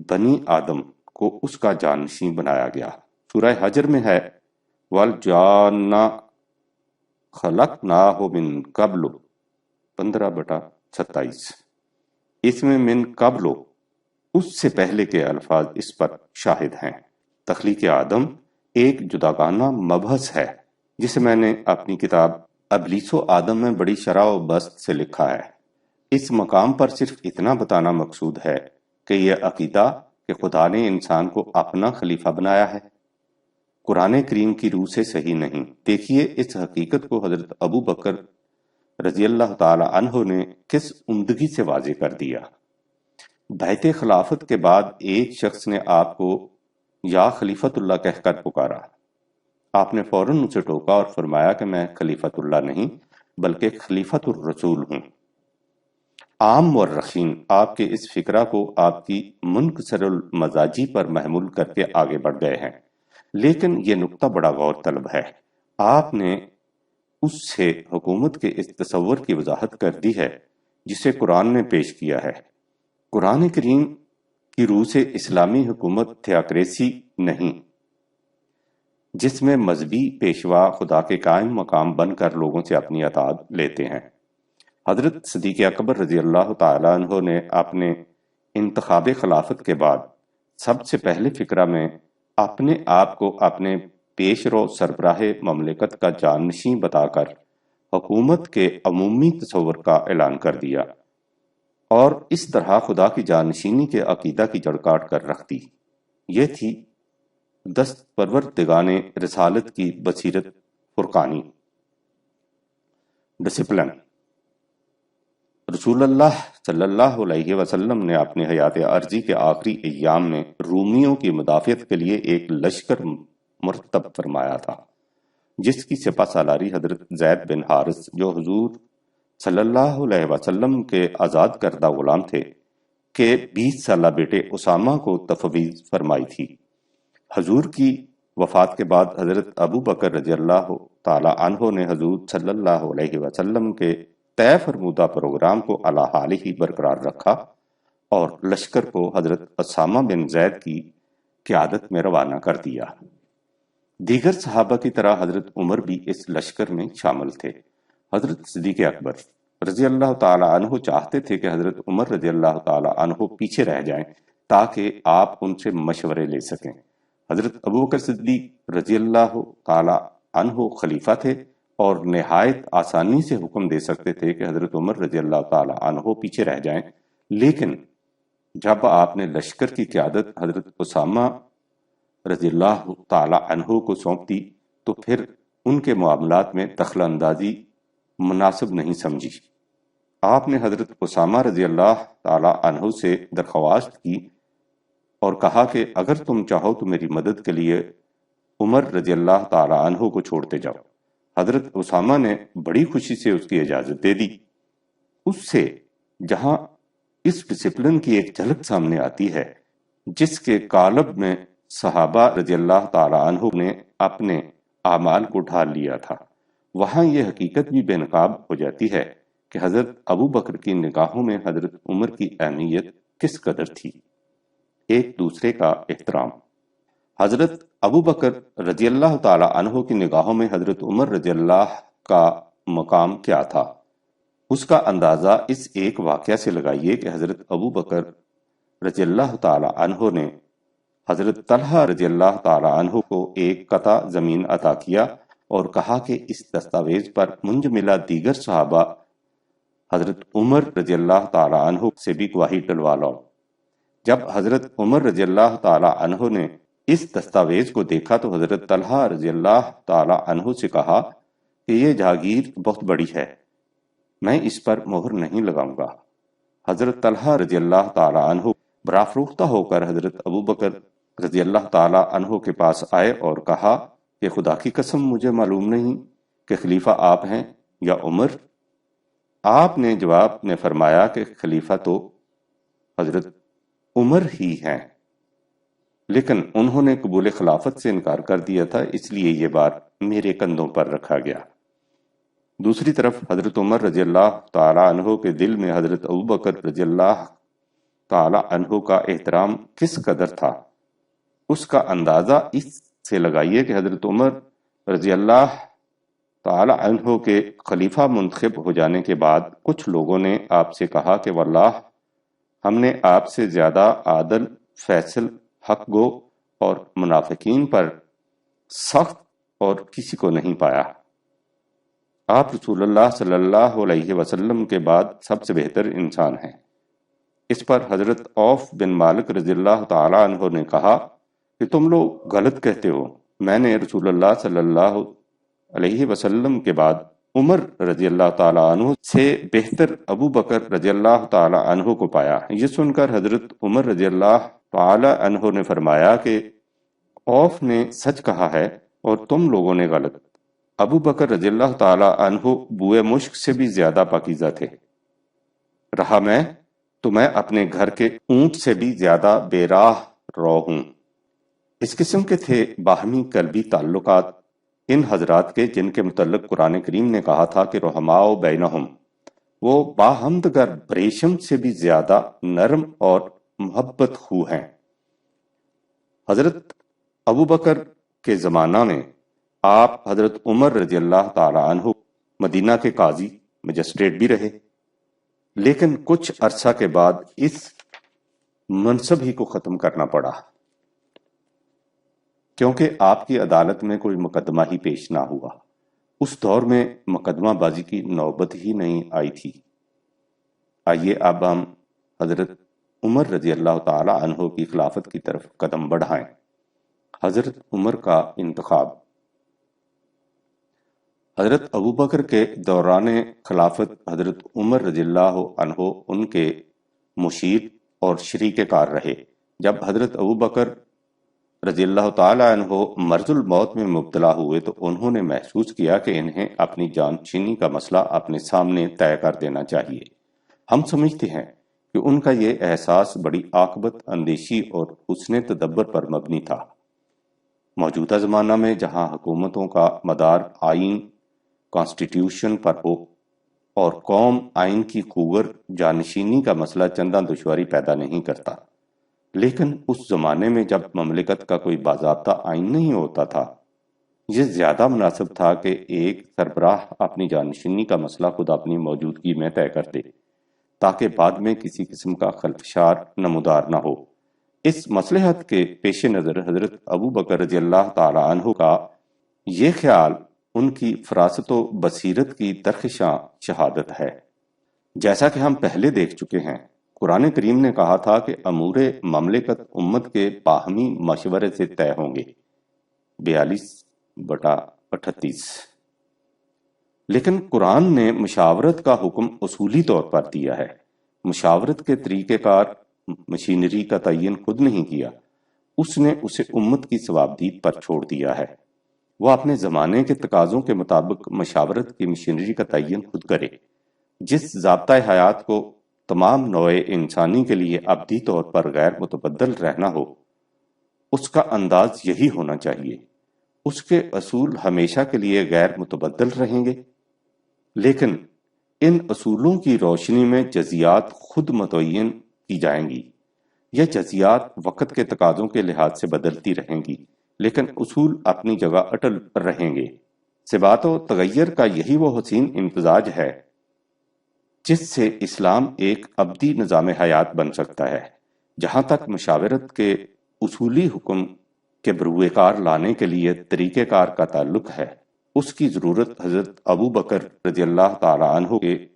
بنی آدم کو اس کا جانشین بنایا گیا۔ سورہ حجر میں ہے وَالْجَانَّ خَلَقْنَاهُ مِن قَبْلُ 15/27۔ اس میں من قبل اس سے پہلے کے الفاظ اس پر شاہد ہیں۔ تخلیق آدم ایک جداگانہ مبحث ہے جسے میں نے اپنی کتاب ابلیس و آدم میں بڑی شرح و بسط سے لکھا ہے۔ اس مقام پر صرف اتنا بتانا مقصود ہے کہ یہ عقیدہ کہ خدا نے انسان کو اپنا خلیفہ بنایا ہے قرآن کریم کی روح سے صحیح نہیں۔ دیکھیے اس حقیقت کو حضرت ابو بکر رضی اللہ تعالی عنہ نے کس عمدگی سے واضح کر دیا۔ بیعت خلافت کے بعد ایک شخص نے آپ کو یا خلیفۃ اللہ کہہ کر پکارا۔ آپ نے فوراً اسے ٹوکا اور فرمایا کہ میں خلیفۃ اللہ نہیں بلکہ خلیفۃ الرسول ہوں۔ عام مورخین آپ کے اس فکرہ کو آپ کی منکسر المزاجی پر محمول کر کے آگے بڑھ گئے ہیں، لیکن یہ نقطہ بڑا غور طلب ہے۔ آپ نے اس سے حکومت کے اس تصور کی وضاحت کر دی ہے جسے قرآن نے پیش کیا ہے۔ قرآن کریم کی روح سے اسلامی حکومت تھیوکریسی نہیں، جس میں مذہبی پیشوا خدا کے قائم مقام بن کر لوگوں سے اپنی اطاعت لیتے ہیں۔ حضرت صدیق اکبر رضی اللہ تعالیٰ عنہ نے اپنے انتخاب خلافت کے بعد سب سے پہلے فکرہ میں اپنے آپ کو اپنے پیش رو سربراہ مملکت کا جانشین بتا کر حکومت کے عمومی تصور کا اعلان کر دیا اور اس طرح خدا کی جانشینی کے عقیدہ کی جڑ کاٹ کر رکھ دی۔ یہ تھی دست پروردگان رسالت کی بصیرت فرقانی۔ ڈسپلن۔ رسول اللہ صلی اللہ علیہ وسلم نے اپنی حیات عرضی کے آخری ایام میں رومیوں کی مدافعت کے لیے ایک لشکر مرتب فرمایا تھا جس کی سپہ سالاری حضرت زید بن حارث جو حضور صلی اللہ علیہ وسلم کے آزاد کردہ غلام تھے کہ 20 سالہ بیٹے اسامہ کو تفویض فرمائی تھی۔ حضور کی وفات کے بعد حضرت ابو بکر رضی اللہ تعالی عنہ نے حضور صلی اللہ علیہ وسلم کے طے فرمودہ پروگرام کو علی حال ہی برقرار رکھا اور لشکر کو حضرت اسامہ بن زید کی قیادت میں روانہ کر دیا۔ دیگر صحابہ کی طرح حضرت عمر بھی اس لشکر میں شامل تھے۔ حضرت صدیق اکبر رضی اللہ تعالی عنہ چاہتے تھے کہ حضرت عمر رضی اللہ تعالی عنہ پیچھے رہ جائیں تاکہ آپ ان سے مشورے لے سکیں۔ حضرت ابو بکر صدیق رضی اللہ تعالی عنہ خلیفہ تھے اور نہایت آسانی سے حکم دے سکتے تھے کہ حضرت عمر رضی اللہ تعالی عنہ پیچھے رہ جائیں، لیکن جب آپ نے لشکر کی قیادت حضرت اسامہ رضی اللہ تعالی عنہ کو سونپ دی تو پھر ان کے معاملات میں دخل اندازی مناسب نہیں سمجھی۔ آپ نے حضرت اسامہ رضی اللہ تعالی عنہ سے درخواست کی اور کہا کہ اگر تم چاہو تو میری مدد کے لیے عمر رضی اللہ تعالی عنہ کو چھوڑتے جاؤ۔ حضرت اسامہ نے بڑی خوشی سے اس کی اجازت دے دی۔ اس سے جہاں اس ڈسپلن کی ایک جھلک سامنے آتی ہے جس کے قالب میں صحابہ رضی اللہ تعالی عنہ نے اپنے اعمال کو ڈھال لیا تھا، وہاں یہ حقیقت بھی بے نقاب ہو جاتی ہے کہ حضرت ابو بکر کی نگاہوں میں حضرت عمر کی اہمیت کس قدر تھی۔ ایک دوسرے کا احترام۔ حضرت ابو بکر رضی اللہ تعالی عنہ کی نگاہوں میں حضرت عمر رضی اللہ کا مقام کیا تھا؟ اس کا اندازہ اس ایک واقعہ سے لگائیے کہ حضرت ابو بکر رضی اللہ تعالی عنہ نے حضرت طلحہ رضی اللہ تعالی عنہ کو ایک قطع زمین عطا کیا اور کہا کہ اس دستاویز پر منجملہ دیگر صحابہ حضرت عمر رضی اللہ تعالی عنہ سے بھی گواہی ڈلوا لو۔ جب حضرت عمر رضی اللہ تعالی عنہ نے اس دستاویز کو دیکھا تو حضرت طلحہ رضی اللہ تعالی عنہ سے کہا کہ یہ جاگیر بہت بڑی ہے، میں اس پر مہر نہیں لگاؤں گا۔ حضرت طلحہ رضی اللہ تعالی عنہ برافروختہ ہو کر حضرت ابو بکر رضی اللہ تعالی عنہ کے پاس آئے اور کہا کہ خدا کی قسم مجھے معلوم نہیں کہ خلیفہ آپ ہیں یا عمر۔ آپ نے جواب میں فرمایا کہ خلیفہ تو حضرت عمر ہی ہیں، لیکن انہوں نے قبول خلافت سے انکار کر دیا تھا، اس لیے یہ بار میرے کندھوں پر رکھا گیا۔ دوسری طرف حضرت عمر رضی اللہ تعالی عنہ کے دل میں حضرت ابو بکر رضی اللہ تعالی عنہ کا احترام کس قدر تھا، اس کا اندازہ اس سے لگائیے کہ حضرت عمر رضی اللہ تعالی عنہ کے خلیفہ منتخب ہو جانے کے بعد کچھ لوگوں نے آپ سے کہا کہ واللہ ہم نے آپ سے زیادہ عادل، فیصل، حق گو اور منافقین پر سخت اور کسی کو نہیں پایا۔ آپ رسول اللہ صلی اللہ علیہ وسلم کے بعد سب سے بہتر انسان ہیں۔ اس پر حضرت عوف بن مالک رضی اللہ تعالی عنہ نے کہا کہ تم لوگ غلط کہتے ہو، میں نے رسول اللہ صلی اللہ علیہ وسلم کے بعد عمر رضی اللہ تعالی عنہ سے بہتر ابو بکر رضی اللہ تعالی عنہ کو پایا۔ یہ سن کر حضرت عمر رضی اللہ تعالی عنہ نے فرمایا کہ عوف نے سچ کہا ہے اور تم لوگوں نے غلط۔ ابو بکر رضی اللہ تعالی عنہ بوئے مشک سے بھی زیادہ پاکیزہ تھے، رہا میں تو میں اپنے گھر کے اونٹ سے بھی زیادہ بے راہ رو ہوں۔ اس قسم کے تھے باہمی قلبی تعلقات ان حضرات کے، جن کے متعلق قرآن کریم نے کہا تھا کہ رحماء بینہم، وہ باہمدگر ریشم سے بھی زیادہ نرم اور محبت خو ہیں۔ حضرت ابو بکر کے زمانہ میں آپ حضرت عمر رضی اللہ تعالی عنہ مدینہ کے قاضی مجسٹریٹ بھی رہے، لیکن کچھ عرصہ کے بعد اس منصب ہی کو ختم کرنا پڑا، کیونکہ آپ کی عدالت میں کوئی مقدمہ ہی پیش نہ ہوا۔ اس دور میں مقدمہ بازی کی نوبت ہی نہیں آئی تھی۔ آئیے اب ہم حضرت عمر رضی اللہ تعالی عنہ کی خلافت کی طرف قدم بڑھائیں۔ حضرت عمر کا انتخاب۔ حضرت ابو بکر کے دوران خلافت حضرت عمر رضی اللہ عنہ ان کے مشیر اور شریک کار رہے۔ جب حضرت ابو بکر رضی اللہ تعالی عنہ مرض الموت میں مبتلا ہوئے تو انہوں نے محسوس کیا کہ انہیں اپنی جان چینی کا مسئلہ اپنے سامنے طے کر دینا چاہیے۔ ہم سمجھتے ہیں کہ ان کا یہ احساس بڑی عاقبت اندیشی اور حسن تدبر پر مبنی تھا۔ موجودہ زمانہ میں جہاں حکومتوں کا مدار آئین کانسٹیٹیوشن پر ہو اور قوم آئین کی قوت جانشینی کا مسئلہ چنداں دشواری پیدا نہیں کرتا، لیکن اس زمانے میں جب مملکت کا کوئی باضابطہ آئین نہیں ہوتا تھا، یہ زیادہ مناسب تھا کہ ایک سربراہ اپنی جانشینی کا مسئلہ خود اپنی موجودگی میں طے کر دے، تاکہ بعد میں کسی قسم کا خلفشار نمودار نہ ہو۔ اس مصلحت کے پیش نظر حضرت ابو بکر رضی اللہ تعالی عنہ کا یہ خیال ان کی فراست و بصیرت کی درخشاں شہادت ہے۔ جیسا کہ ہم پہلے دیکھ چکے ہیں، قرآن کریم نے کہا تھا کہ امور مملکت امت کے باہمی مشورے سے طے ہوں گے، 42/38۔ لیکن قرآن نے مشاورت کا حکم اصولی طور پر دیا ہے۔ مشاورت کے طریقہ کار، مشینری کا تعین خود نہیں کیا، اس نے اسے امت کی ثوابدید پر چھوڑ دیا ہے۔ وہ اپنے زمانے کے تقاضوں کے مطابق مشاورت کی مشینری کا تعین خود کرے۔ جس ضابطۂ حیات کو تمام نوع انسانی کے لیے ابدی طور پر غیر متبدل رہنا ہو، اس کا انداز یہی ہونا چاہیے۔ اس کے اصول ہمیشہ کے لیے غیر متبدل رہیں گے، لیکن ان اصولوں کی روشنی میں جزیات خود متعین کی جائیں گی۔ یہ جزیات وقت کے تقاضوں کے لحاظ سے بدلتی رہیں گی، لیکن اصول اپنی جگہ اٹل رہیں گے۔ ثبات و تغیر کا یہی وہ حسین امتزاج ہے جس سے اسلام ایک ابدی نظام حیات بن سکتا ہے۔ جہاں تک مشاورت کے اصولی حکم کے بروئے کار لانے کے لیے طریقہ کار کا تعلق ہے، اس کی ضرورت حضرت ابو بکر رضی اللہ تعالی عنہ کے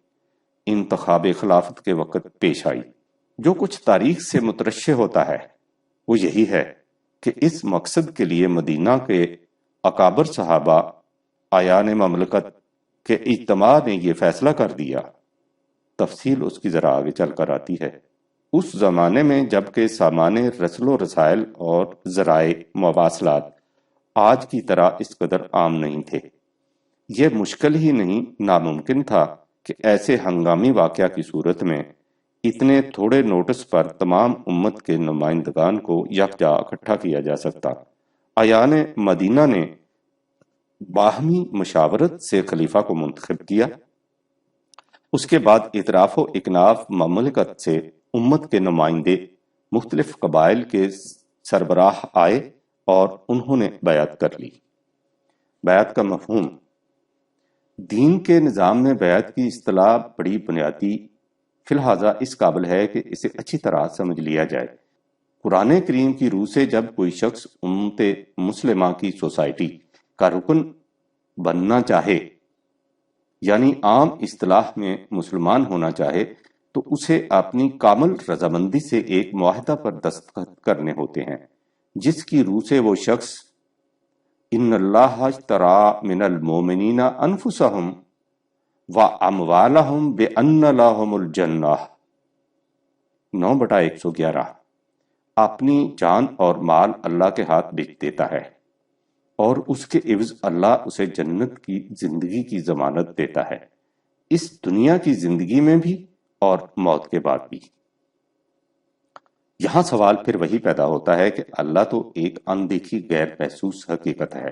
انتخاب خلافت کے وقت پیش آئی۔ جو کچھ تاریخ سے مترشح ہوتا ہے وہ یہی ہے کہ اس مقصد کے لیے مدینہ کے اکابر صحابہ آیان مملکت کے اجتماع نے یہ فیصلہ کر دیا۔ تفصیل اس کی ذرا آگے چل کر آتی ہے۔ اس زمانے میں جبکہ سامان رسل و رسائل اور ذرائع مواصلات آج کی طرح اس قدر عام نہیں تھے، یہ مشکل ہی نہیں ناممکن تھا کہ ایسے ہنگامی واقعہ کی صورت میں اتنے تھوڑے نوٹس پر تمام امت کے نمائندگان کو یکجا اکٹھا کیا جا سکتا۔ آیان مدینہ نے باہمی مشاورت سے خلیفہ کو منتخب کیا۔ اس کے بعد اطراف و اکناف مملکت سے امت کے نمائندے مختلف قبائل کے سربراہ آئے اور انہوں نے بیعت کر لی۔ بیعت کا مفہوم۔ دین کے نظام میں بیعت کی اصطلاح بڑی بنیادی فی لہٰذا اس قابل ہے کہ اسے اچھی طرح سمجھ لیا جائے۔ قرآن کریم کی روح سے جب کوئی شخص امت مسلمہ کی سوسائٹی کا رکن بننا چاہے، یعنی عام اصطلاح میں مسلمان ہونا چاہے، تو اسے اپنی کامل رضامندی سے ایک معاہدہ پر دستخط کرنے ہوتے ہیں، جس کی روح سے وہ شخص ان اللہ اشتری من المؤمنین انفسہم واموالہم بان لہم الجنہ 9/111 اپنی جان اور مال اللہ کے ہاتھ بیچ دیتا ہے اور اس کے عوض اللہ اسے جنت کی زندگی کی ضمانت دیتا ہے، اس دنیا کی زندگی میں بھی اور موت کے بعد بھی۔ یہاں سوال پھر وہی پیدا ہوتا ہے کہ اللہ تو ایک اندیکھی غیر محسوس حقیقت ہے،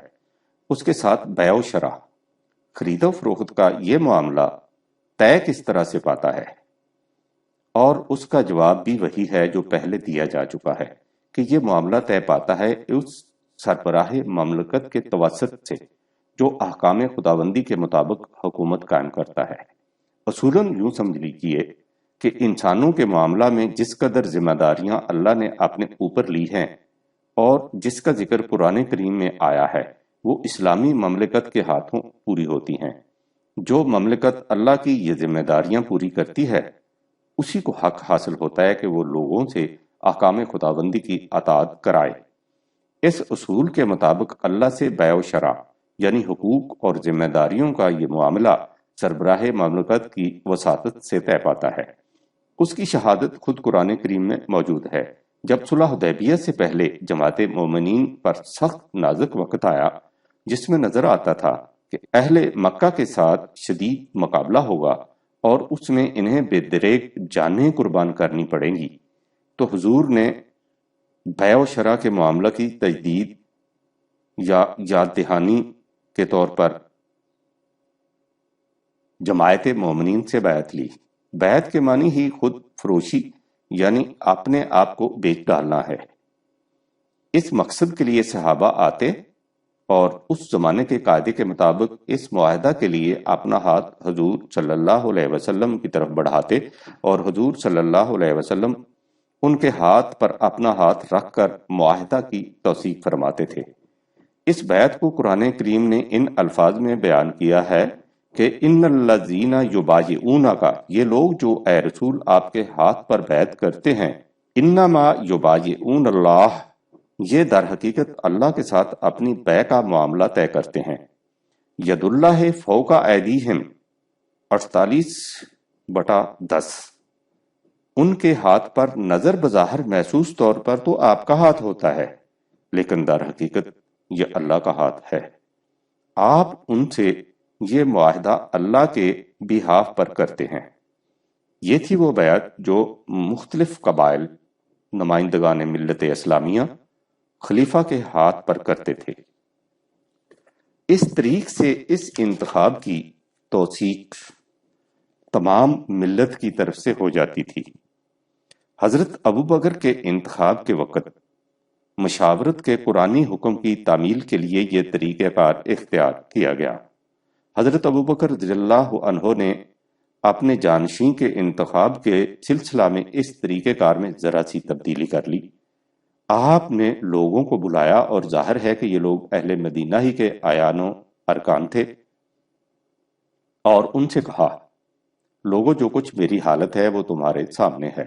اس کے ساتھ بیع و شرع، خرید و فروخت کا یہ معاملہ طے کس طرح سے پاتا ہے؟ اور اس کا جواب بھی وہی ہے جو پہلے دیا جا چکا ہے کہ یہ معاملہ طے پاتا ہے اس سربراہ مملکت کے توسط سے جو احکام خداوندی کے مطابق حکومت قائم کرتا ہے۔ اصولاً یوں سمجھ لیجیے کہ انسانوں کے معاملہ میں جس قدر ذمہ داریاں اللہ نے اپنے اوپر لی ہیں اور جس کا ذکر قرآن کریم میں آیا ہے، وہ اسلامی مملکت کے ہاتھوں پوری ہوتی ہیں۔ جو مملکت اللہ کی یہ ذمہ داریاں پوری کرتی ہے، اسی کو حق حاصل ہوتا ہے کہ وہ لوگوں سے احکام خداوندی کی اطاعت کرائے۔ اس اصول کے مطابق اللہ سے بیع و شرع یعنی حقوق اور ذمہ داریوں کا یہ معاملہ سربراہ مملکت کی وساطت سے طے پاتا ہے۔ اس کی شہادت خود قرآن کریم میں موجود ہے۔ جب صلح حدیبیہ سے پہلے جماعت مومنین پر سخت نازک وقت آیا، جس میں نظر آتا تھا کہ اہل مکہ کے ساتھ شدید مقابلہ ہوگا اور اس میں انہیں بے دریغ جانیں قربان کرنی پڑیں گی، تو حضور نے بیع و شرع کے معاملہ کی تجدید یا یاد دہانی کے طور پر جماعت مومنین سے بیعت لی۔ بیعت کے معنی ہی خود فروشی یعنی اپنے آپ کو بیچ ڈالنا ہے۔ اس مقصد کے لیے صحابہ آتے اور اس زمانے کے قاعدے کے مطابق اس معاہدہ کے لیے اپنا ہاتھ حضور صلی اللہ علیہ وسلم کی طرف بڑھاتے اور حضور صلی اللہ علیہ وسلم ان کے ہاتھ پر اپنا ہاتھ رکھ کر معاہدہ کی توثیق فرماتے تھے۔ اس بیعت کو قرآن کریم نے ان الفاظ میں بیان کیا ہے کہ ان الذین یبایعونک، یہ لوگ جو اے رسول آپ کے ہاتھ پر بیعت کرتے ہیں، انما یبایعون اللہ، یہ در حقیقت اللہ کے ساتھ اپنی بیع کا معاملہ طے کرتے ہیں۔ ید اللہ فوق ایدیہم 48/10 ان کے ہاتھ پر نظر بظاہر محسوس طور پر تو آپ کا ہاتھ ہوتا ہے، لیکن در حقیقت یہ اللہ کا ہاتھ ہے۔ آپ ان سے یہ معاہدہ اللہ کے بیہاف پر کرتے ہیں۔ یہ تھی وہ بیعت جو مختلف قبائل نمائندگان ملت اسلامیہ خلیفہ کے ہاتھ پر کرتے تھے۔ اس طریق سے اس انتخاب کی توثیق تمام ملت کی طرف سے ہو جاتی تھی۔ حضرت ابوبکر کے انتخاب کے وقت مشاورت کے قرآنی حکم کی تعمیل کے لیے یہ طریقہ کار اختیار کیا گیا۔ حضرت ابوبکر رضی اللہ عنہ نے اپنے جانشین کے انتخاب کے سلسلہ میں اس طریقہ کار میں ذرا سی تبدیلی کر لی۔ آپ نے لوگوں کو بلایا اور ظاہر ہے کہ یہ لوگ اہل مدینہ ہی کے اعیان و ارکان تھے، اور ان سے کہا، لوگوں جو کچھ میری حالت ہے وہ تمہارے سامنے ہے۔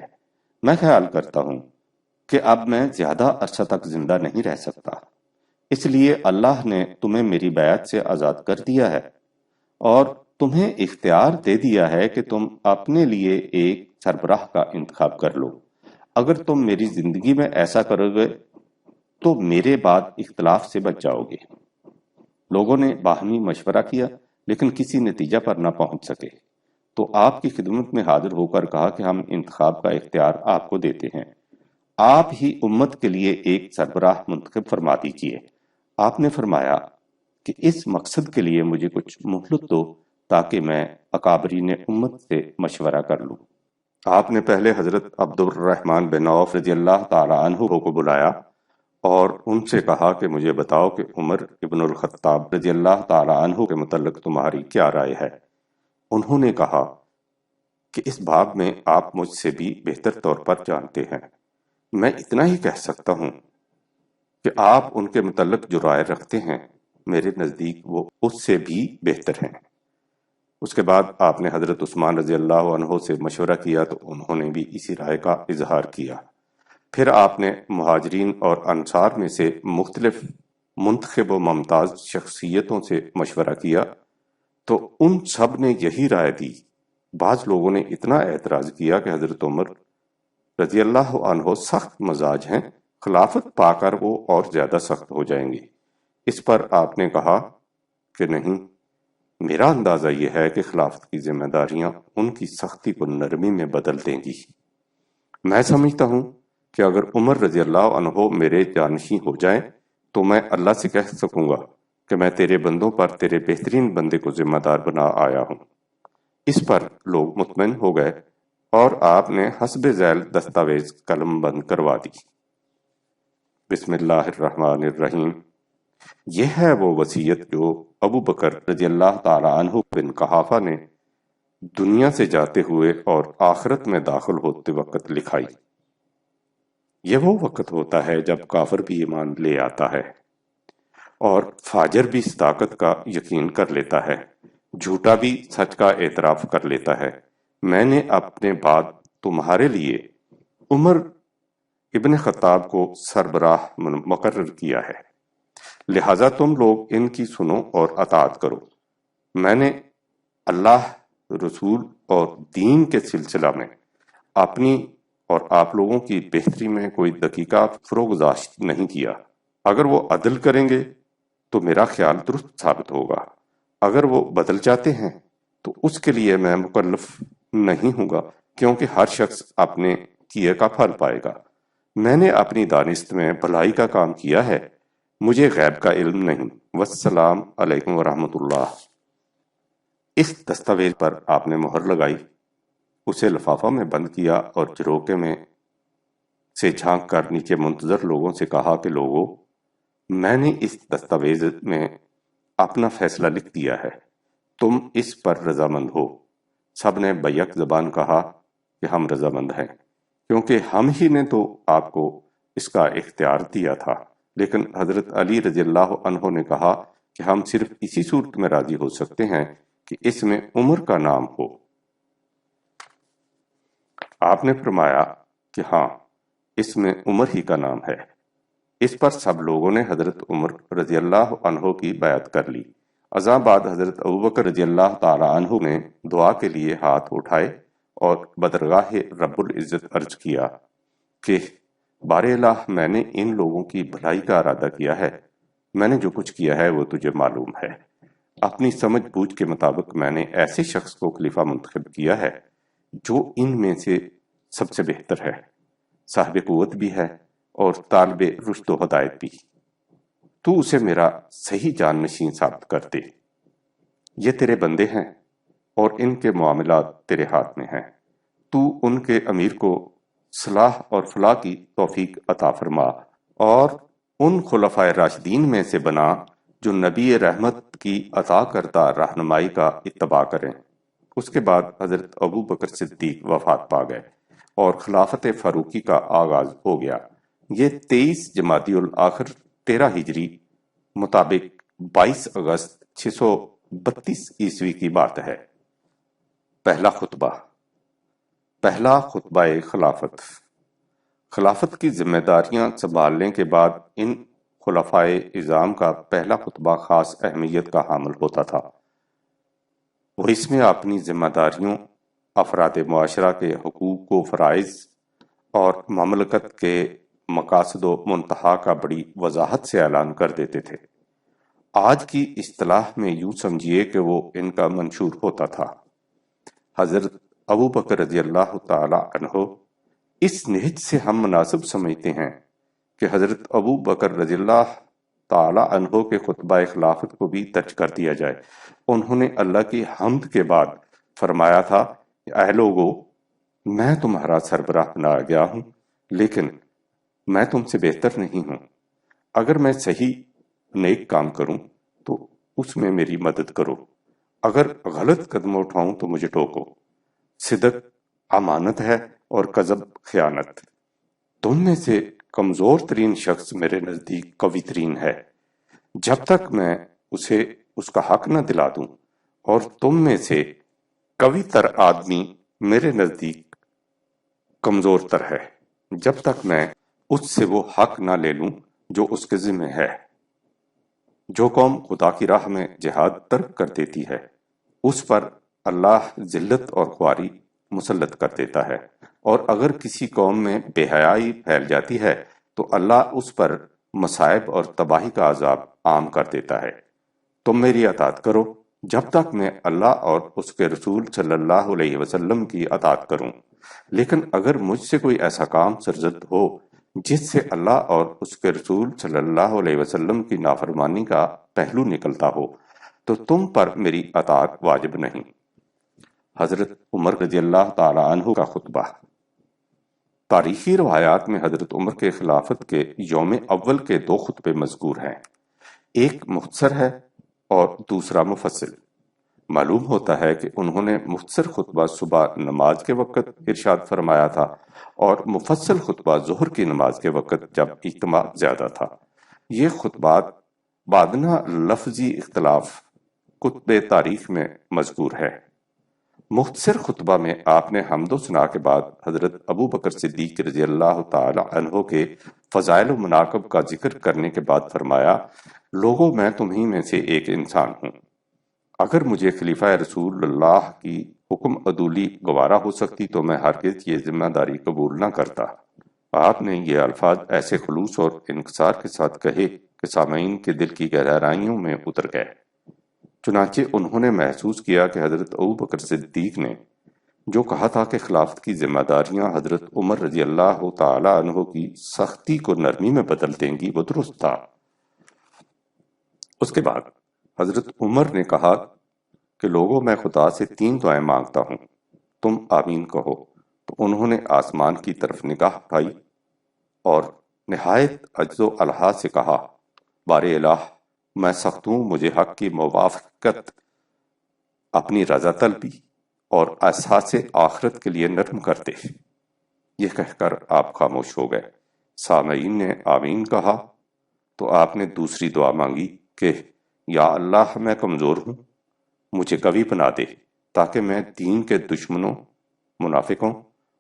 میں خیال کرتا ہوں کہ اب میں زیادہ عرصہ تک زندہ نہیں رہ سکتا، اس لیے اللہ نے تمہیں میری بیعت سے آزاد کر دیا ہے اور تمہیں اختیار دے دیا ہے کہ تم اپنے لیے ایک سربراہ کا انتخاب کر لو۔ اگر تم میری زندگی میں ایسا کرو گے تو میرے بعد اختلاف سے بچ جاؤ گے۔ لوگوں نے باہمی مشورہ کیا لیکن کسی نتیجہ پر نہ پہنچ سکے، تو آپ کی خدمت میں حاضر ہو کر کہا کہ ہم انتخاب کا اختیار آپ کو دیتے ہیں، آپ ہی امت کے لیے ایک سربراہ منتخب فرما دیجیے۔ آپ نے فرمایا کہ اس مقصد کے لیے مجھے کچھ مہلت دو تاکہ میں اکابرین امت سے مشورہ کر لوں۔ آپ نے پہلے حضرت عبد الرحمن بن عوف رضی اللہ تعالی عنہ کو بلایا اور ان سے کہا کہ مجھے بتاؤ کہ عمر ابن الخطاب رضی اللہ تعالی عنہ کے متعلق تمہاری کیا رائے ہے۔ انہوں نے کہا کہ اس باب میں آپ مجھ سے بھی بہتر طور پر جانتے ہیں، میں اتنا ہی کہہ سکتا ہوں کہ آپ ان کے متعلق جو رائے رکھتے ہیں میرے نزدیک وہ اس سے بھی بہتر ہیں۔ اس کے بعد آپ نے حضرت عثمان رضی اللہ عنہ سے مشورہ کیا تو انہوں نے بھی اسی رائے کا اظہار کیا۔ پھر آپ نے مہاجرین اور انصار میں سے مختلف منتخب و ممتاز شخصیتوں سے مشورہ کیا تو ان سب نے یہی رائے دی۔ بعض لوگوں نے اتنا اعتراض کیا کہ حضرت عمر رضی اللہ عنہ سخت مزاج ہیں، خلافت پا کر وہ اور زیادہ سخت ہو جائیں گے۔ اس پر آپ نے کہا کہ نہیں، میرا اندازہ یہ ہے کہ خلافت کی ذمہ داریاں ان کی سختی کو نرمی میں بدل دیں گی۔ میں سمجھتا ہوں کہ اگر عمر رضی اللہ عنہ میرے جانشین ہو جائیں تو میں اللہ سے کہہ سکوں گا کہ میں تیرے بندوں پر تیرے بہترین بندے کو ذمہ دار بنا آیا ہوں۔ اس پر لوگ مطمئن ہو گئے اور آپ نے حسب ذیل دستاویز قلم بند کروا دی۔ بسم اللہ الرحمن الرحیم۔ یہ ہے وہ وصیت جو ابو بکر رضی اللہ تعالی عنہ بن قحافہ نے دنیا سے جاتے ہوئے اور آخرت میں داخل ہوتے وقت لکھائی۔ یہ وہ وقت ہوتا ہے جب کافر بھی ایمان لے آتا ہے اور فاجر بھی صداقت کا یقین کر لیتا ہے، جھوٹا بھی سچ کا اعتراف کر لیتا ہے۔ میں نے اپنے بعد تمہارے لیے عمر ابن خطاب کو سربراہ مقرر کیا ہے، لہذا تم لوگ ان کی سنو اور اطاعت کرو۔ میں نے اللہ، رسول اور دین کے سلسلہ میں اپنی اور آپ لوگوں کی بہتری میں کوئی دقیقہ فروگزاشت نہیں کیا۔ اگر وہ عدل کریں گے تو میرا خیال درست ثابت ہوگا، اگر وہ بدل جاتے ہیں تو اس کے لیے میں مکلف نہیں ہوں گا، کیونکہ ہر شخص اپنے کیے کا پھل پائے گا۔ میں نے اپنی دانست میں بھلائی کا کام کیا ہے، مجھے غیب کا علم نہیں۔ والسلام علیکم ورحمۃ اللہ۔ اس دستاویز پر آپ نے مہر لگائی، اسے لفافہ میں بند کیا اور جروکے میں سے جھانک کر نیچے منتظر لوگوں سے کہا کہ لوگوں، میں نے اس دستاویز میں اپنا فیصلہ لکھ دیا ہے، تم اس پر رضامند ہو۔ سب نے بیک زبان کہا کہ ہم رضامند ہیں، کیونکہ ہم ہی نے تو آپ کو اس کا اختیار دیا تھا۔ لیکن حضرت علی رضی اللہ عنہ نے کہا کہ ہم صرف اسی صورت میں راضی ہو سکتے ہیں کہ اس میں عمر کا نام ہو۔ آپ نے فرمایا کہ ہاں، اس میں عمر ہی کا نام ہے۔ اس پر سب لوگوں نے حضرت عمر رضی اللہ عنہ کی بیعت کر لی۔ اذاں بعد حضرت ابوبکر رضی اللہ تعالی عنہ نے دعا کے لیے ہاتھ اٹھائے اور بدرگاہ رب العزت عرض کیا کہ بار الہ، میں نے ان لوگوں کی بھلائی کا ارادہ کیا ہے، میں نے جو کچھ کیا ہے وہ تجھے معلوم ہے۔ اپنی سمجھ بوجھ کے مطابق میں نے ایسے شخص کو خلیفہ منتخب کیا ہے جو ان میں سے سب سے بہتر ہے، صاحب قوت بھی ہے اور طالب رشد و ہدایت بھی۔ تو اسے میرا صحیح جانشین ثابت کر دے۔ یہ تیرے بندے ہیں اور ان کے معاملات تیرے ہاتھ میں ہیں، تو ان کے امیر کو صلاح اور فلاح کی توفیق عطا فرما اور ان خلفائے راشدین میں سے بنا جو نبی رحمت کی عطا کردہ رہنمائی کا اتباع کریں۔ اس کے بعد حضرت ابو بکر صدیق وفات پا گئے اور خلافت فاروقی کا آغاز ہو گیا۔ یہ 23 جمادی الاخر 13 ہجری مطابق 22 اگست 632 عیسوی کی بات ہے۔ پہلا خطبہ خلافت۔ خلافت کی ذمہ داریاں سنبھالنے کے بعد ان خلفائے اعظام کا پہلا خطبہ خاص اہمیت کا حامل ہوتا تھا، اور اس میں اپنی ذمہ داریوں، افراد معاشرہ کے حقوق و فرائض اور مملکت کے مقاصد و منتہا کا بڑی وضاحت سے اعلان کر دیتے تھے۔ آج کی اصطلاح میں یوں سمجھیے کہ وہ ان کا منشور ہوتا تھا۔ حضرت ابو بکر رضی اللہ تعالی عنہ اس نہج سے ہم مناسب سمجھتے ہیں کہ حضرت ابو بکر رضی اللہ تعالی عنہ کے خطبہ خلافت کو بھی درج کر دیا جائے۔ انہوں نے اللہ کی حمد کے بعد فرمایا تھا کہ اے لوگو، میں تمہارا سربراہ بنایا گیا ہوں، لیکن میں تم سے بہتر نہیں ہوں۔ اگر میں صحیح نیک کام کروں تو اس میں میری مدد کرو، اگر غلط قدم اٹھاؤں تو مجھے ٹوکو۔ صدق امانت ہے اور کذب خیانت۔ تم میں سے کمزور ترین شخص میرے نزدیک قوی ترین ہے، جب تک میں اسے اس کا حق نہ دلا دوں، اور تم میں سے قوی تر آدمی میرے نزدیک کمزور تر ہے، جب تک میں اس سے وہ حق نہ لے لوں جو اس کے ذمہ ہے۔ جو قوم خدا کی راہ میں جہاد ترک کر دیتی ہے، اس پر اللہ ذلت اور خواری مسلط کر دیتا ہے، اور اگر کسی قوم میں بے حیائی پھیل جاتی ہے تو اللہ اس پر مصائب اور تباہی کا عذاب عام کر دیتا ہے۔ تم میری اطاعت کرو جب تک میں اللہ اور اس کے رسول صلی اللہ علیہ وسلم کی اطاعت کروں، لیکن اگر مجھ سے کوئی ایسا کام سرزد ہو جس سے اللہ اور اس کے رسول صلی اللہ علیہ وسلم کی نافرمانی کا پہلو نکلتا ہو تو تم پر میری اطاعت واجب نہیں۔ حضرت عمر رضی اللہ تعالی عنہ کا خطبہ۔ تاریخی روایات میں حضرت عمر کے خلافت کے یوم اول کے 2 خطبے مذکور ہیں، ایک مختصر ہے اور دوسرا مفصل۔ معلوم ہوتا ہے کہ انہوں نے مختصر خطبہ صبح نماز کے وقت ارشاد فرمایا تھا اور مفصل خطبہ ظہر کی نماز کے وقت جب اجتماع زیادہ تھا۔ یہ خطبات بادنہ لفظی اختلاف کتب تاریخ میں مذکور ہے۔ مختصر خطبہ میں آپ نے حمد و ثنا کے بعد حضرت ابو بکر صدیق رضی اللہ تعالی عنہ کے فضائل و مناقب کا ذکر کرنے کے بعد فرمایا، لوگوں میں تمہیں میں سے ایک انسان ہوں، اگر مجھے خلیفہ رسول اللہ کی حکم عدولی گوارا ہو سکتی تو میں ہرگز یہ ذمہ داری قبول نہ کرتا۔ آپ نے یہ الفاظ ایسے خلوص اور انکسار کے ساتھ کہے کہ سامعین کے دل کی گہرائیوں میں اتر گئے۔ چنانچہ انہوں نے محسوس کیا کہ حضرت ابو بکر صدیق نے جو کہا تھا کہ خلافت کی ذمہ داریاں حضرت عمر رضی اللہ تعالی عنہ کی سختی کو نرمی میں بدل دیں گی، وہ درست تھا۔ اس کے بعد حضرت عمر نے کہا کہ لوگوں میں خدا سے 3 دعائیں مانگتا ہوں، تم آمین کہو۔ تو انہوں نے آسمان کی طرف نگاہ اٹھائی اور نہایت عجز و الحا سے کہا، بار الہ میں سخت ہوں، مجھے حق کی موافقت، اپنی رضا طلبی اور احساس آخرت کے لیے نرم کر دے۔ یہ کہہ کر آپ خاموش ہو گئے۔ سامعین نے آمین کہا تو آپ نے دوسری دعا مانگی کہ یا اللہ میں کمزور ہوں، مجھے قوی بنا دے تاکہ میں دین کے دشمنوں، منافقوں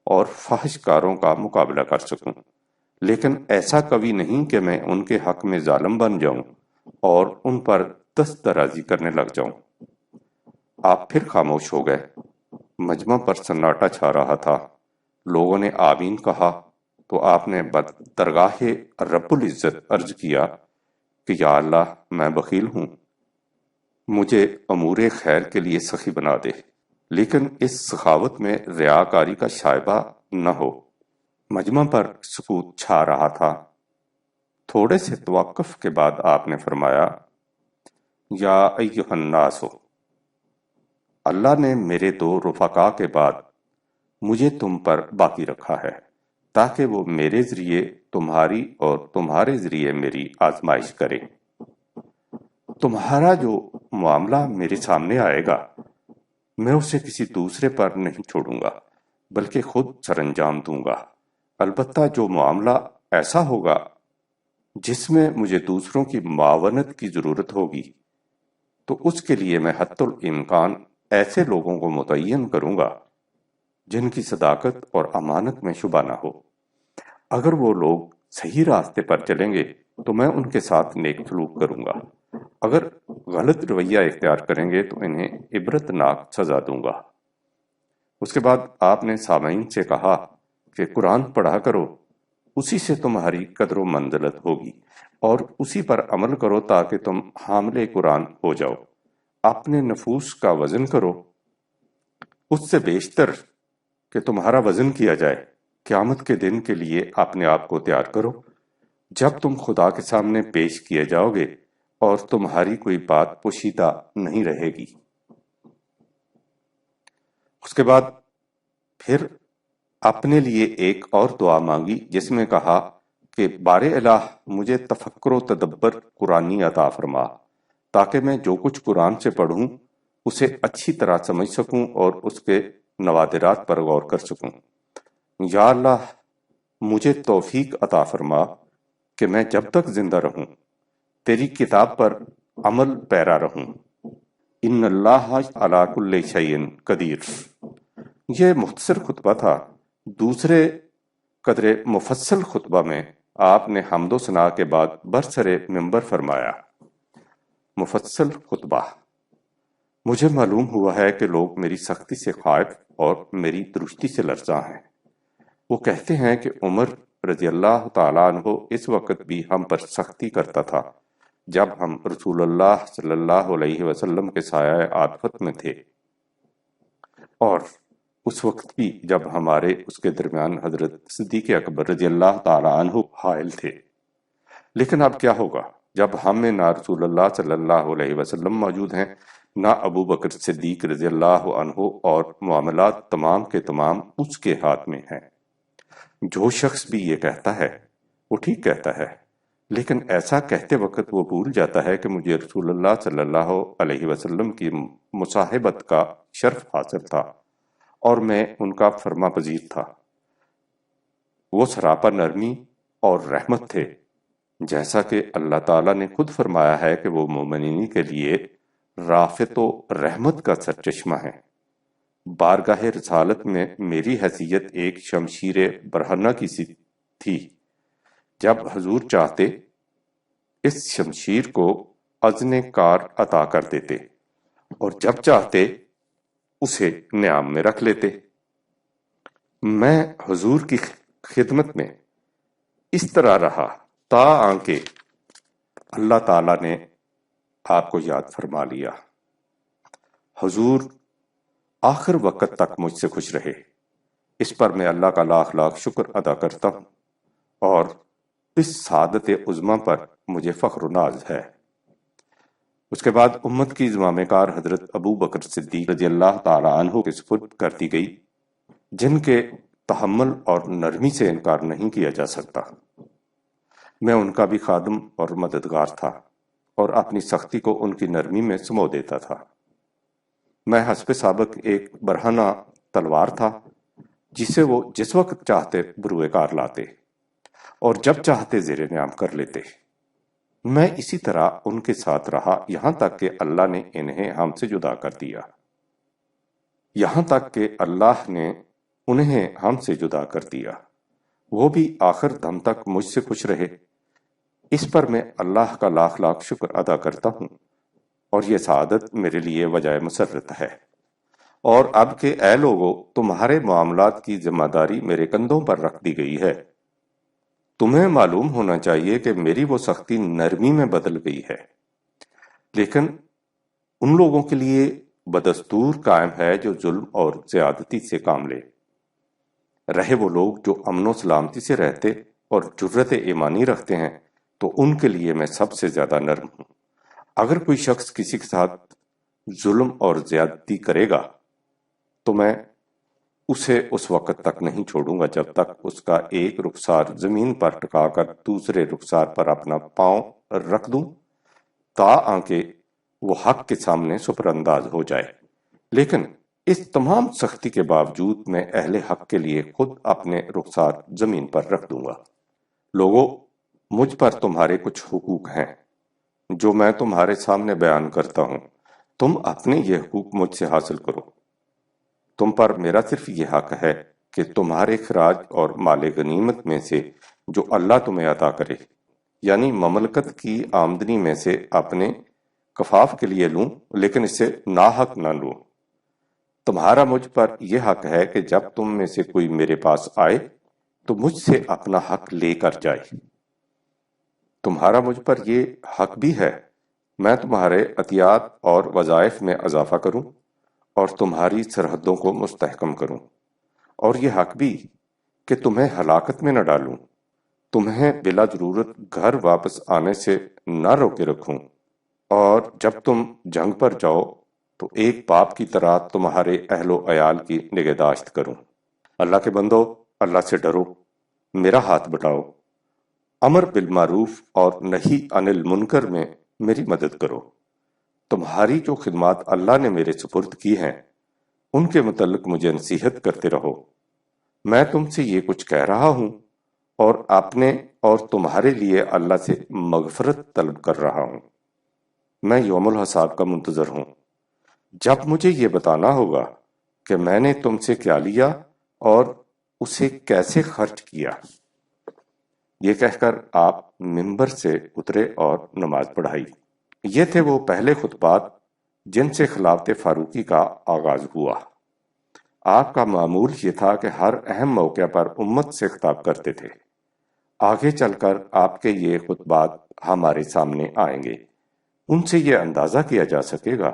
اور فحش کاروں کا مقابلہ کر سکوں، لیکن ایسا قوی نہیں کہ میں ان کے حق میں ظالم بن جاؤں اور ان پر دست درازی کرنے لگ جاؤں۔ آپ پھر خاموش ہو گئے۔ مجمع پر سناٹا چھا رہا تھا۔ لوگوں نے آمین کہا تو آپ نے درگاہ رب العزت عرض کیا کہ یا اللہ میں بخیل ہوں، مجھے امور خیر کے لیے سخی بنا دے، لیکن اس سخاوت میں ریاکاری کا شائبہ نہ ہو۔ مجمع پر سکوت چھا رہا تھا۔ تھوڑے سے توقف کے بعد آپ نے فرمایا، یا ایھا الناس، اللہ نے میرے 2 رفقا کے بعد مجھے تم پر باقی رکھا ہے تاکہ وہ میرے ذریعے تمہاری اور تمہارے ذریعے میری آزمائش کرے۔ تمہارا جو معاملہ میرے سامنے آئے گا میں اسے کسی دوسرے پر نہیں چھوڑوں گا بلکہ خود سر انجام دوں گا۔ البتہ جو معاملہ ایسا ہوگا جس میں مجھے دوسروں کی معاونت کی ضرورت ہوگی تو اس کے لیے میں حتی الامکان ایسے لوگوں کو متعین کروں گا جن کی صداقت اور امانت میں شبہ نہ ہو۔ اگر وہ لوگ صحیح راستے پر چلیں گے تو میں ان کے ساتھ نیک سلوک کروں گا، اگر غلط رویہ اختیار کریں گے تو انہیں عبرتناک سزا دوں گا۔ اس کے بعد آپ نے سامعین سے کہا کہ قرآن پڑھا کرو، اسی سے تمہاری قدر و منزلت ہوگی، اور اسی پر عمل کرو تاکہ تم حامل قرآن ہو جاؤ۔ اپنے نفوس کا وزن کرو، اس سے بیشتر کہ تمہارا وزن کیا جائے۔ قیامت کے دن کے لیے اپنے آپ کو تیار کرو جب تم خدا کے سامنے پیش کیے جاؤ گے اور تمہاری کوئی بات پوشیدہ نہیں رہے گی۔ اس کے بعد پھر اپنے لیے ایک اور دعا مانگی جس میں کہا کہ بار الہ مجھے تفکر و تدبر قرآنی عطا فرما تاکہ میں جو کچھ قرآن سے پڑھوں اسے اچھی طرح سمجھ سکوں اور اس کے نوادرات پر غور کر سکوں۔ یا اللہ مجھے توفیق عطا فرما کہ میں جب تک زندہ رہوں تیری کتاب پر عمل پیرا رہوں۔ ان اللہ علی کل شیء قدیر۔ یہ مختصر خطبہ تھا۔ دوسرے قدر مفصل خطبہ میں آپ نے حمد و ثنا کے بعد برسر منبر فرمایا۔ مفصل خطبہ۔ مجھے معلوم ہوا ہے کہ لوگ میری سختی سے خائف اور میری درستی سے لرزاں ہیں۔ وہ کہتے ہیں کہ عمر رضی اللہ تعالیٰ عنہ اس وقت بھی ہم پر سختی کرتا تھا جب ہم رسول اللہ صلی اللہ علیہ وسلم کے سایہ عاطفت میں تھے، اور اس وقت بھی جب ہمارے اس کے درمیان حضرت صدیق اکبر رضی اللہ تعالیٰ عنہ حائل تھے۔ لیکن اب کیا ہوگا جب ہم میں نہ رسول اللہ صلی اللہ علیہ وسلم موجود ہیں، نہ ابو بکر صدیق رضی اللہ عنہ، اور معاملات تمام کے تمام اس کے ہاتھ میں ہیں۔ جو شخص بھی یہ کہتا ہے وہ ٹھیک کہتا ہے، لیکن ایسا کہتے وقت وہ بھول جاتا ہے کہ مجھے رسول اللہ صلی اللہ علیہ وسلم کی مصاحبت کا شرف حاصل تھا اور میں ان کا فرما پذیر تھا۔ وہ سراپا نرمی اور رحمت تھے، جیسا کہ اللہ تعالیٰ نے خود فرمایا ہے کہ وہ مومنین کے لیے رافت و رحمت کا سرچشمہ ہے۔ بارگاہ رسالت میں میری حیثیت ایک شمشیر برہنہ کی سی تھی۔ جب حضور چاہتے اس شمشیر کو اذن کار عطا کر دیتے اور جب چاہتے اسے نیام میں رکھ لیتے۔ میں حضور کی خدمت میں اس طرح رہا تا آنکہ اللہ تعالیٰ نے آپ کو یاد فرما لیا۔ حضور آخر وقت تک مجھ سے خوش رہے، اس پر میں اللہ کا لاکھ لاکھ شکر ادا کرتا ہوں، اور اس سعادت عظمیٰ پر مجھے فخر و ناز ہے۔ اس کے بعد امت کی زمام کار حضرت ابو بکر صدیق رضی اللہ تعالیٰ عنہ کے سپرد کر دی گئی، جن کے تحمل اور نرمی سے انکار نہیں کیا جا سکتا۔ میں ان کا بھی خادم اور مددگار تھا اور اپنی سختی کو ان کی نرمی میں سمو دیتا تھا۔ میں حسب سابق ایک برہنہ تلوار تھا جسے وہ جس وقت چاہتے بروئے کار لاتے اور جب چاہتے زیر نیام کر لیتے۔ میں اسی طرح ان کے ساتھ رہا یہاں تک کہ اللہ نے انہیں ہم سے جدا کر دیا، یہاں تک کہ اللہ نے انہیں ہم سے جدا کر دیا۔ وہ بھی آخر دم تک مجھ سے خوش رہے، اس پر میں اللہ کا لاکھ لاکھ شکر ادا کرتا ہوں، اور یہ سعادت میرے لیے وجہ مسرت ہے۔ اور اب کہ اے لوگو تمہارے معاملات کی ذمہ داری میرے کندھوں پر رکھ دی گئی ہے، تمہیں معلوم ہونا چاہیے کہ میری وہ سختی نرمی میں بدل گئی ہے، لیکن ان لوگوں کے لیے بدستور قائم ہے جو ظلم اور زیادتی سے کام لے رہے۔ وہ لوگ جو امن و سلامتی سے رہتے اور جرت ایمانی رکھتے ہیں تو ان کے لیے میں سب سے زیادہ نرم ہوں۔ اگر کوئی شخص کسی کے ساتھ ظلم اور زیادتی کرے گا تو میں اسے اس وقت تک نہیں چھوڑوں گا جب تک اس کا ایک رخسار زمین پر ٹکا کر دوسرے رخسار پر اپنا پاؤں رکھ دوں، تا آنکہ وہ حق کے سامنے سپر انداز ہو جائے۔ لیکن اس تمام سختی کے باوجود میں اہل حق کے لیے خود اپنے رخسار زمین پر رکھ دوں گا۔ لوگوں، مجھ پر تمہارے کچھ حقوق ہیں جو میں تمہارے سامنے بیان کرتا ہوں، تم اپنے یہ حقوق مجھ سے حاصل کرو۔ تم پر میرا صرف یہ حق ہے کہ تمہارے خراج اور مال غنیمت میں سے جو اللہ تمہیں عطا کرے، یعنی مملکت کی آمدنی میں سے اپنے کفاف کے لیے لوں، لیکن اس سے ناحق نہ لوں۔ تمہارا مجھ پر یہ حق ہے کہ جب تم میں سے کوئی میرے پاس آئے تو مجھ سے اپنا حق لے کر جائے۔ تمہارا مجھ پر یہ حق بھی ہے میں تمہارے عطیات اور وظائف میں اضافہ کروں اور تمہاری سرحدوں کو مستحکم کروں، اور یہ حق بھی کہ تمہیں ہلاکت میں نہ ڈالوں، تمہیں بلا ضرورت گھر واپس آنے سے نہ روکے رکھوں، اور جب تم جنگ پر جاؤ تو ایک باپ کی طرح تمہارے اہل و عیال کی نگہداشت کروں۔ اللہ کے بندو، اللہ سے ڈرو، میرا ہاتھ بٹاؤ، امر بالمعروف اور نہی عن المنکر میں میری مدد کرو۔ تمہاری جو خدمات اللہ نے میرے سپرد کی ہیں ان کے متعلق مجھے نصیحت کرتے رہو۔ میں تم سے یہ کچھ کہہ رہا ہوں اور اپنے اور تمہارے لیے اللہ سے مغفرت طلب کر رہا ہوں۔ میں یوم الحساب کا منتظر ہوں، جب مجھے یہ بتانا ہوگا کہ میں نے تم سے کیا لیا اور اسے کیسے خرچ کیا۔ یہ کہہ کر آپ منبر سے اترے اور نماز پڑھائی۔ یہ تھے وہ پہلے خطبات جن سے خلافت فاروقی کا آغاز ہوا۔ آپ کا معمول یہ تھا کہ ہر اہم موقع پر امت سے خطاب کرتے تھے۔ آگے چل کر آپ کے یہ خطبات ہمارے سامنے آئیں گے، ان سے یہ اندازہ کیا جا سکے گا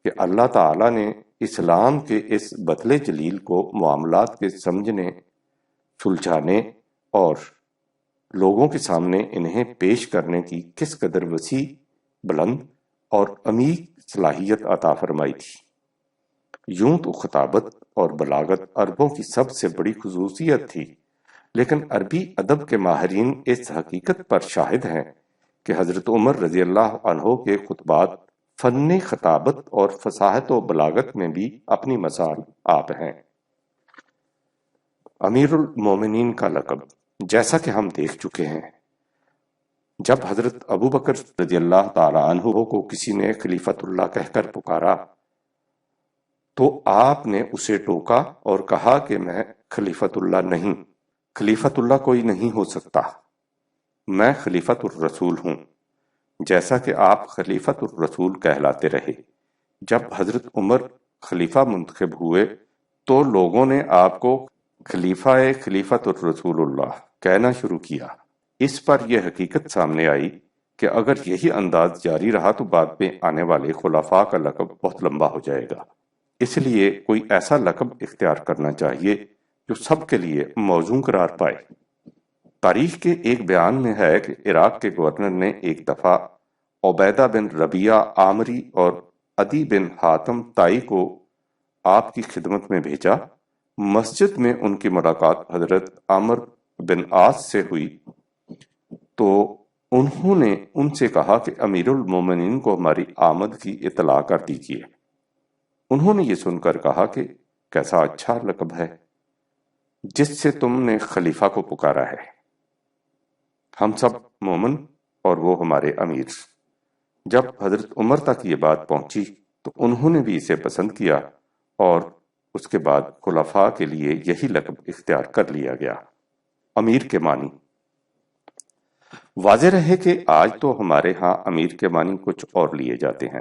کہ اللہ تعالیٰ نے اسلام کے اس بطل جلیل کو معاملات کے سمجھنے، سلجھانے اور لوگوں کے سامنے انہیں پیش کرنے کی کس قدر وسیع، بلند اور عمیق صلاحیت عطا فرمائی تھی۔ یوں تو خطابت اور بلاغت عربوں کی سب سے بڑی خصوصیت تھی، لیکن عربی ادب کے ماہرین اس حقیقت پر شاہد ہیں کہ حضرت عمر رضی اللہ عنہ کے خطبات فن خطابت اور فصاحت و بلاغت میں بھی اپنی مثال آپ ہیں۔ امیر المومنین کا لقب، جیسا کہ ہم دیکھ چکے ہیں، جب حضرت ابو بکر رضی اللہ تعالی عنہ کو کسی نے خلیفۃ اللہ کہہ کر پکارا تو آپ نے اسے ٹوکا اور کہا کہ میں خلیفۃ اللہ نہیں، خلیفۃ اللہ کوئی نہیں ہو سکتا، میں خلیفۃ الرسول ہوں، جیسا کہ آپ خلیفۃ الرسول کہلاتے رہے۔ جب حضرت عمر خلیفہ منتخب ہوئے تو لوگوں نے آپ کو خلیفۃ الرسول اللہ کہنا شروع کیا۔ اس پر یہ حقیقت سامنے آئی کہ اگر یہی انداز جاری رہا تو بعد میں آنے والے خلفاء کا لقب بہت لمبا ہو جائے گا، اس لیے کوئی ایسا لقب اختیار کرنا چاہیے جو سب کے لیے موزوں قرار پائے۔ تاریخ کے ایک بیان میں ہے کہ عراق کے گورنر نے ایک دفعہ عبیدہ بن ربیعہ عامری اور عدی بن حاتم طائی کو آپ کی خدمت میں بھیجا۔ مسجد میں ان کی ملاقات حضرت عمرو بن عاص سے ہوئی تو انہوں نے ان سے کہا کہ امیر المومنین کو ہماری آمد کی اطلاع کر دیجیے۔ انہوں نے یہ سن کر کہا کہ کیسا اچھا لقب ہے جس سے تم نے خلیفہ کو پکارا ہے، ہم سب مومن اور وہ ہمارے امیر۔ جب حضرت عمر تک یہ بات پہنچی تو انہوں نے بھی اسے پسند کیا اور اس کے بعد خلفاء کے لیے یہی لقب اختیار کر لیا گیا۔ امیر کے معنی، واضح رہے کہ آج تو ہمارے ہاں امیر کے معنی کچھ اور لیے جاتے ہیں،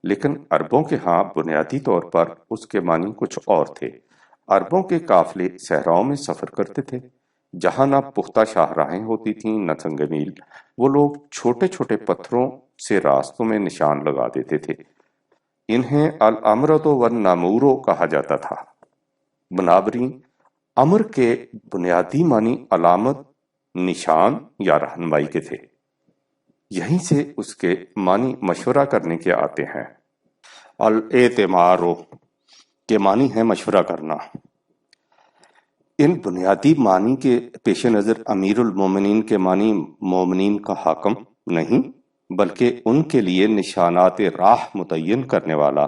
لیکن عربوں کے ہاں بنیادی طور پر اس کے معنی کچھ اور تھے۔ عربوں کے قافلے صحراؤں میں سفر کرتے تھے، جہاں نہ پختہ شاہراہیں ہوتی تھیں نہ سنگ میل۔ وہ لوگ چھوٹے چھوٹے پتھروں سے راستوں میں نشان لگا دیتے تھے، انہیں الامرۃ والنامور کہا جاتا تھا۔ بنابراین امر کے بنیادی معنی علامت، نشان یا رہنمائی کے تھے۔ یہیں سے اس کے معنی مشورہ کرنے کے آتے ہیں۔ الاعتمار کے معنی ہے مشورہ کرنا۔ ان بنیادی معنی کے پیش نظر امیر المومنین کے معنی مومنین کا حاکم نہیں بلکہ ان کے لیے نشانات راہ متعین کرنے والا،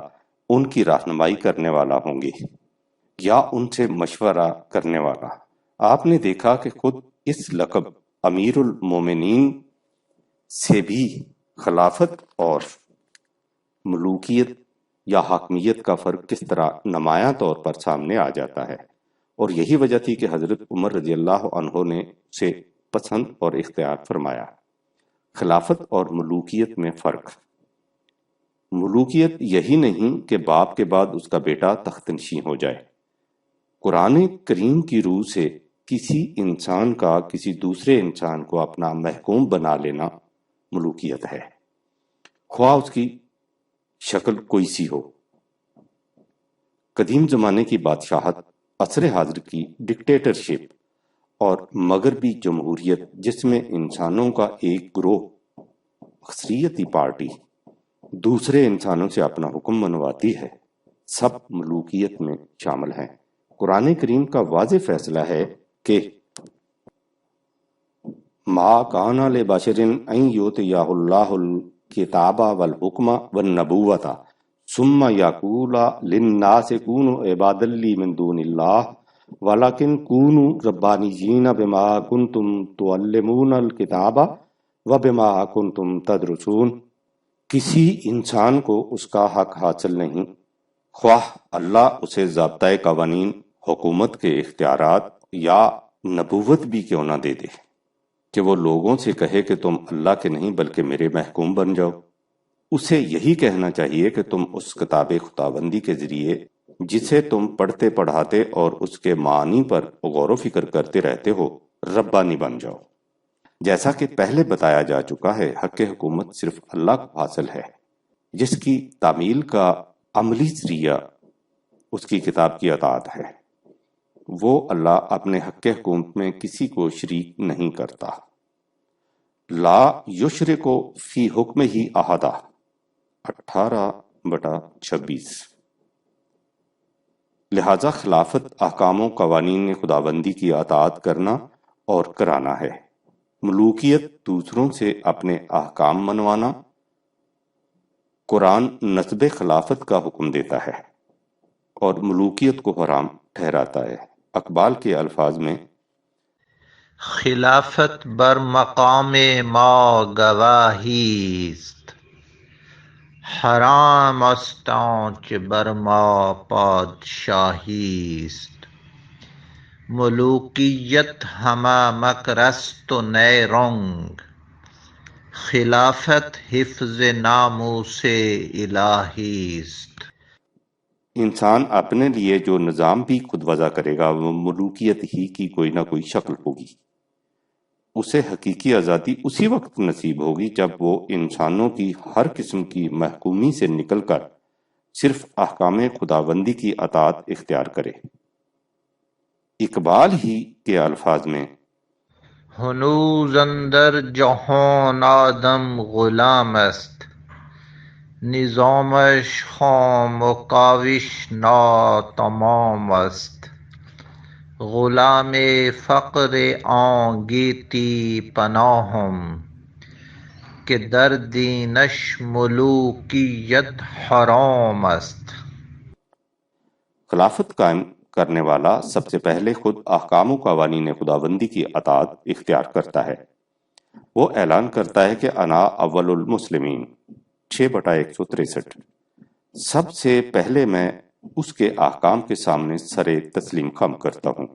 ان کی رہنمائی کرنے والا ہوں گے یا ان سے مشورہ کرنے والا۔ آپ نے دیکھا کہ خود اس لقب امیر المومنین سے بھی خلافت اور ملوکیت یا حاکمیت کا فرق کس طرح نمایاں طور پر سامنے آ جاتا ہے، اور یہی وجہ تھی کہ حضرت عمر رضی اللہ عنہ نے اسے پسند اور اختیار فرمایا۔ خلافت اور ملوکیت میں فرق، ملوکیت یہی نہیں کہ باپ کے بعد اس کا بیٹا تخت نشین ہو جائے۔ قرآن کریم کی روح سے کسی انسان کا کسی دوسرے انسان کو اپنا محکوم بنا لینا ملوکیت ہے، خواہ اس کی شکل کوئی سی ہو۔ قدیم زمانے کی بادشاہت، عصر حاضر کی ڈکٹیٹرشپ اور مغربی جمہوریت جس میں انسانوں کا ایک گروہ، اکثریتی پارٹی، دوسرے انسانوں سے اپنا حکم منواتی ہے، سب ملوکیت میں شامل ہیں۔ قرآن کریم کا واضح فیصلہ ہے کہ ما کان لبشر ان یؤتیہ اللہ الکتاب والحکم والنبوۃ ثم یقول للناس کونوا عبادا لی من دون اللہ ولکن کونوا ربانیین بما کنتم تعلمون الکتاب وبما کنتم تدرسون۔ کسی انسان کو اس کا حق حاصل نہیں، خواہ اللہ اسے ضابطۂ قوانین، حکومت کے اختیارات یا نبوت بھی کیوں نہ دے دے، کہ وہ لوگوں سے کہے کہ تم اللہ کے نہیں بلکہ میرے محکوم بن جاؤ۔ اسے یہی کہنا چاہیے کہ تم اس کتاب خداوندی کے ذریعے جسے تم پڑھتے پڑھاتے اور اس کے معنی پر غور و فکر کرتے رہتے ہو ربانی بن جاؤ۔ جیسا کہ پہلے بتایا جا چکا ہے، حق حکومت صرف اللہ کو حاصل ہے، جس کی تعمیل کا عملی ذریعہ اس کی کتاب کی اطاعت ہے۔ وہ اللہ اپنے حق حکومت میں کسی کو شریک نہیں کرتا۔ لا یشرک فی حکم ہی احدہ 18/26۔ لہذا خلافت احکام و قوانین خداوندی کی اطاعت کرنا اور کرانا ہے۔ ملوکیت دوسروں سے اپنے احکام منوانا۔ قرآن نصب خلافت کا حکم دیتا ہے اور ملوکیت کو حرام ٹھہراتا ہے۔ اقبال کے الفاظ میں خلافت بر مقام ما گواہیست، حرام است آنچ بر ما پادشاہیست۔ ملوکیت ہمہ مکر است و نئے رنگ، خلافت حفظ ناموس الہیست۔ انسان اپنے لیے جو نظام بھی خود وضع کرے گا وہ ملوکیت ہی کی کوئی نہ کوئی شکل ہوگی۔ اسے حقیقی آزادی اسی وقت نصیب ہوگی جب وہ انسانوں کی ہر قسم کی محکومی سے نکل کر صرف احکام خداوندی کی اطاعت اختیار کرے۔ اقبال ہی کے الفاظ میں ہنوز اندر جہان آدم غلام است، نظامش خام و کاوش ناتمام است۔ غلام فقر آن گیتی پناہم، کہ در دینش ملوکیت حرام است۔ خلافت قائم کرنے والا سب سے پہلے خود احکام و قوانین خداوندی کی اطاعت اختیار کرتا ہے۔ وہ اعلان کرتا ہے کہ انا اول المسلمین 6/163۔ سب سے پہلے میں اس کے احکام کے سامنے سر تسلیم خم کرتا ہوں،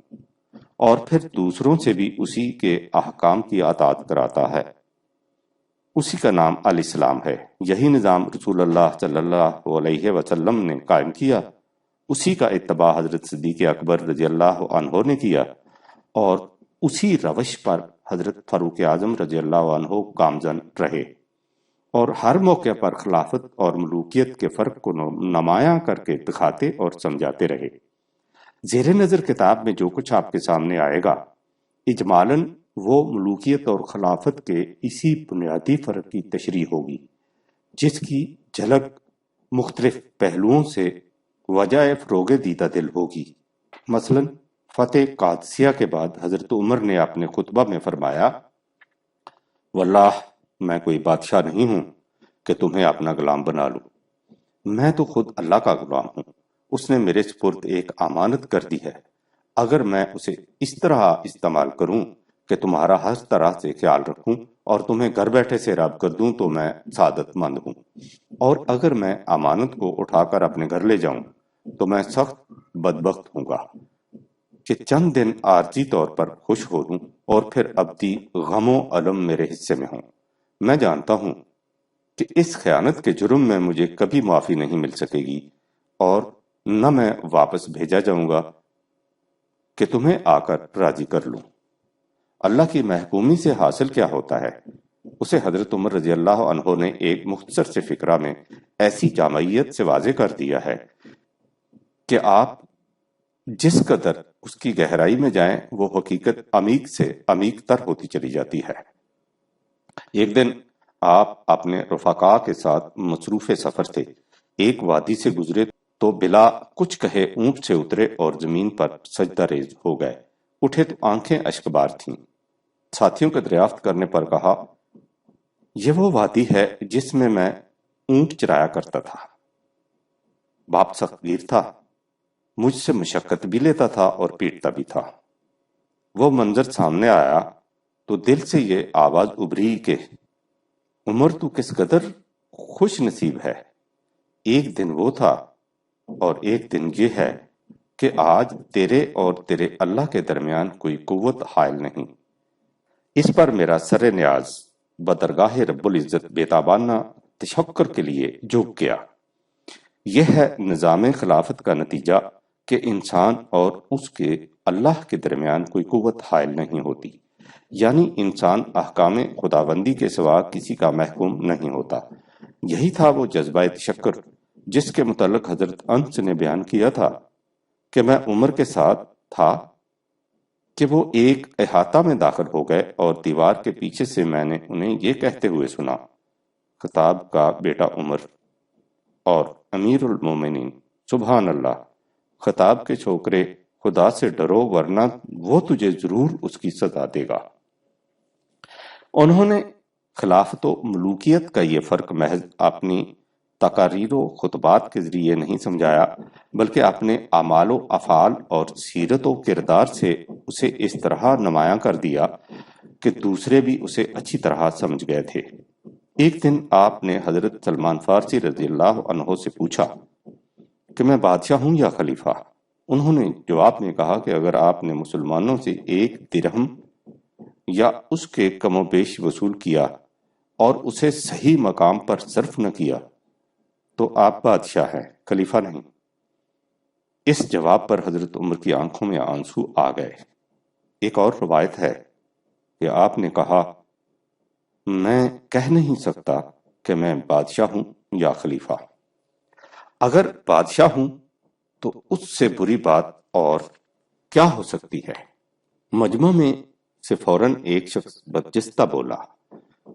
اور پھر دوسروں سے بھی اسی کے احکام کی اطاعت کراتا ہے۔ اسی کا نام الاسلام ہے۔ یہی نظام رسول اللہ صلی اللہ علیہ وسلم نے قائم کیا، اسی کا اتباع حضرت صدیق اکبر رضی اللہ عنہ نے کیا، اور اسی روش پر حضرت فاروق اعظم رضی اللہ عنہ گامزن رہے، اور ہر موقع پر خلافت اور ملوکیت کے فرق کو نمایاں کر کے دکھاتے اور سمجھاتے رہے۔ زیر نظر کتاب میں جو کچھ آپ کے سامنے آئے گا، اجمالاً وہ ملوکیت اور خلافت کے اسی بنیادی فرق کی تشریح ہوگی، جس کی جھلک مختلف پہلوؤں سے وجہ فروغ دیدہ دل ہوگی۔ مثلاً فتح قادسیہ کے بعد حضرت عمر نے اپنے خطبہ میں فرمایا، واللہ میں کوئی بادشاہ نہیں ہوں کہ تمہیں اپنا غلام بنا لوں، میں تو خود اللہ کا غلام ہوں۔ اس نے میرے سپرد ایک امانت کر دی ہے، اگر میں اسے اس طرح استعمال کروں کہ تمہارا ہر طرح سے خیال رکھوں اور تمہیں گھر بیٹھے سے راب کر دوں تو میں سعادت مند ہوں، اور اگر میں امانت کو اٹھا کر اپنے گھر لے جاؤں تو میں سخت بدبخت ہوں گا کہ چند دن عارضی طور پر خوش ہو لوں اور پھر ابدی غم و الم میرے حصے میں ہوں۔ میں جانتا ہوں کہ اس خیانت کے جرم میں مجھے کبھی معافی نہیں مل سکے گی، اور نہ میں واپس بھیجا جاؤں گا کہ تمہیں آ کر راضی کر لوں۔ اللہ کی محکومی سے حاصل کیا ہوتا ہے، اسے حضرت عمر رضی اللہ عنہ نے ایک مختصر سے فقرہ میں ایسی جامعیت سے واضح کر دیا ہے کہ آپ جس قدر اس کی گہرائی میں جائیں وہ حقیقت عمیق سے عمیق تر ہوتی چلی جاتی ہے۔ ایک دن آپ اپنے رفقاء کے ساتھ مصروف سفر تھے، ایک وادی سے گزرے تو بلا کچھ کہے اونٹ سے اترے اور زمین پر سجدہ ریز ہو گئے۔ اٹھے تو آنکھیں اشکبار تھیں۔ ساتھیوں کے دریافت کرنے پر کہا، یہ وہ وادی ہے جس میں میں اونٹ چرایا کرتا تھا۔ باپ سخت گیر تھا، مجھ سے مشقت بھی لیتا تھا اور پیٹتا بھی تھا۔ وہ منظر سامنے آیا تو دل سے یہ آواز ابھری کہ عمر تو کس قدر خوش نصیب ہے۔ ایک دن وہ تھا اور ایک دن یہ ہے کہ آج تیرے اور تیرے اللہ کے درمیان کوئی قوت حائل نہیں۔ اس پر میرا سر نیاز بدرگاہ رب العزت بیتابانہ تشکر کے لیے جھک گیا۔ یہ ہے نظام خلافت کا نتیجہ کہ انسان اور اس کے اللہ کے درمیان کوئی قوت حائل نہیں ہوتی، یعنی انسان احکام خداوندی کے سوا کسی کا محکوم نہیں ہوتا۔ یہی تھا وہ جذبہ تشکر جس کے متعلق حضرت انس نے بیان کیا تھا کہ میں عمر کے ساتھ تھا کہ وہ ایک احاطہ میں داخل ہو گئے اور دیوار کے پیچھے سے میں نے انہیں یہ کہتے ہوئے سنا، خطاب کا بیٹا عمر اور امیر المومنین، سبحان اللہ، خطاب کے چھوکرے، خدا سے ڈرو ورنہ وہ تجھے ضرور اس کی سزا دے گا۔ انہوں نے خلافت و ملوکیت کا یہ فرق محض اپنی تقاریر و خطبات کے ذریعے نہیں سمجھایا، بلکہ اپنے اعمال و افعال اور سیرت و کردار سے اسے اس طرح نمایاں کر دیا کہ دوسرے بھی اسے اچھی طرح سمجھ گئے تھے۔ ایک دن آپ نے حضرت سلمان فارسی رضی اللہ عنہ سے پوچھا کہ میں بادشاہ ہوں یا خلیفہ؟ انہوں نے جواب میں کہا کہ اگر آپ نے مسلمانوں سے 1 درہم یا اس کے کم و بیش وصول کیا اور اسے صحیح مقام پر صرف نہ کیا تو آپ بادشاہ ہیں، خلیفہ نہیں۔ اس جواب پر حضرت عمر کی آنکھوں میں آنسو آ گئے۔ ایک اور روایت ہے کہ آپ نے کہا، میں کہہ نہیں سکتا کہ میں بادشاہ ہوں یا خلیفہ۔ اگر بادشاہ ہوں تو اس سے بری بات اور کیا ہو سکتی ہے؟ مجمع میں سے فوراً ایک شخص برجستہ بولا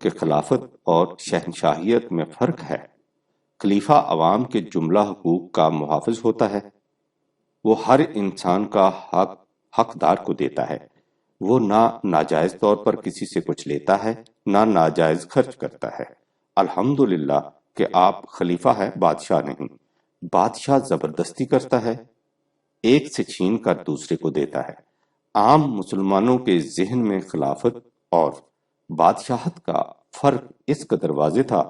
کہ خلافت اور شہنشاہیت میں فرق ہے۔ خلیفہ عوام کے جملہ حقوق کا محافظ ہوتا ہے، وہ ہر انسان کا حقدار کو دیتا ہے، وہ نہ ناجائز طور پر کسی سے کچھ لیتا ہے نہ ناجائز خرچ کرتا ہے۔ الحمدللہ کہ آپ خلیفہ ہے، بادشاہ نہیں۔ بادشاہ زبردستی کرتا ہے، ایک سے چھین کر دوسرے کو دیتا ہے۔ عام مسلمانوں کے ذہن میں خلافت اور بادشاہت کا فرق اس قدر واضح تھا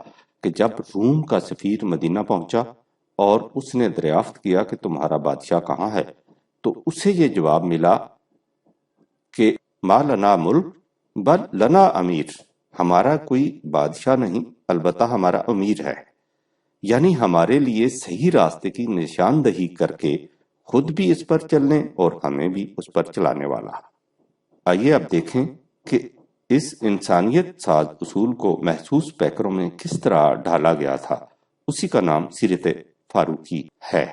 کہ جب روم کا سفیر مدینہ پہنچا اور اس نے دریافت کیا کہ تمہارا بادشاہ کہاں ہے، تو اسے یہ جواب ملا کہ ما لنا ملک بل لنا امیر، ہمارا کوئی بادشاہ نہیں البتہ ہمارا امیر ہے، یعنی ہمارے لیے صحیح راستے کی نشاندہی کر کے خود بھی اس پر چلنے اور ہمیں بھی اس پر چلانے والا۔ آئیے اب دیکھیں کہ اس انسانیت ساز اصول کو محسوس پیکروں میں کس طرح ڈھالا گیا تھا۔ اسی کا نام سیرت فاروقی ہے۔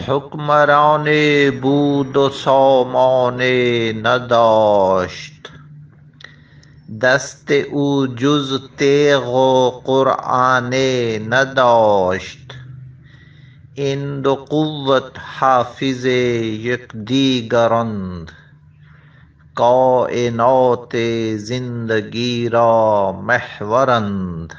حکمران بود و سامان نداشت، دست او جز تیغ و قرآن نداشت، این دو قوت حافظ یکدیگرند، کائنات زندگی را محورند۔